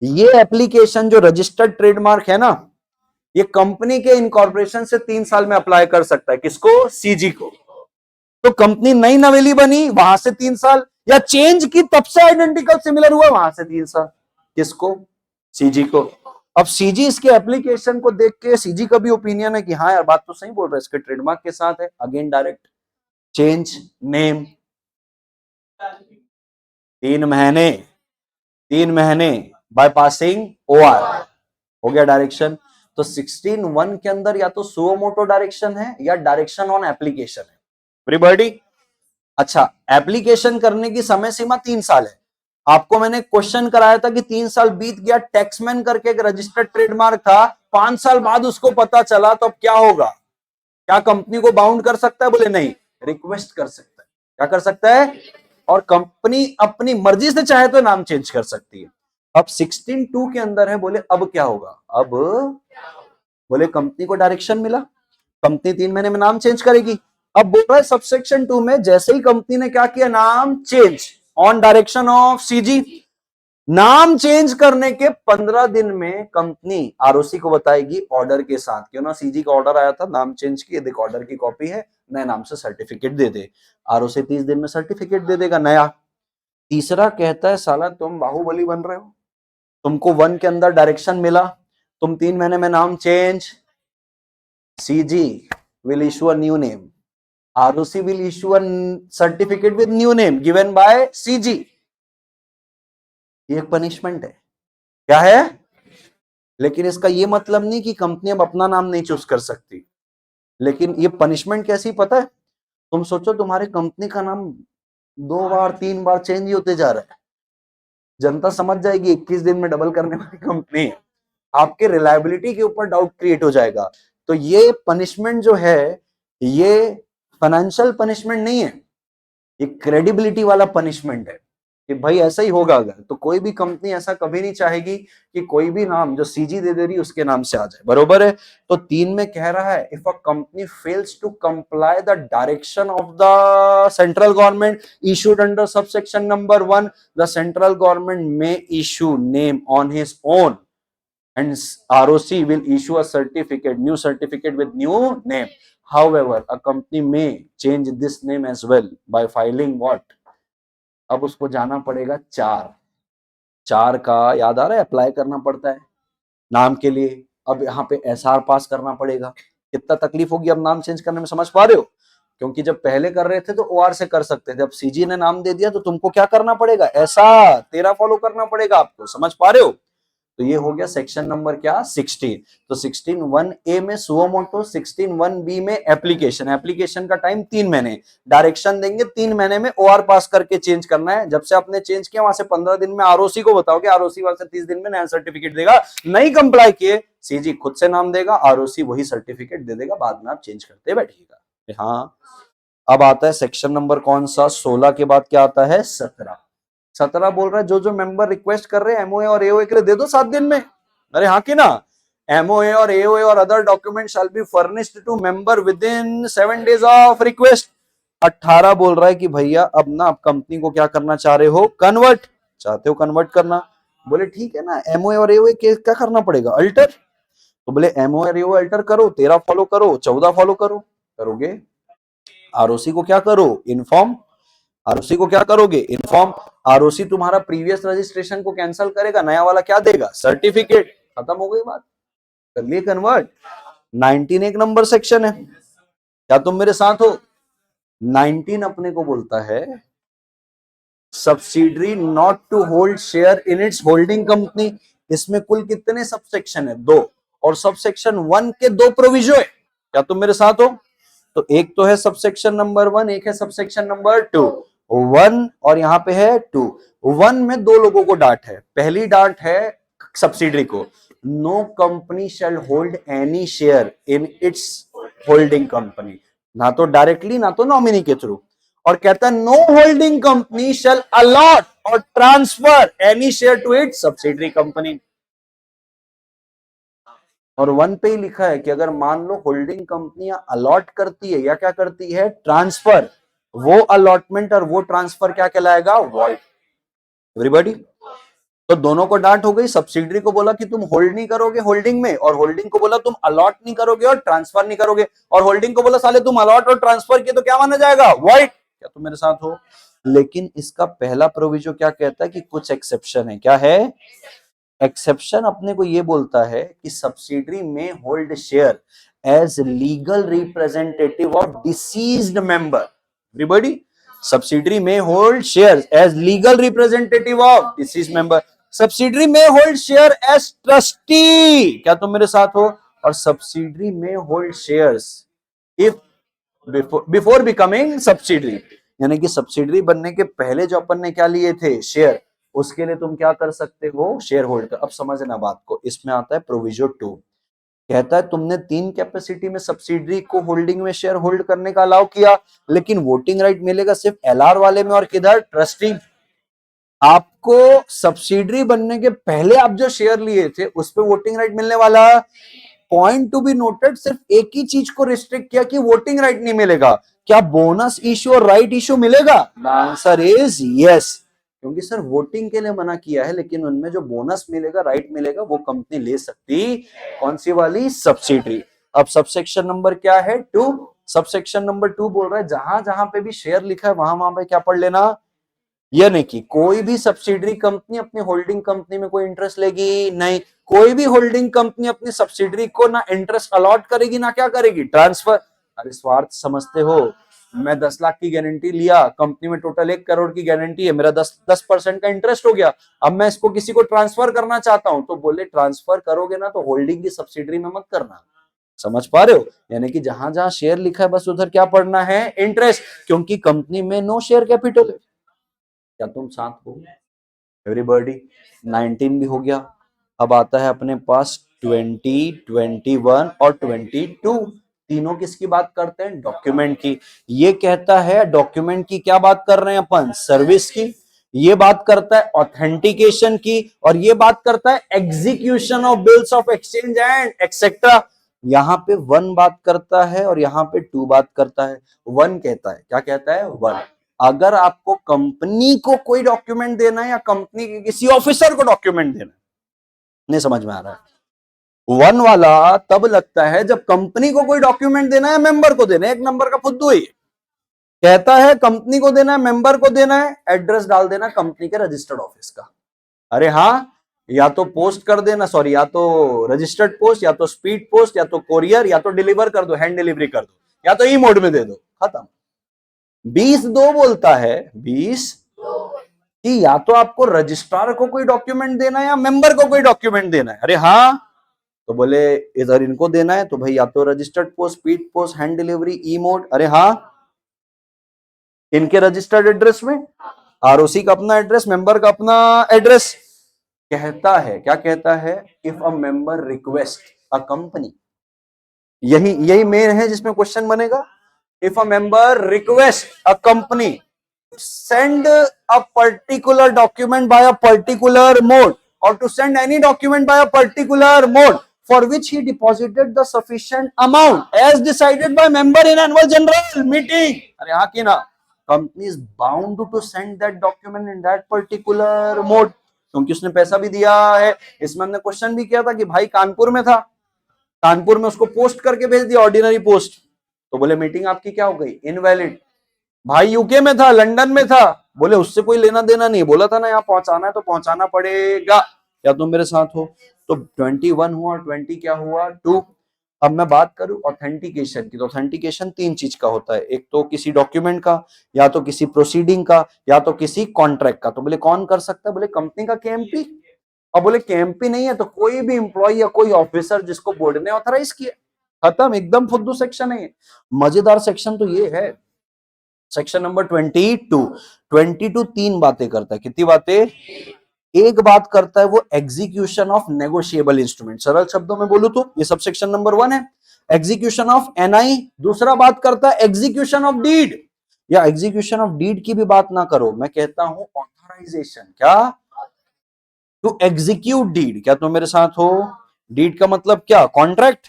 ये एप्लीकेशन जो रजिस्टर्ड ट्रेडमार्क है ना, ये कंपनी के इनकॉर्पोरेशन से 3 साल में अप्लाई कर सकता है। किसको? सीजी को। तो कंपनी नई नवेली बनी, वहां से 3 साल, या चेंज की तब से आइडेंटिकल सिमिलर हुआ, वहां से 3 साल। किसको? सीजी को। अब सीजी इसके एप्लीकेशन को देख के सीजी का भी ओपिनियन है कि हाँ यार बात तो सही बोल रहा है, इसके ट्रेडमार्क के साथ है। अगेन डायरेक्ट चेंज नेम, 3 महीने बाईपासिंग ओआर, हो गया डायरेक्शन। तो 16(1) के अंदर या तो सुओ मोटो डायरेक्शन है या डायरेक्शन ऑन एप्लीकेशन है। एवरीबॉडी? अच्छा, एप्लीकेशन करने की समय सीमा 3 साल है। आपको मैंने क्वेश्चन कराया था कि 3 साल बीत गया, टैक्समैन करके एक रजिस्टर्ड ट्रेडमार्क था, 5 साल बाद उसको पता चला, तो अब क्या होगा? क्या कंपनी को बाउंड कर सकता है? बोले नहीं, रिक्वेस्ट कर सकता है। क्या कर सकता है? और कंपनी अपनी मर्जी से चाहे तो नाम चेंज कर सकती है। अब 16(2) के अंदर है, बोले अब क्या होगा? अब बोले कंपनी को डायरेक्शन मिला, कंपनी 3 महीने में नाम चेंज करेगी। अब बोल रहा है सबसेक्शन 2 में जैसे ही कंपनी ने क्या किया, नाम change on direction of CG, नाम चेंज करने के 15 दिन में कंपनी आरओसी को बताएगी ऑर्डर के साथ, क्यों ना सीजी का ऑर्डर आया था नाम चेंज की, देख ऑर्डर की कॉपी है, नए नाम से सर्टिफिकेट दे दे। आरओसी 30 दिन में सर्टिफिकेट दे देगा नया। तीसरा कहता है साला तुम बाहुबली बन रहे हो, तुमको 1 के अंदर डायरेक्शन मिला, तुम 3 महीने में नाम change, CG will issue a new name, ROC will issue a certificate with new name given by CG। ये एक पनिशमेंट है। क्या है? लेकिन इसका ये मतलब नहीं कि कंपनी अब अपना नाम नहीं चूज कर सकती। लेकिन ये पनिशमेंट कैसी पता है? तुम सोचो तुम्हारे कंपनी का नाम 2 बार 3 बार चेंज ही होते जा रहा है, जनता समझ जाएगी 21 दिन में डबल करने वाली कंपनी है, आपके रिलायबिलिटी के ऊपर डाउट क्रिएट हो जाएगा। तो ये पनिशमेंट जो है, ये फाइनेंशियल पनिशमेंट नहीं है, ये क्रेडिबिलिटी वाला पनिशमेंट है कि भाई ऐसा ही होगा। अगर तो कोई भी कंपनी ऐसा कभी नहीं चाहेगी कि कोई भी नाम जो सीजी दे रही उसके नाम से आ जाए। बरोबर है? तो 3 में कह रहा है if a company fails to comply the direction of the central government issued under subsection number 1, the central government may issue name on his own and ROC will issue a certificate, new certificate with new name. However, a company may change this name as well by filing what? अब उसको जाना पड़ेगा 4 का याद आ रहा है, apply करना पड़ता है नाम के लिए। अब यहाँ पे SR पास करना पड़ेगा। कितना तकलीफ होगी अब नाम चेंज करने में, समझ पा रहे हो? क्योंकि जब पहले कर रहे थे तो OR से कर सकते थे, अब सीजी ने नाम दे दिया तो तुमको क्या करना पड़ेगा? SR 13 फॉलो करना पड़ेगा आपको। समझ पा रहे हो? तो ये हो गया सेक्शन नंबर क्या? 16। तो 16(1)A में सुओ मोटो, 16(1)B में एप्लीकेशन। एप्लीकेशन का टाइम 3 महीने, डायरेक्शन देंगे 3 महीने में, OR पास करके चेंज करना है। जब से आपने चेंज किया वहां से 15 दिन में ROC को बताओगे, ROC वहां से 30 दिन में नया सर्टिफिकेट देगा। नहीं कंप्लाई किए, सीजी खुद से नाम देगा, ROC वही सर्टिफिकेट दे देगा, बाद में आप चेंज करते बैठिएगा। हाँ, अब आता है सेक्शन नंबर कौन सा? 16 के बाद क्या आता है? 17 बोल रहा है जो जो मेंबर रिक्वेस्ट कर रहे हैं एमओए और एओए के लिए दे दो 7 दिन में। अरे हाँ कि ना? एमओए और एओए और other document shall be furnished to member within 7 days of request. 18 बोल रहा है कि भैया अब ना आप कंपनी को क्या करना चाह रहे हो? कन्वर्ट चाहते हो, कन्वर्ट करना। बोले ठीक है ना, एमओए और एओए के क्या करना पड़ेगा? अल्टर। तो बोले एमओए और एओए अल्टर करो, 13 फॉलो करो, 14 फॉलो करो। करोगे? आरओसी को क्या करो? इन्फॉर्म। आरओसी को क्या करोगे? इन्फॉर्म। आरओसी तुम्हारा प्रीवियस रजिस्ट्रेशन को कैंसिल करेगा, नया वाला क्या देगा? सर्टिफिकेट। खत्म हो गई बात, कर लिए कन्वर्ट। 19 एक नंबर सेक्शन है, क्या तुम मेरे साथ हो? 19 अपने को बोलता है subsidiary not to hold share in its holding company. इसमें कुल कितने सबसेक्शन है? 2, और सबसेक्शन 1 के 2 प्रोविजो है। क्या तुम मेरे साथ हो? तो एक तो है सबसेक्शन नंबर 1, एक है सबसेक्शन नंबर 2। 1 और यहाँ पे है 2। 1 में 2 लोगों को डांट है। पहली डांट है सब्सिडरी को, no company shall hold any share in its holding company, ना तो डायरेक्टली ना तो नॉमिनी के थ्रू। और कहता है no holding company shall allot और transfer any share to its subsidiary company. और 1 पे ही लिखा है कि अगर मान लो होल्डिंग कंपनियां अलॉट करती है या क्या करती है, ट्रांसफर, वो अलॉटमेंट और वो ट्रांसफर क्या कहलाएगा, वॉइड। एवरीबॉडी, तो दोनों को डांट हो गई। सब्सिडरी को बोला कि तुम होल्ड नहीं करोगे होल्डिंग में, और होल्डिंग को बोला तुम अलॉट नहीं करोगे और ट्रांसफर नहीं करोगे, और होल्डिंग को बोला साले तुम अलॉट और ट्रांसफर किए तो क्या माना जाएगा, वॉइड। क्या तुम मेरे साथ हो? लेकिन इसका पहला प्रोविजो क्या कहता है कि कुछ एक्सेप्शन है। क्या है एक्सेप्शन? अपने को ये बोलता है कि सब्सिडरी में hold share as legal representative of deceased member. Everybody, subsidiary में hold share as legal representative of deceased member. Subsidiary में होल्ड शेयर एज ट्रस्टी। क्या तुम मेरे साथ हो? और सब्सिडरी में hold shares if before becoming subsidiary, यानी कि सब्सिडरी बनने के पहले जो अपन ने क्या लिए थे, शेयर, उसके लिए तुम क्या कर सकते हो, शेयर होल्ड कर। अब समझना बात को, इसमें आता है प्रोविजो 2, कहता है तुमने 3 कैपेसिटी में सब्सिडरी को होल्डिंग में शेयर होल्ड करने का अलाउ किया, लेकिन वोटिंग राइट मिलेगा सिर्फ एलआर वाले में और किधर, ट्रस्टी। आपको सब्सिडरी बनने के पहले आप जो शेयर लिए थे उस पर वोटिंग राइट मिलने वाला। पॉइंट टू बी नोटेड, सिर्फ एक ही चीज को रिस्ट्रिक्ट किया कि वोटिंग राइट नहीं मिलेगा। क्या बोनस इश्यू और राइट इश्यू मिलेगा? द आंसर इज यस, क्योंकि सर वोटिंग के लिए मना किया है, लेकिन उनमें जो बोनस मिलेगा, राइट मिलेगा, वो कंपनी ले सकती। कौन सी वाली? सब्सिडरी। अब सबसेक्शन नंबर क्या है, 2। सबसेक्शन नंबर 2 बोल रहा है जहां जहां पे भी शेयर लिखा है वहां वहां पे क्या पढ़ लेना, यानी कि कोई भी सब्सिडरी कंपनी अपनी होल्डिंग कंपनी में कोई इंटरेस्ट लेगी नहीं। कोई भी होल्डिंग कंपनी अपनी सब्सिडरी को ना इंटरेस्ट अलॉट करेगी ना क्या करेगी, ट्रांसफर। अरे स्वार्थ समझते हो? मैं 10 लाख की गारंटी लिया, कंपनी में टोटल 1 करोड़ की गारंटी है, मेरा 10% का इंटरेस्ट हो गया। अब मैं इसको किसी को ट्रांसफर करना चाहता हूं, तो बोले ट्रांसफर करोगे ना तो होल्डिंग की सब्सिडरी में मत करना। समझ पा रहे हो? यानी कि जहां जहां शेयर लिखा है बस उधर क्या पढ़ना है, इंटरेस्ट, क्योंकि कंपनी में नो शेयर कैपिटल है। क्या तुम साथ हो? एवरीबॉडी, 19 भी हो गया। अब आता है अपने पास 20, 21 और 22। तीनों किसकी बात करते हैं, डॉक्यूमेंट की। ये कहता है डॉक्यूमेंट की क्या बात कर रहे हैं अपन, सर्विस की। ये बात करता है ऑथेंटिकेशन की, और ये बात करता है execution of bills of exchange and etcetera. यहां पे 1 बात करता है और यहां पे 2 बात करता है। 1 कहता है, क्या कहता है, 1, अगर आपको कंपनी को कोई डॉक्यूमेंट देना है या कंपनी के किसी ऑफिसर को डॉक्यूमेंट देना है, नहीं समझ में आ रहा है। 1 वाला तब लगता है जब कंपनी को कोई डॉक्यूमेंट देना है, मेंबर को देना है। 1 नंबर का फुद्दू ही कहता है कंपनी को देना है, मेंबर को देना है, एड्रेस डाल देना कंपनी के रजिस्टर्ड ऑफिस का। अरे हाँ, या तो पोस्ट कर देना, सॉरी, या तो रजिस्टर्ड पोस्ट, या तो स्पीड पोस्ट, या तो कोरियर, या तो डिलीवर कर दो, हैंड डिलीवरी कर दो, या तो ई मोड में दे दो, खत्म। 20(2) बोलता है, 20 कि या तो आपको रजिस्ट्रार को कोई डॉक्यूमेंट देना है या मेंबर को कोई डॉक्यूमेंट देना है। अरे हाँ, तो बोले इधर इनको देना है तो भाई या तो registered post, speed post, hand delivery, ई मोड। अरे हाँ, इनके रजिस्टर्ड एड्रेस में, आरओसी का अपना एड्रेस, मेंबर का अपना एड्रेस। कहता है, क्या कहता है, if a member request a company, यही यही मेन है जिसमें क्वेश्चन बनेगा। If a member request a company send a particular document by a particular mode, or to send any document by a particular mode for which he deposited the sufficient amount as decided by member in annual general meeting. अरे हाँ कि ना, company is bound to send that document in that particular mode, क्योंकि उसने पैसा भी दिया है। इसमें हमने क्वेश्चन भी किया था कि भाई कानपुर में था, कानपुर में उसको पोस्ट करके भेज दिया, ऑर्डिनरी पोस्ट, तो बोले मीटिंग आपकी क्या हो गई, इनवैलिड। भाई यूके में था, लंदन में था, बोले उससे कोई लेना देना नहीं, बोला था ना यहाँ पहुंचाना है तो पहुंचाना पड़ेगा। क्या तुम मेरे साथ हो? तो 21 हुआ और 20 क्या हुआ, 2। अब मैं बात करूं ऑथेंटिकेशन की, तो ऑथेंटिकेशन 3 चीज का होता है, एक तो किसी डॉक्यूमेंट का, या तो किसी प्रोसीडिंग का, या तो किसी कॉन्ट्रैक्ट का। तो बोले कौन कर सकता है, बोले कंपनी का केएमपी। अब बोले केएमपी नहीं है तो कोई भी इंप्लॉय या कोई ऑफिसर जिसको बोर्ड ने ऑथराइज किया, खत्म, एकदम फुद्दू सेक्शन है। मजेदार सेक्शन तो ये है, सेक्शन नंबर 22 3 बातें करता है। कितनी बातें? एक बात करता है वो एग्जीक्यूशन ऑफ नेगोशिएबल इंस्ट्रूमेंट। सरल शब्दों में बोलूं तो ये सब सेक्शन नंबर 1 है, एग्जीक्यूशन ऑफ एनआई। दूसरा बात करता है एग्जीक्यूशन ऑफ डीड, या एग्जीक्यूशन ऑफ डीड की भी बात ना करो, मैं कहता हूं ऑथराइजेशन, क्या, टू एग्जीक्यूट डीड। क्या तुम मेरे साथ हो? डीड का मतलब क्या, कॉन्ट्रैक्ट।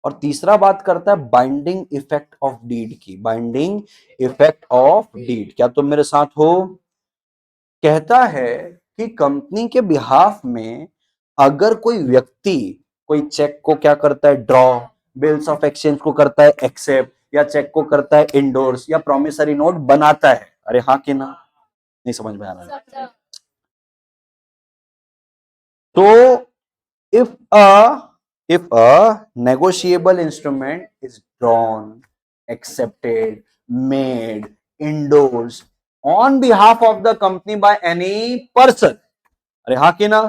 और तीसरा बात करता है बाइंडिंग इफेक्ट ऑफ डीड की, बाइंडिंग इफेक्ट ऑफ डीड। क्या तुम मेरे साथ हो? कहता है कि कंपनी के बिहाफ में अगर कोई व्यक्ति कोई चेक को क्या करता है, ड्रॉ, बिल्स ऑफ एक्सचेंज को करता है एक्सेप्ट, या चेक को करता है इंडोर्स, या प्रोमिसरी नोट बनाता है, अरे हाँ कि ना, नहीं समझ में आ रहा है? तो if a negotiable instrument is drawn, accepted, made, endorsed on behalf of the company by any person, अरे हाँ कि ना,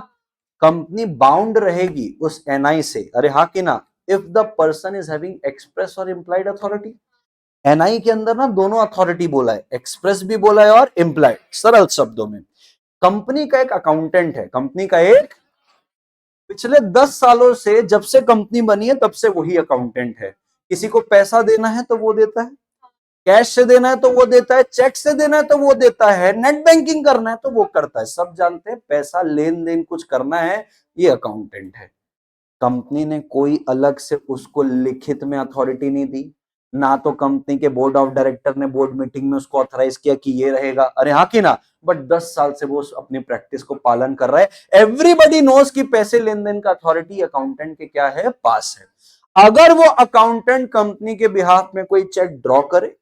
कंपनी बाउंड रहेगी उस एनआई से, अरे हाँ कि ना, if the person is having express और इंप्लाइड अथॉरिटी। एनआई के अंदर ना दोनों अथॉरिटी बोला है, एक्सप्रेस भी बोला है और इंप्लाइड। सरल शब्दों में, कंपनी का एक अकाउंटेंट है, कंपनी का एक, पिछले 10 सालों से जब से कंपनी बनी है तब से वही अकाउंटेंट है। किसी को पैसा देना है तो वो देता है, कैश से देना है तो वो देता है, चेक से देना है तो वो देता है, नेट बैंकिंग करना है तो वो करता है। सब जानते हैं पैसा लेन देन कुछ करना है, ये अकाउंटेंट है। कंपनी ने कोई अलग से उसको लिखित में अथॉरिटी नहीं दी, ना तो कंपनी के बोर्ड ऑफ डायरेक्टर ने बोर्ड मीटिंग में उसको ऑथराइज किया कि ये रहेगा, अरे हाँ कि ना, बट 10 साल से वो अपनी प्रैक्टिस को पालन कर रहा है। एवरीबडी नोस कि पैसे लेन देन का अथॉरिटी अकाउंटेंट के क्या है, पास है। अगर वो अकाउंटेंट कंपनी के बिहाफ में कोई चेक ड्रॉ करे,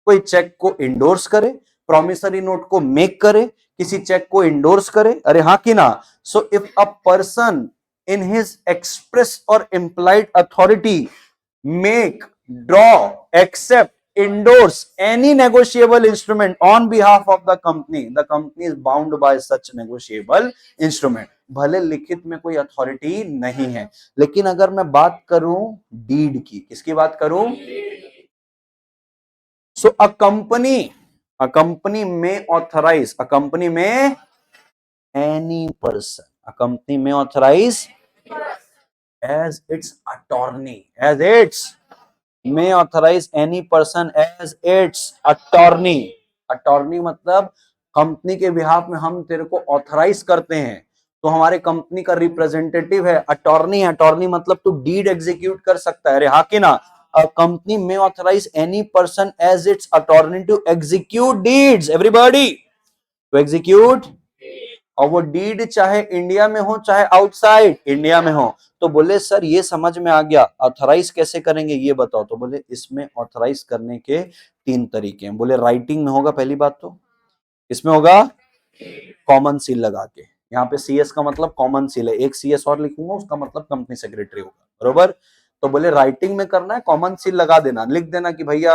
कोई चेक को इंडोर्स करे, प्रॉमिसरी नोट को मेक करे, किसी चेक को इंडोर्स करे, अरे हाँ कि ना, सो if a person in his express or implied authority make, draw, accept, endorse any negotiable instrument on behalf of the company is bound by such negotiable instrument। भले लिखित में कोई अथॉरिटी नहीं है, लेकिन अगर मैं बात करूं डीड की, किसकी बात करूं, सो a company may authorize, a company may any person, a company may authorize as its attorney, as its, may authorize any person as its attorney। Attorney मतलब कंपनी के बिहाफ में हम तेरे को ऑथराइज करते हैं, तो हमारे कंपनी का रिप्रेजेंटेटिव है, अटॉर्नी। अटॉर्नी मतलब तू डीड एग्जीक्यूट कर सकता है, अरे हाँ कि ना। A company may authorise any person as its attorney to execute deeds, everybody, to execute. और वो डीड चाहे इंडिया में हो चाहे आउटसाइड इंडिया में हो। तो बोले सर ये समझ में आ गया, ऑथराइज कैसे करेंगे ये बताओ। तो बोले इसमें ऑथराइज करने के 3 तरीके हैं। बोले राइटिंग में होगा पहली बात, तो इसमें होगा कॉमन सील लगा के। यहाँ पे सीएस का मतलब कॉमन सील है, एक सीएस और लिखूंगा उसका मतलब कंपनी सेक्रेटरी होगा, बरोबर। तो बोले राइटिंग में करना है, कॉमन सील लगा देना, लिख देना कि भैया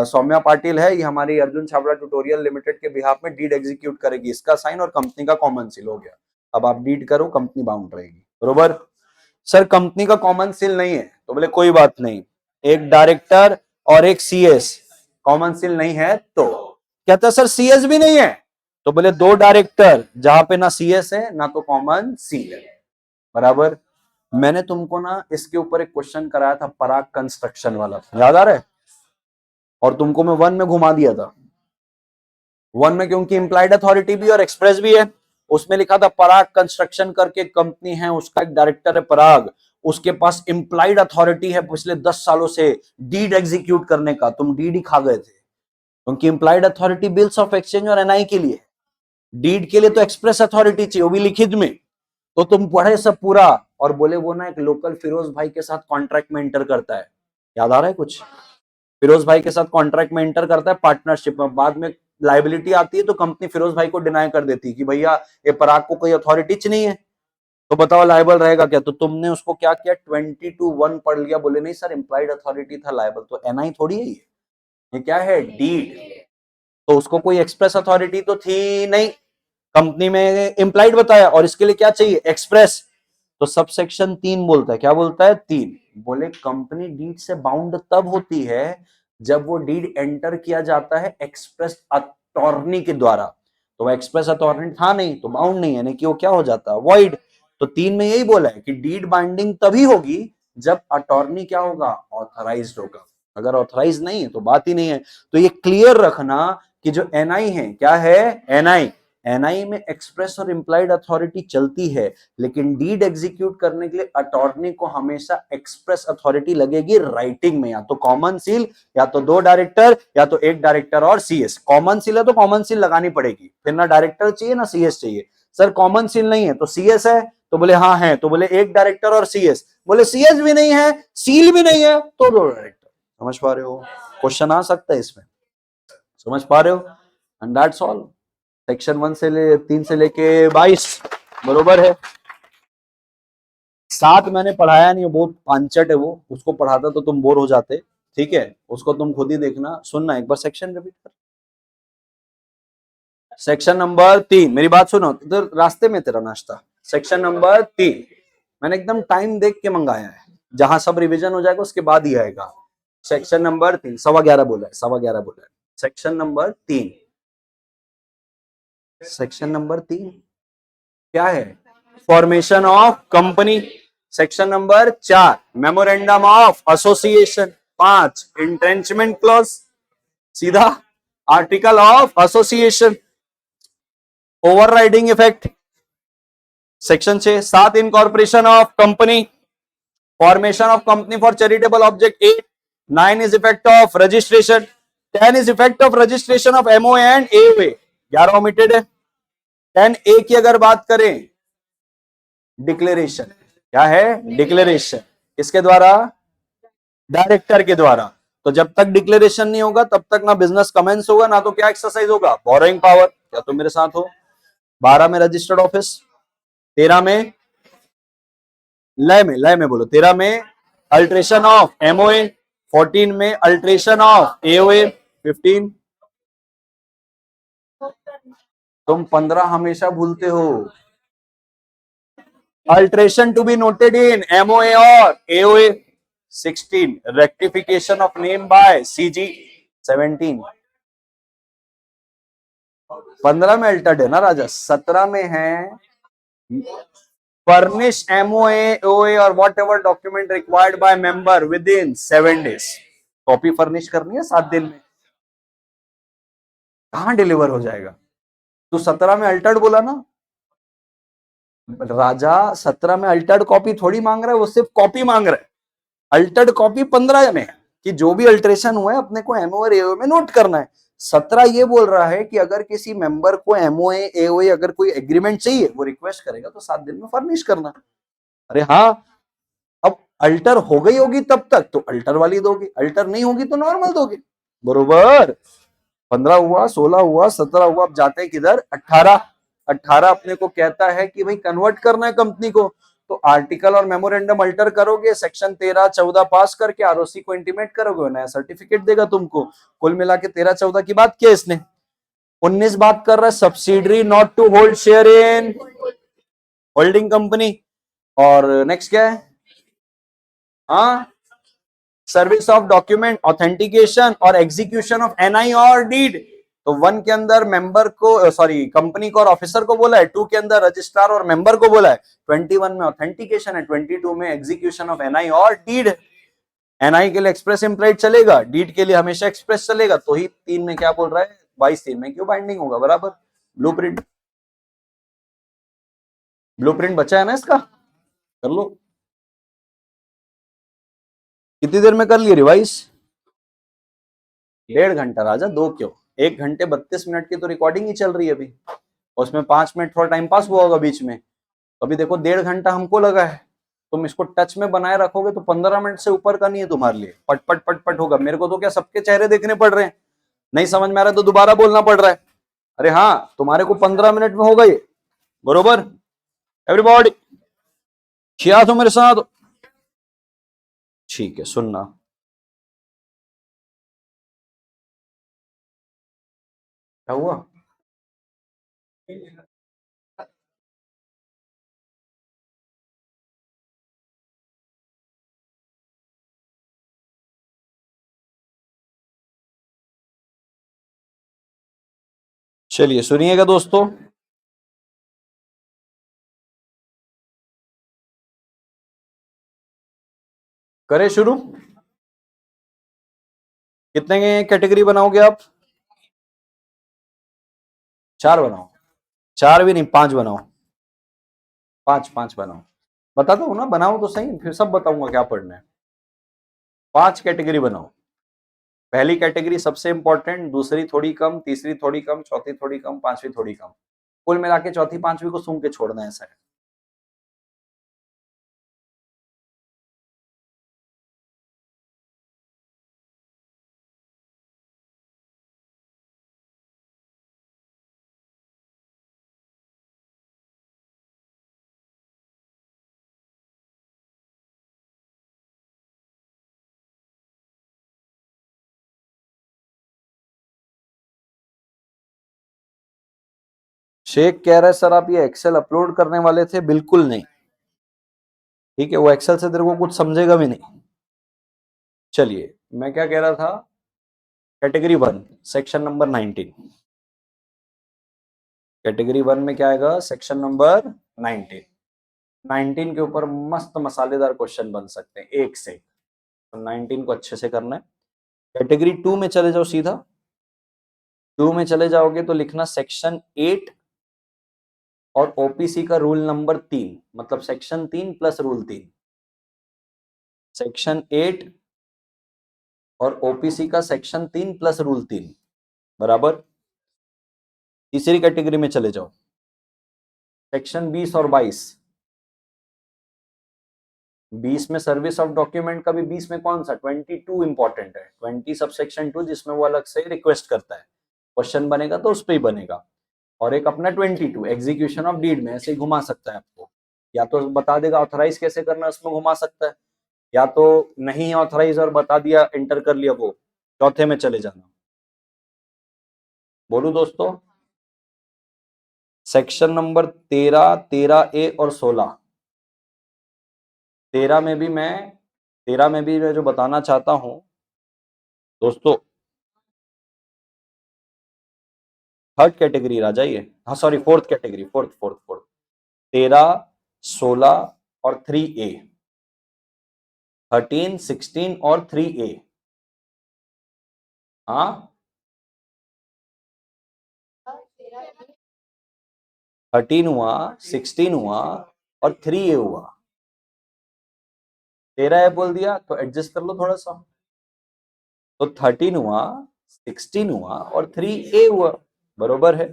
सौम्या पाटिल है, ये हमारी अर्जुन छाबड़ा ट्यूटोरियल लिमिटेड के बिहाफ में डीड एग्जीक्यूट करेगी, इसका साइन और कंपनी का कॉमन सील हो गया। अब आप डीड करो, कंपनी बाउंड रहेगी, बरोबर। सर कंपनी का कॉमन सील नहीं है, तो बोले कोई बात नहीं, एक डायरेक्टर और एक सीएस, कॉमन सील नहीं है तो। कहता सर सीएस भी नहीं है, तो बोले 2 डायरेक्टर जहां पे ना सीएस है ना तो कॉमन सील है, बराबर। मैंने तुमको ना इसके ऊपर एक क्वेश्चन कराया था, पराग कंस्ट्रक्शन वाला, याद आ रहा है? और तुमको मैं 1 में घुमा दिया था। 1 में क्योंकि इंप्लाइड अथॉरिटी भी और एक्सप्रेस भी है, उसमें लिखा था पराग कंस्ट्रक्शन करके कंपनी है, उसका एक डायरेक्टर है पराग, उसके पास इंप्लाइड अथॉरिटी है पिछले 10 सालों से डीड एग्जीक्यूट करने का। तुम डीड ही खा गए थे, क्योंकि implied authority bills of exchange और एनआई के लिए, डीड के लिए तो एक्सप्रेस अथॉरिटी चाहिए, वो भी लिखित में। तो तुम पढ़े सब पूरा, और बोले वो ना एक लोकल फिरोज भाई के साथ कॉन्ट्रैक्ट में एंटर करता है, याद आ रहा है कुछ? फिरोज भाई के साथ कॉन्ट्रैक्ट में एंटर करता है पार्टनरशिप में, बाद में लाइबिलिटी आती है तो कंपनी फिरोज भाई को डिनाई कर देती है कि भैया ये पराग को कोई अथॉरिटी नहीं है, तो बताओ लाइबल रहेगा क्या। तो तुमने उसको क्या किया, 20:1 पढ़ लिया, बोले नहीं सर इंप्लाइड अथॉरिटी था लाइबल, तो एनआई थोड़ी है ये क्या है, डीड। तो उसको कोई एक्सप्रेस अथॉरिटी तो थी नहीं, कंपनी में इंप्लाइड बताया, और इसके लिए क्या चाहिए, एक्सप्रेस। तो सब सेक्शन 3 बोलता है, क्या बोलता है, 3। बोले कंपनी डीड से बाउंड तब होती है जब वो डीड एंटर किया जाता है एक्सप्रेस अटॉर्नी के द्वारा। तो वो एक्सप्रेस अटॉर्नी था नहीं तो बाउंड नहीं है, यानी कि वो क्या हो जाता है, वॉइड। तो 3 में यही बोला है कि डीड बाइंडिंग तभी होगी जब अटॉर्नी क्या होगा, ऑथराइज्ड होगा। अगर ऑथराइज नहीं है तो बात ही नहीं है। तो ये क्लियर रखना कि जो एनआई है, क्या है एनआई, एनआई में एक्सप्रेस और इंप्लाइड अथॉरिटी चलती है, लेकिन डीड एग्जीक्यूट करने के लिए अटॉर्नी को हमेशा एक्सप्रेस अथॉरिटी लगेगी राइटिंग में, या तो कॉमन सील, या तो 2 डायरेक्टर, या तो 1 डायरेक्टर और सीएस। कॉमन सील है तो कॉमन सील लगानी पड़ेगी, फिर ना डायरेक्टर चाहिए ना सीएस चाहिए। सर कॉमन सील नहीं है तो सीएस है, तो बोले हाँ है, तो बोले 1 डायरेक्टर और सीएस, बोले सीएस भी नहीं है सील भी नहीं है तो 2 डायरेक्टर। समझ पा रहे हो, क्वेश्चन आ सकता है इसमें, समझ पा रहे हो, एंड दैट्स ऑल। सेक्शन 1 से ले 3 से लेके 22 बरोबर है। 7 मैंने पढ़ाया नहीं, बहुत पांचट है वो, उसको पढ़ाता तो तुम बोर हो जाते। ठीक है, उसको तुम खुद ही देखना, सुनना एक बार सेक्शन रिपीट कर। सेक्शन नंबर 3, मेरी बात सुनो, इधर रास्ते में तेरा नाश्ता। सेक्शन नंबर 3 मैंने एकदम टाइम देख के मंगाया है, जहां सब रिवीजन हो जाएगा उसके बाद ही आएगा। सेक्शन नंबर 3, 11:15 बोला है, 11:15 बोला है। सेक्शन नंबर 3, सेक्शन नंबर 3 क्या है, formation of company. Section number 4 memorandum of association. 5 entrenchment clause, सीधा article of association. Overriding effect section 6। 7 incorporation of company, formation of company for charitable object 8। 9 is effect of registration. 10 is effect of registration of MO and AOA. 11 omitted है। 10 ए की अगर बात करें, declaration, क्या है declaration, किसके द्वारा, डायरेक्टर के द्वारा। तो जब तक डिक्लेरेशन नहीं होगा तब तक ना बिजनेस कमेंस होगा, ना तो क्या एक्सरसाइज होगा, बोरोइंग पावर। क्या तुम मेरे साथ हो। 12 में रजिस्टर्ड ऑफिस, 13 में लय में बोलो, 13 में अल्ट्रेशन ऑफ एमओए, 14 में अल्ट्रेशन ऑफ एओए, 15। तुम 15 हमेशा भूलते हो। Alteration to be noted in MOA और AOA. 16 rectification of name by CG. 17 15 में अल्टर्ड है ना राजा। 17 में है furnish MOA, OA और what ever document required by member within 7 days। Copy furnish करनी है 7 दिन में, कहां डिलीवर हो जाएगा। तो 17 में अल्टर्ड बोला ना राजा, 17 में अल्टर्ड कॉपी थोड़ी मांग रहा है, वो सिर्फ कॉपी मांग रहा है। अल्टर्ड कॉपी 15 में है कि जो भी अल्टरेशन हुआ है अपने को एमओ और एओए में नोट करना है। 17 ये बोल रहा है कि अगर किसी मेंबर को एमओए एओए अगर कोई एग्रीमेंट चाहिए वो रिक्वेस्ट करेगा तो 7 दिन में फर्निश करना। अरे हाँ, अब अल्टर हो गई होगी तब तक तो अल्टर वाली दोगे, अल्टर नहीं होगी तो नॉर्मल दोगे, बरोबर। 15 हुआ, 16 हुआ, 17 हुआ, अब जाते हैं किधर, 18। 18 अपने को कहता है कि भाई कन्वर्ट करना है कंपनी को, तो आर्टिकल और मेमोरेंडम अल्टर करोगे, सेक्शन 13 14 पास करके आरओसी को इंटीमेट करोगे, नया सर्टिफिकेट देगा तुमको। कुल मिला के 13 14 की बात किया इसने। 19 बात कर रहा है subsidiary not to hold share in holding company. और नेक्स्ट क्या है, हाँ, सर्विस ऑफ डॉक्यूमेंट ऑथेंटिकेशन और एग्जीक्यूशन ऑफ एनआई और डीड। तो 1 के अंदर मेंबर को, सॉरी कंपनी को और ऑफिसर को बोला है, 2 के अंदर रजिस्ट्रार और मेंबर को बोला है, 21 में ऑथेंटिकेशन है, 22 में एग्जीक्यूशन ऑफ एनआई और डीड। एनआई के लिए एक्सप्रेस इम्प्लाइड चलेगा, डीड के लिए हमेशा एक्सप्रेस चलेगा, तो ही 3 में क्या बोल रहा है, 22 3 में क्यों बाइंडिंग होगा, बराबर। ब्लूप्रिंट, ब्लूप्रिंट बचा है ना इसका, कर लो। कितनी देर में कर लिए रिवाइज, 1.5 घंटा राजा, 2 क्यों, 1 घंटे 32 मिनट की तो रिकॉर्डिंग ही चल रही है अभी, उसमें 5 मिनट थोड़ा टाइम पास हुआ होगा बीच में। तो अभी देखो 1.5 घंटा हमको लगा है, तुम इसको टच में बनाए रखोगे तो 15 मिनट से ऊपर का नहीं है तुम्हारे लिए, पट पट पट पट होगा। मेरे को तो क्या सबके चेहरे देखने पड़ रहे हैं, नहीं समझ में आ रहा है तो दोबारा बोलना पड़ रहा है। अरे हाँ, तुम्हारे को 15 मिनट में होगा ये, बरोबर। एवरीबॉडी किया तो मेरे साथ, ठीक है सुनना। क्या हुआ, चलिए सुनिएगा दोस्तों। करें शुरू। कितने कैटेगरी बनाओगे आप? 4 बनाओ। 4 भी नहीं, 5 बनाओ। 5 बनाओ। बताता हूँ ना, बनाओ तो सही, फिर सब बताऊंगा क्या पढ़ना है। 5 कैटेगरी बनाओ। पहली कैटेगरी सबसे इंपॉर्टेंट, दूसरी थोड़ी कम, तीसरी थोड़ी कम, चौथी थोड़ी कम, पांचवी थोड़ी कम। कुल मिला के चौथी पांचवी को सूंघ के छोड़ना है, ऐसा है। शेख कह रहा है सर आप ये एक्सेल अपलोड करने वाले थे? बिल्कुल नहीं। ठीक है, वो एक्सेल से तेरे को कुछ समझेगा भी नहीं। चलिए, मैं क्या कह रहा था, कैटेगरी 1 सेक्शन नंबर 19। कैटेगरी 1 में क्या आएगा? Section number 19। 19 के ऊपर मस्त मसालेदार क्वेश्चन बन सकते हैं एक से। तो 19 को अच्छे से करना है। कैटेगरी 2 में चले जाओ सीधा। 2 में चले जाओगे तो लिखना सेक्शन 8 और ओपीसी का रूल नंबर 3, मतलब सेक्शन 3 प्लस रूल 3। सेक्शन 8 और ओपीसी का सेक्शन 3 प्लस रूल 3 बराबर। तीसरी कैटेगरी में चले जाओ, सेक्शन 20 और 22। 20 में सर्विस ऑफ डॉक्यूमेंट का भी, 20 में कौन सा 22 इंपॉर्टेंट है, 20 सब सेक्शन 2 जिसमें वो अलग से रिक्वेस्ट करता है, क्वेश्चन बनेगा तो उस पर ही बनेगा। और एक अपना 22 एग्जीक्यूशन ऑफ डीड में ऐसे ही घुमा सकता है आपको, या तो बता देगा ऑथराइज कैसे करना है उसमें घुमा सकता है, या तो नहीं ऑथराइज और बता दिया एंटर कर लिया वो। चौथे में चले जाना, बोलू दोस्तों, सेक्शन नंबर 13, 13A और 16। 13 में भी मैं 13 में भी मैं जो बताना चाहता हूं दोस्तों, थर्ड कैटेगरी आ जाइए, हाँ सॉरी फोर्थ कैटेगरी, फोर्थ 13, 16 और 3A, 13, 16 और 3A। हाँ, 13 हुआ, 16 हुआ और 3A हुआ। 13 बोल दिया तो एडजस्ट कर लो थोड़ा सा, तो 13 हुआ, 16 हुआ और 3A हुआ, बरोबर है।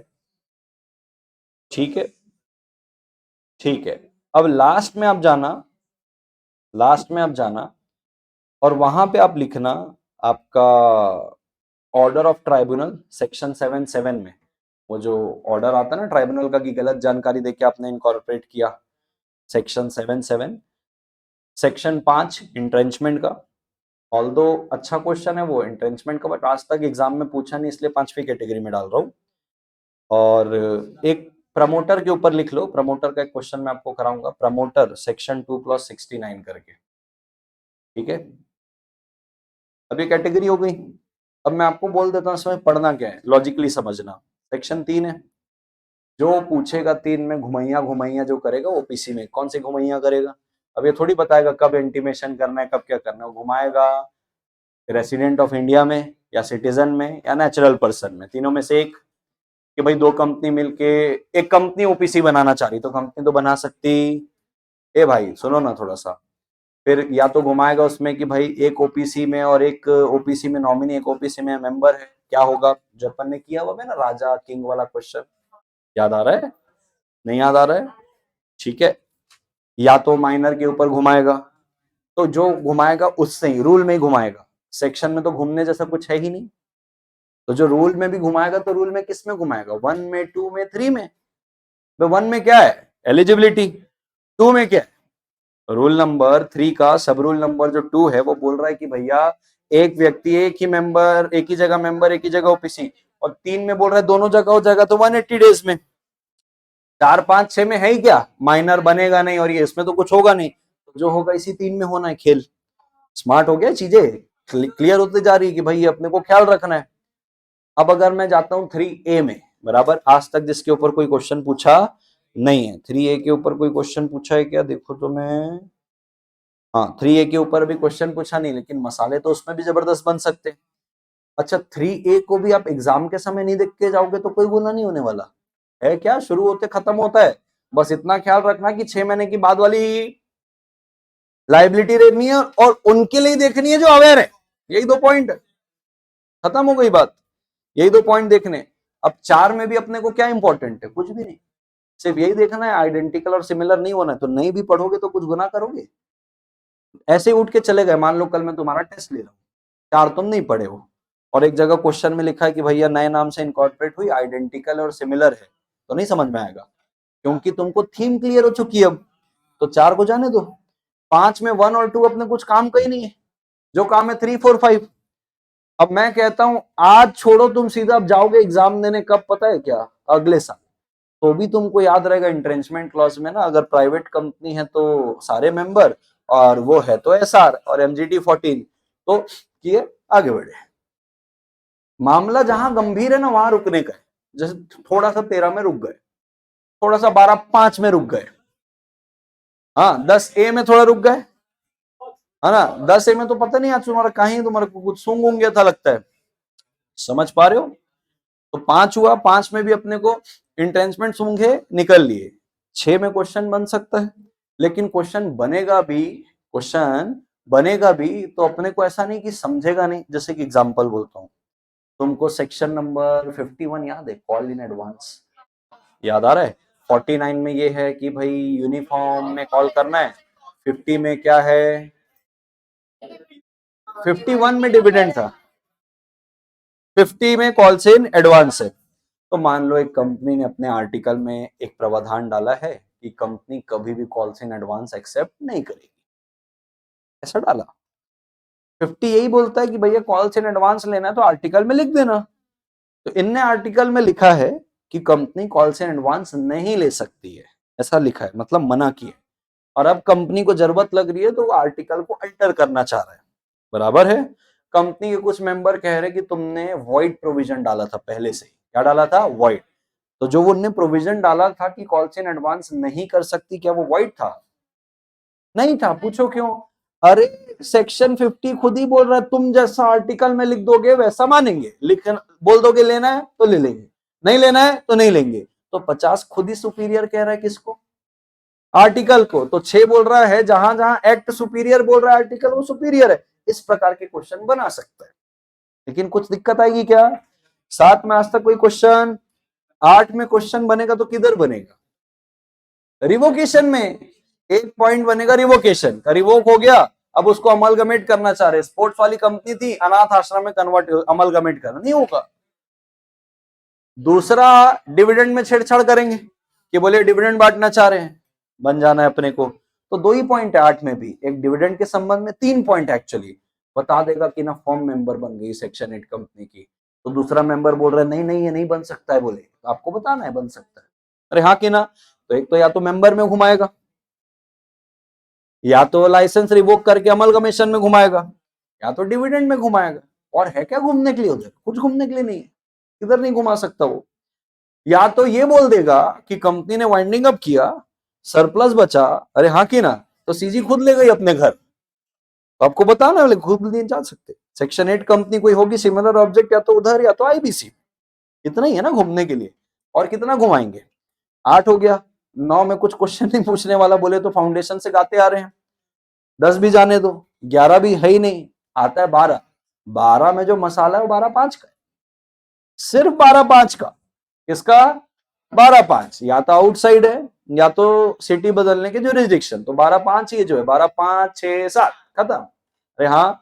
ठीक है, ठीक है। अब लास्ट में आप जाना, लास्ट में आप जाना और वहां पे आप लिखना आपका ऑर्डर ऑफ ट्राइब्यूनल सेक्शन 7(7) में, वो जो ऑर्डर आता है ना ट्राइब्यूनल का कि गलत जानकारी देके आपने इनकॉर्पोरेट किया, सेक्शन 7(7), सेक्शन 5 इंट्रेंचमेंट का। ऑल्दो अच्छा क्वेश्चन है वो इंट्रेंचमेंट का, बट आज तक एग्जाम में पूछा नहीं, इसलिए 5वीं कैटेगरी में डाल रहा हूँ। और एक प्रमोटर के ऊपर लिख लो, प्रमोटर का एक क्वेश्चन मैं आपको कराऊंगा, प्रमोटर सेक्शन 2+69 करके। ठीक है, अब ये कैटेगरी हो गई। अब मैं आपको बोल देता हूँ इसमें पढ़ना क्या है, लॉजिकली समझना। सेक्शन 3 है, जो पूछेगा 3 में घुमैया घुमैया जो करेगा ओपीसी में, कौन सी घुमैया करेगा? अब ये थोड़ी बताएगा कब इंटीमेशन करना है, कब क्या करना है, वो घुमाएगा रेसिडेंट ऑफ इंडिया में या सिटीजन में या नेचुरल पर्सन में, तीनों में से एक। कि भाई दो कंपनी मिलके, एक कंपनी ओपीसी बनाना चाह रही तो कंपनी तो बना सकती। ए भाई सुनो ना थोड़ा सा, फिर या तो घुमाएगा उसमें कि भाई एक ओपीसी में और एक ओपीसी में नॉमिनी, एक ओपीसी में मेंबर है, क्या होगा जो अपन ने किया हुआ है ना राजा किंग वाला क्वेश्चन, याद आ रहा है? नहीं याद आ रहा है? ठीक है, या तो माइनर के ऊपर घुमाएगा, तो जो घुमाएगा उससे ही रूल में ही घुमाएगा, सेक्शन में तो घूमने जैसा कुछ है ही नहीं। तो जो रूल में भी घुमाएगा तो रूल में किस में घुमाएगा, 1 में, 2 में, 3 में। 1 में क्या है एलिजिबिलिटी, 2 में क्या है रूल नंबर 3 का सब रूल नंबर जो 2 है वो बोल रहा है कि भैया एक व्यक्ति एक ही मेंबर, एक ही जगह मेंबर, एक ही जगह ओपीसी। और 3 में बोल रहा है दोनों जगह हो जाएगा तो 180 डेज में। 4, 5, 6 में है ही क्या, माइनर बनेगा नहीं और ये इसमें तो कुछ होगा नहीं, तो जो होगा इसी 3 में होना है खेल। स्मार्ट हो गया, चीजें क्लियर होते जा रही है कि भाई अपने को ख्याल रखना है। अब अगर मैं जाता हूं 3A में, बराबर, आज तक जिसके ऊपर कोई क्वेश्चन पूछा नहीं है, 3A के ऊपर कोई क्वेश्चन पूछा है क्या, देखो तो मैं, हाँ 3A के ऊपर भी क्वेश्चन पूछा नहीं, लेकिन मसाले तो उसमें भी जबरदस्त बन सकते हैं। अच्छा 3A को भी आप एग्जाम के समय नहीं देख के जाओगे तो कोई गुना नहीं होने वाला है क्या, शुरू होते खत्म होता है। बस इतना ख्याल रखना कि 6 महीने की बाद वाली लाइबिलिटी देखनी है और उनके लिए देखनी है जो अवेयर है। यही 2 पॉइंट है, खत्म हो गई बात। यही 2 पॉइंट देखने। अब 4 में भी अपने को क्या इंपॉर्टेंट है, कुछ भी नहीं, सिर्फ यही देखना है आइडेंटिकल और सिमिलर नहीं होना है। तो नहीं भी पढ़ोगे तो कुछ गुना करोगे। ऐसे ही उठ के चले गए, मान लो कल मैं तुम्हारा टेस्ट ले रहा हूँ, 4 तुम नहीं पढ़े हो और एक जगह क्वेश्चन में लिखा है कि भैया नए नाम से इनकॉर्पोरेट हुई, आइडेंटिकल और सिमिलर है, तो नहीं समझ में आएगा क्योंकि तुमको थीम क्लियर हो चुकी है। अब तो 4 को जाने दो। 5 में 1 और 2 अपने कुछ काम का ही नहीं है, जो काम है 3 4 5। अब मैं कहता हूं आज छोड़ो, तुम सीधा अब जाओगे एग्जाम देने, कब पता है क्या, अगले साल। तो भी तुमको याद रहेगा इंट्रेंचमेंट क्लॉज में ना, अगर प्राइवेट कंपनी है तो सारे मेंबर, और वो है तो एसआर और एमजीटी 14, तो किए आगे बढ़े। मामला जहां गंभीर है ना वहां रुकने का है। जैसे थोड़ा सा 13 में रुक गए, थोड़ा सा 12-5 में रुक गए, हाँ 10A में थोड़ा रुक गए, है ना। 10A में तो पता नहीं आज तुम्हारा कहीं तुम्हारे को कुछ सूंघ गया था लगता है, समझ पा रहे हो। तो 5 हुआ, 5 में भी अपने को इंट्रेंचमेंट सूंघे निकल लिए। 6 में क्वेश्चन बन सकता है, लेकिन क्वेश्चन बनेगा भी तो अपने को ऐसा नहीं कि समझेगा नहीं। जैसे कि एग्जांपल बोलता हूं, तुमको सेक्शन नंबर 51 याद है, कॉल इन एडवांस, याद आ रहा है। 49 में ये है कि भाई यूनिफॉर्म में कॉल करना है, 50 में क्या है, 51 में डिविडेंड था, 50 में कॉल्स इन एडवांस है। तो मान लो एक कंपनी ने अपने आर्टिकल में एक प्रावधान डाला है कि कंपनी कभी भी कॉल्स इन एडवांस एक्सेप्ट नहीं करेगी, ऐसा डाला। 50 यही बोलता है कि भैया कॉल्स इन एडवांस लेना है तो आर्टिकल में लिख देना। तो इनने आर्टिकल में लिखा है कि कंपनी कॉल्स इन एडवांस नहीं ले सकती है, ऐसा लिखा है, मतलब मना किया। और अब कंपनी को जरूरत लग रही है तो वो आर्टिकल को अल्टर करना चाह रहा है, बराबर है। कंपनी के कुछ मेंबर कह रहे कि तुमने वॉइड प्रोविजन डाला था पहले से ही, क्या डाला था, वॉइड। तो जो उनने प्रोविजन डाला था कि कॉल्स इन एडवांस नहीं कर सकती, क्या वो वॉइड था, नहीं था। पूछो क्यों, अरे सेक्शन 50 खुद ही बोल रहा है तुम जैसा आर्टिकल में लिख दोगे वैसा मानेंगे, लिखना बोल दोगे लेना है तो ले लेंगे, नहीं लेना है तो नहीं लेंगे। तो 50 खुद ही सुपीरियर कह रहा है किसको, आर्टिकल को। तो 6 बोल रहा है जहां जहां एक्ट सुपीरियर बोल रहा है आर्टिकल वो सुपीरियर है। इस प्रकार के क्वेश्चन बना सकता है, लेकिन कुछ दिक्कत आएगी क्या। 7 में आज तक कोई क्वेश्चन, 8 में क्वेश्चन बनेगा तो किधर बनेगा, रिवोकेशन में। एक पॉइंट बनेगा रिवोकेशन का, रिवोक हो गया, अब उसको अमलगमेट करना चाह रहे, स्पोर्ट्स वाली कंपनी थी अनाथ आश्रम में कन्वर्ट, अमलगमेट करना नहीं होगा। दूसरा डिविडेंड में छेड़छाड़ करेंगे कि बोले डिविडेंड बांटना चाह रहे हैं, बन जाना है अपने को। तो 2 ही पॉइंट है 8 में भी, एक डिविडेंड के संबंध में, 3 पॉइंट एक्चुअली बता देगा कि ना फॉर्म मेंबर बन गई सेक्शन 8 कंपनी की। तो दूसरा मेंबर बोल रहा है नहीं नहीं ये नहीं बन सकता है, बोले तो आपको बताना है बन सकता है, अरे हाँ कि ना। तो एक तो या तो मेंबर में घुमाएगा, या तो लाइसेंस रिवोक करके अमलगमेशन में घुमाएगा, या तो डिविडेंड में घुमाएगा। और है क्या घूमने के लिए उधर, कुछ घूमने के लिए नहीं है, किधर नहीं घुमा सकता वो। या तो ये बोल देगा कि कंपनी ने वाइंडिंग अप किया, सरप्लस बचा, अरे हाँ कि ना, तो सीजी खुद ले गई अपने घर, तो आपको बताना है खुद नहीं जा सकते। सेक्शन 8 कंपनी कोई होगी सिमिलर ऑब्जेक्ट, या तो उधर या तो आईबीसी, इतना ही है ना घूमने के लिए। और कितना घुमाएंगे, 8 हो गया। 9 में कुछ क्वेश्चन नहीं पूछने वाला, बोले तो फाउंडेशन से गाते आ रहे हैं, 10 भी जाने दो, 11 भी है ही नहीं, आता है 12। 12 में जो मसाला है वो 12/5 का, सिर्फ 12/5 का। किसका, 12/5, या तो आउटसाइड है या तो सिटी बदलने के जो रिस्ट्रिक्शन, तो 12/5 ये जो है 12/5 6 7 खत्म। अरे हाँ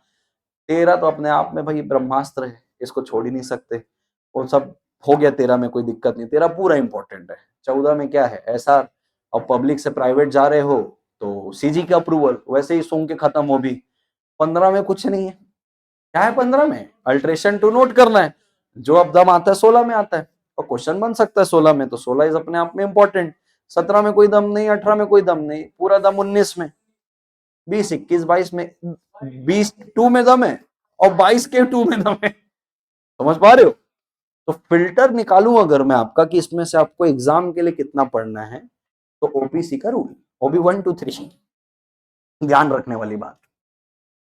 13 तो अपने आप में भाई ब्रह्मास्त्र है, इसको छोड़ ही नहीं सकते। वो सब हो गया, 13 में कोई दिक्कत नहीं, 13 पूरा इंपॉर्टेंट है। 14 में क्या है ऐसा, और पब्लिक से प्राइवेट जा रहे हो तो सीजी का अप्रूवल, वैसे ही सूंघ के खत्म हो भी। 15 में कुछ नहीं है, क्या है 15 में, अल्ट्रेशन टू नोट करना है, जो अब दम आता है 16 में आता है, और क्वेश्चन बन सकता है 16 में, तो 16 इज अपने आप में इंपॉर्टेंट। 17 में कोई दम नहीं, 18 में कोई दम नहीं, पूरा दम 19 में, 20 21 22 में, 20 2 में दम है और 22 के 2 में दम है, समझ पा रहे हो। तो फिल्टर निकालूं अगर मैं आपका कि इसमें से आपको एग्जाम के लिए कितना पढ़ना है, तो ओपीसी का रूल, ओबी 1 2 3 ध्यान रखने वाली बात,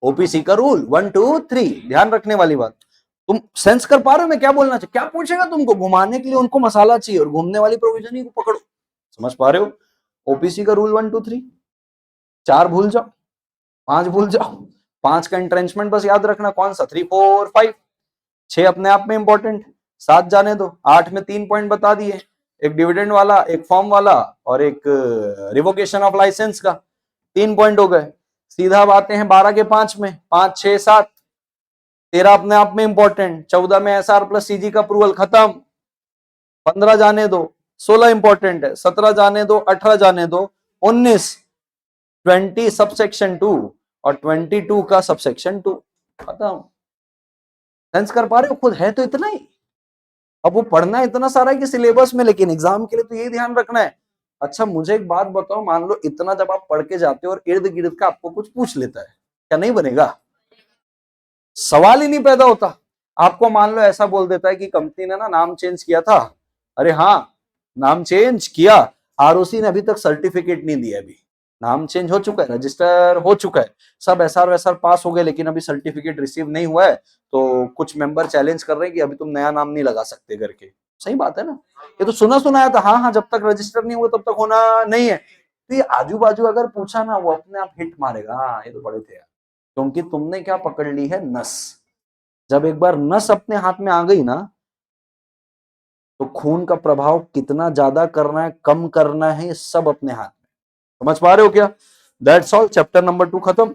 ओपीसी का रूल 1 2 3 ध्यान रखने वाली बात। तुम सेंस कर पा रहे हो मैं क्या बोलना चाहिए? क्या पूछेगा तुमको? घुमाने के लिए उनको मसाला चाहिए और घूमने वाली प्रोविजन को पकड़ो। समझ पा रहे हो? ओपीसी का रूल 1 2 3, 4 भूल जाओ, 5 भूल जाओ। 5 का इंट्रेंचमेंट बस याद रखना, कौन सा? 3 4 5। 6 अपने आप में इंपॉर्टेंट, 7 जाने दो। 8 में 3 पॉइंट बता दिए, एक डिविडेंड वाला, एक फॉर्म वाला और एक रिवोकेशन ऑफ लाइसेंस का। 3 पॉइंट हो गए। सीधा अब आते हैं 12 के 5 में, 5 6 7। 13 अपने आप में इंपॉर्टेंट, 14 में एसआर प्लस सीजी का अप्रूवल खत्म। 15 जाने दो, 16 इंपॉर्टेंट है, 17 जाने दो, 18 जाने दो, 19 20 सबसेक्शन 2 और 22 का सबसेक्शन 2 खत्म। सेंस कर पा रहे हो? खुद है तो इतना ही। अब वो पढ़ना इतना सारा है कि सिलेबस में, लेकिन एग्जाम के लिए तो ये ध्यान रखना है। अच्छा मुझे एक बात बताओ, मान लो इतना जब आप पढ़ के जाते हो और इर्द गिर्द का आपको कुछ पूछ लेता है, क्या नहीं बनेगा? सवाल ही नहीं पैदा होता। आपको मान लो ऐसा बोल देता है कि कंपनी ने ना नाम चेंज किया था। अरे हाँ, नाम चेंज किया, आरओसी ने अभी तक सर्टिफिकेट नहीं दिया। अभी नाम चेंज हो चुका है, रजिस्टर हो चुका है, सब एसआर वैसआर पास हो गए, लेकिन अभी सर्टिफिकेट रिसीव नहीं हुआ है। तो कुछ मेंबर चैलेंज कर रहे हैं कि अभी तुम नया नाम नहीं लगा सकते करके। सही बात है ना? ये तो सुना सुनाया था। हाँ हाँ, जब तक रजिस्टर नहीं हुआ तब तक होना नहीं है। तो ये आजू बाजू अगर पूछा ना, वो अपने आप हिट मारेगा, हाँ ये तो बड़े थे यार। क्योंकि तुमने क्या पकड़ ली है? नस। जब एक बार नस अपने हाथ में आ गई ना, तो खून का प्रभाव कितना ज्यादा करना है, कम करना है, ये सब अपने हाथ में। समझ पा रहे हो क्या? दैट्स ऑल, चैप्टर नंबर 2 खत्म।